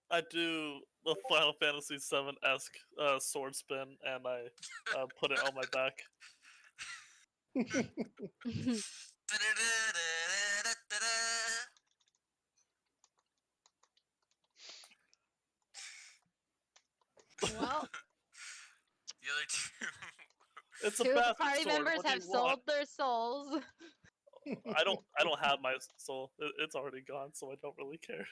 B: I do the Final Fantasy VII-esque sword spin, and I put it on my back.
D: well,
E: The other two.
B: It's a
D: two of the
B: bastard
D: party
B: sword.
D: members
B: What do
D: have
B: you want?
D: sold their souls.
B: I don't have my soul. It's already gone, so I don't really care.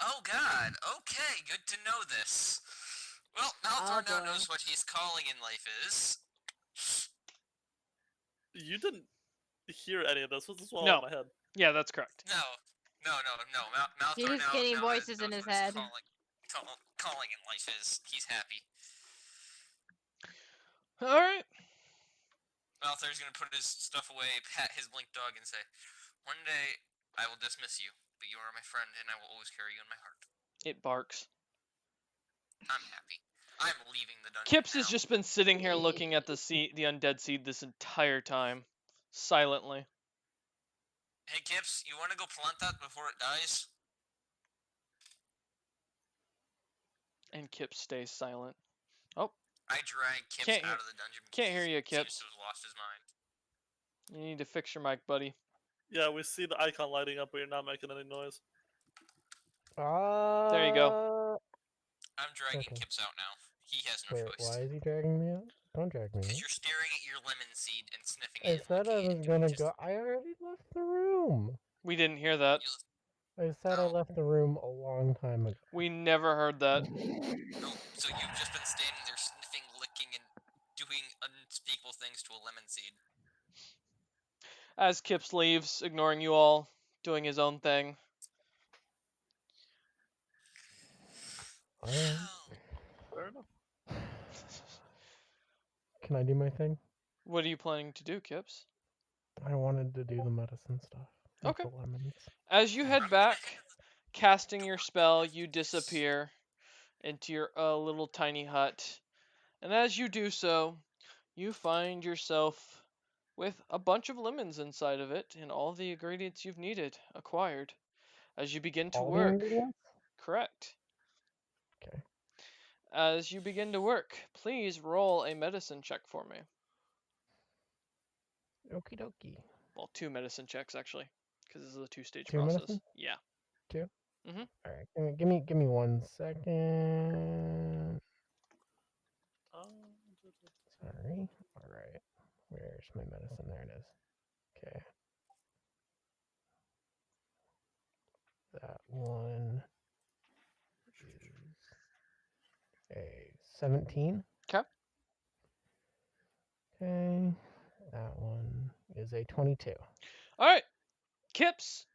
E: Oh god, okay, good to know this. Well, Malthor now
D: boy.
E: knows what his calling in life is.
B: You didn't hear any of this. This was all
A: No.
B: in my head.
A: Yeah, that's correct.
E: No. Malthor
D: He's
E: now
D: getting
E: knows
D: voices in his
E: what
D: head.
E: calling in life is. He's happy.
A: Alright.
E: Malthor's gonna put his stuff away, pat his blink dog, and say, "One day I will dismiss you, but you are my friend, and I will always carry you in my heart."
A: It barks.
E: I'm happy. I'm leaving the dungeon
A: Kips
E: now.
A: has just been sitting here looking at the undead seed this entire time. Silently.
E: Hey, Kips, you want to go plant that before it dies?
A: And Kips stays silent.
E: I drag Kips
A: Can't
E: out of the dungeon.
A: can't hear
E: because
A: you,
E: he
A: Kips.
E: Seems to have lost his mind.
A: You need to fix your mic, buddy.
B: Yeah, we see the icon lighting up, but you're not making any noise.
A: There you go.
E: I'm dragging
F: Okay.
E: Kips out now. He has no
F: Wait,
E: choice.
F: why is he dragging me out? Don't drag me
E: Because
F: out.
E: you're staring at your lemon seed and sniffing
F: I
E: it.
F: said I
E: looking
F: was
E: at it,
F: gonna
E: just-
F: go. I already left the room.
A: We didn't hear that.
F: I said I
E: Oh.
F: left the room a long time ago.
A: We never heard that.
E: No, so you've just been standing there sniffing, licking, and doing unspeakable things to a lemon seed.
A: As Kips leaves, ignoring you all, doing his own thing.
F: Alright.
B: Fair enough.
F: Can I do my thing?
A: What are you planning to do, Kips?
F: I wanted to do the medicine stuff. with
A: Okay.
F: The lemons.
A: As you head back, casting your spell, you disappear into your little tiny hut. And as you do so, you find yourself with a bunch of lemons inside of it and all the ingredients you've needed acquired. As you begin to
F: All the
A: work.
F: ingredients?
A: Correct.
F: Okay.
A: As you begin to work, please roll a medicine check for me.
F: Okie dokie.
A: Well, 2 medicine checks actually, because this is a 2-stage
F: 2
A: process.
F: medicine?
A: Yeah.
F: Alright, give me 1 second. Sorry. Alright. Where's my medicine? There it is. Okay. one is a 17.
A: 'Kay.
F: Okay. That one is a 22.
A: All right, Kips,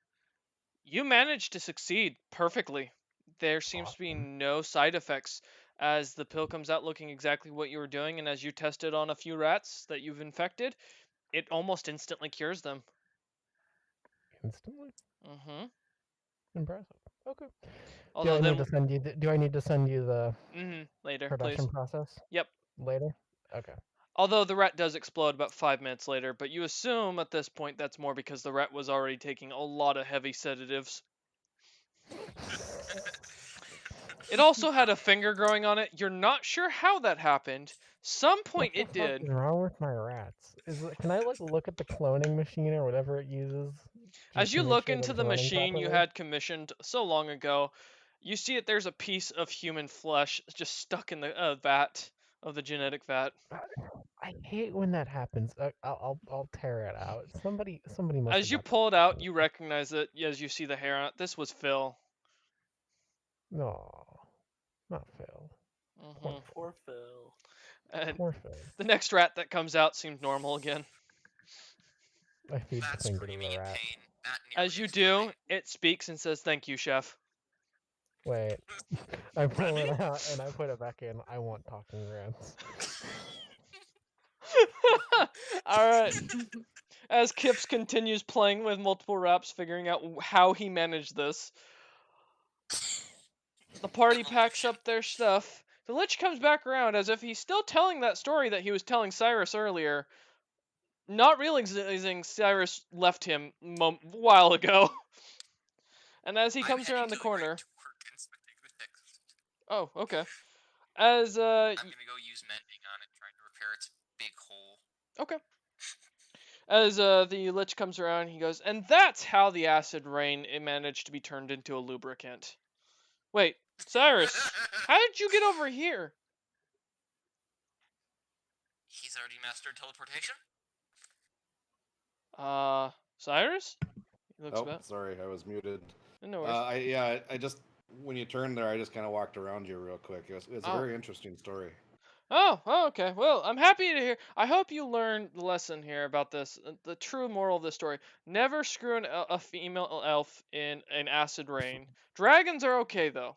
A: you managed to succeed perfectly. There seems to be
F: Awesome.
A: no side effects as the pill comes out looking exactly what you were doing, and as you tested on a few rats that you've infected, it almost instantly cures them.
F: Instantly.
A: Mm-hmm.
F: Impressive. Okay.
A: Although
F: do I need
A: then,
F: to send you? Do I need to send you the
A: later,
F: production
A: please.
F: process
A: Yep.
F: later? Okay.
A: Although the rat does explode about 5 minutes later, but you assume at this point that's more because the rat was already taking a lot of heavy sedatives. It also had a finger growing on it. You're not sure how that happened. Some
F: What
A: point
F: the
A: it
F: fuck
A: did.
F: is wrong with my rats? Can I like look at the cloning machine or whatever it uses?
A: As
F: just
A: you
F: to make
A: look
F: sure that
A: into
F: it's
A: the
F: running
A: machine you
F: properly?
A: had commissioned so long ago, you see that there's a piece of human flesh just stuck in the vat of the genetic vat.
F: I hate when that happens. I'll tear it out. Somebody must
A: As
F: have
A: you
F: done
A: pull it out, you recognize it as you see the hair on it. This was Phil.
F: No, not Phil.
A: Hmm.
B: Poor Phil.
A: And
F: Poor Phil.
A: the next rat that comes out seemed normal again.
F: I feed the
E: That's
F: finger to
E: screaming
F: the
E: in
F: rat.
E: pain, not nearly
A: As you
E: exploding.
A: do, it speaks and says, "Thank you, chef."
F: Wait, I pull
B: Ready?
F: it out and I put it back in. I want talking rats.
A: All right. As Kips continues playing with multiple raps, figuring out how he managed this, the party packs up their stuff. The Lich comes back around as if he's still telling that story that he was telling Cyrus earlier, not realizing Cyrus left him a while ago. And as he
E: I'm
A: comes
E: heading
A: around the
E: to
A: corner,
E: right to work inspecting the text.
A: oh, okay. As
E: I'm gonna go use mending on it, trying to repair its big hole.
A: okay. As the Lich comes around, he goes, and that's how the acid rain managed to be turned into a lubricant. Wait, Cyrus, how did you get over here?
E: He's already mastered teleportation?
A: Cyrus? He looks
C: Oh,
A: about.
C: sorry, I was muted.
A: No worries.
C: I just when you turned there, I just kind of walked around you real quick. It's a
A: Oh.
C: very interesting story.
A: Oh, okay. Well, I'm happy to hear. I hope you learned the lesson here about this. The true moral of this story: never screw a female elf in an acid rain. Dragons are okay though.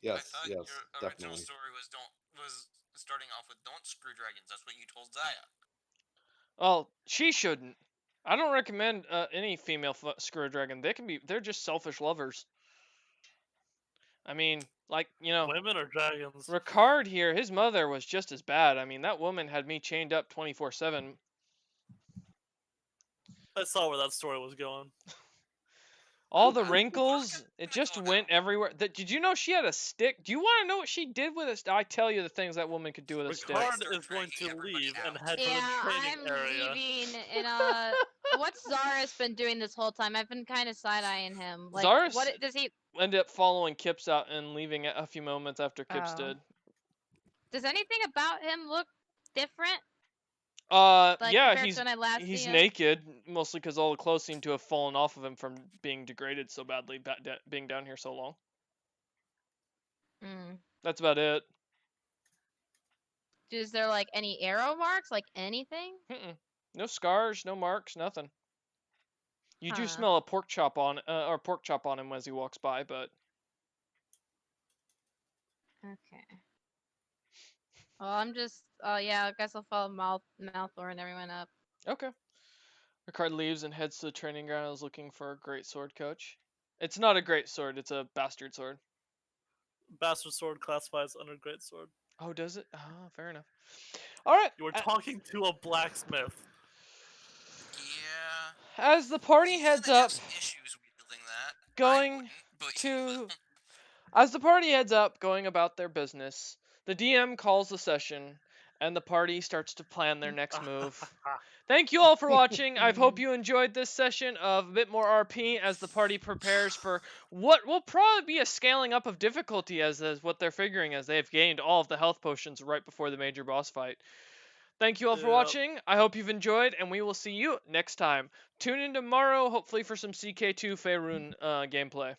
C: Yes,
E: I thought
C: yes,
E: your original
C: definitely.
E: story was starting off with don't screw dragons. That's what you told Zaya.
A: Well, she shouldn't. I don't recommend any female screw a dragon. They're just selfish lovers. I mean, like,
B: Women or dragons?
A: Ricard here, his mother was just as bad. I mean, that woman had me chained up 24/7.
B: I saw where that story was going.
A: All the wrinkles, it just went everywhere. Did you know she had a stick? Do you want to know what she did with a stick? I tell you the things that woman could do with a stick.
B: Ricard
E: Start
B: is going to
E: dragging everybody
B: leave and
E: out.
B: head for
D: Yeah,
B: the training
D: I'm
B: area.
D: leaving. And what's Zaris been doing this whole time? I've been kind of side eyeing him. Like,
A: Zaris
D: what does he?
A: ended up following Kips out and leaving a few moments after Kips
D: Oh.
A: did.
D: Does anything about him look different?
A: Yeah,
D: compared to when I last
A: he's
D: see him?
A: naked, mostly because all the clothes seem to have fallen off of him from being degraded so badly, being down here so long.
D: Mm.
A: That's about it.
D: Is there like any arrow marks? Like anything?
A: No scars, no marks, nothing. You do
D: Huh.
A: smell a pork chop on him as he walks by, but
D: Okay. Well, I'm just. Oh yeah, I guess I'll follow Malthor and everyone up.
A: okay. Ricard leaves and heads to the training grounds looking for a great sword coach. It's not a great sword, it's a bastard sword.
B: Bastard sword classifies under great sword.
A: Oh, does it? Ah, fair enough. Alright.
B: You were talking to a blacksmith.
E: Yeah.
A: As the party
E: He
A: heads
E: usually
A: up,
E: has some issues wielding that. I
A: going
E: wouldn't, but he
A: to
E: will.
A: as the party heads up, going about their business, the DM calls the session, and the party starts to plan their next move. Thank you all for watching. I hope you enjoyed this session of a bit more RP as the party prepares for what will probably be a scaling up of difficulty as what they're figuring as they've gained all of the health potions right before the major boss fight. Thank you all for
B: Yep.
A: watching. I hope you've enjoyed, and we will see you next time. Tune in tomorrow, hopefully for some CK2 Faerun gameplay.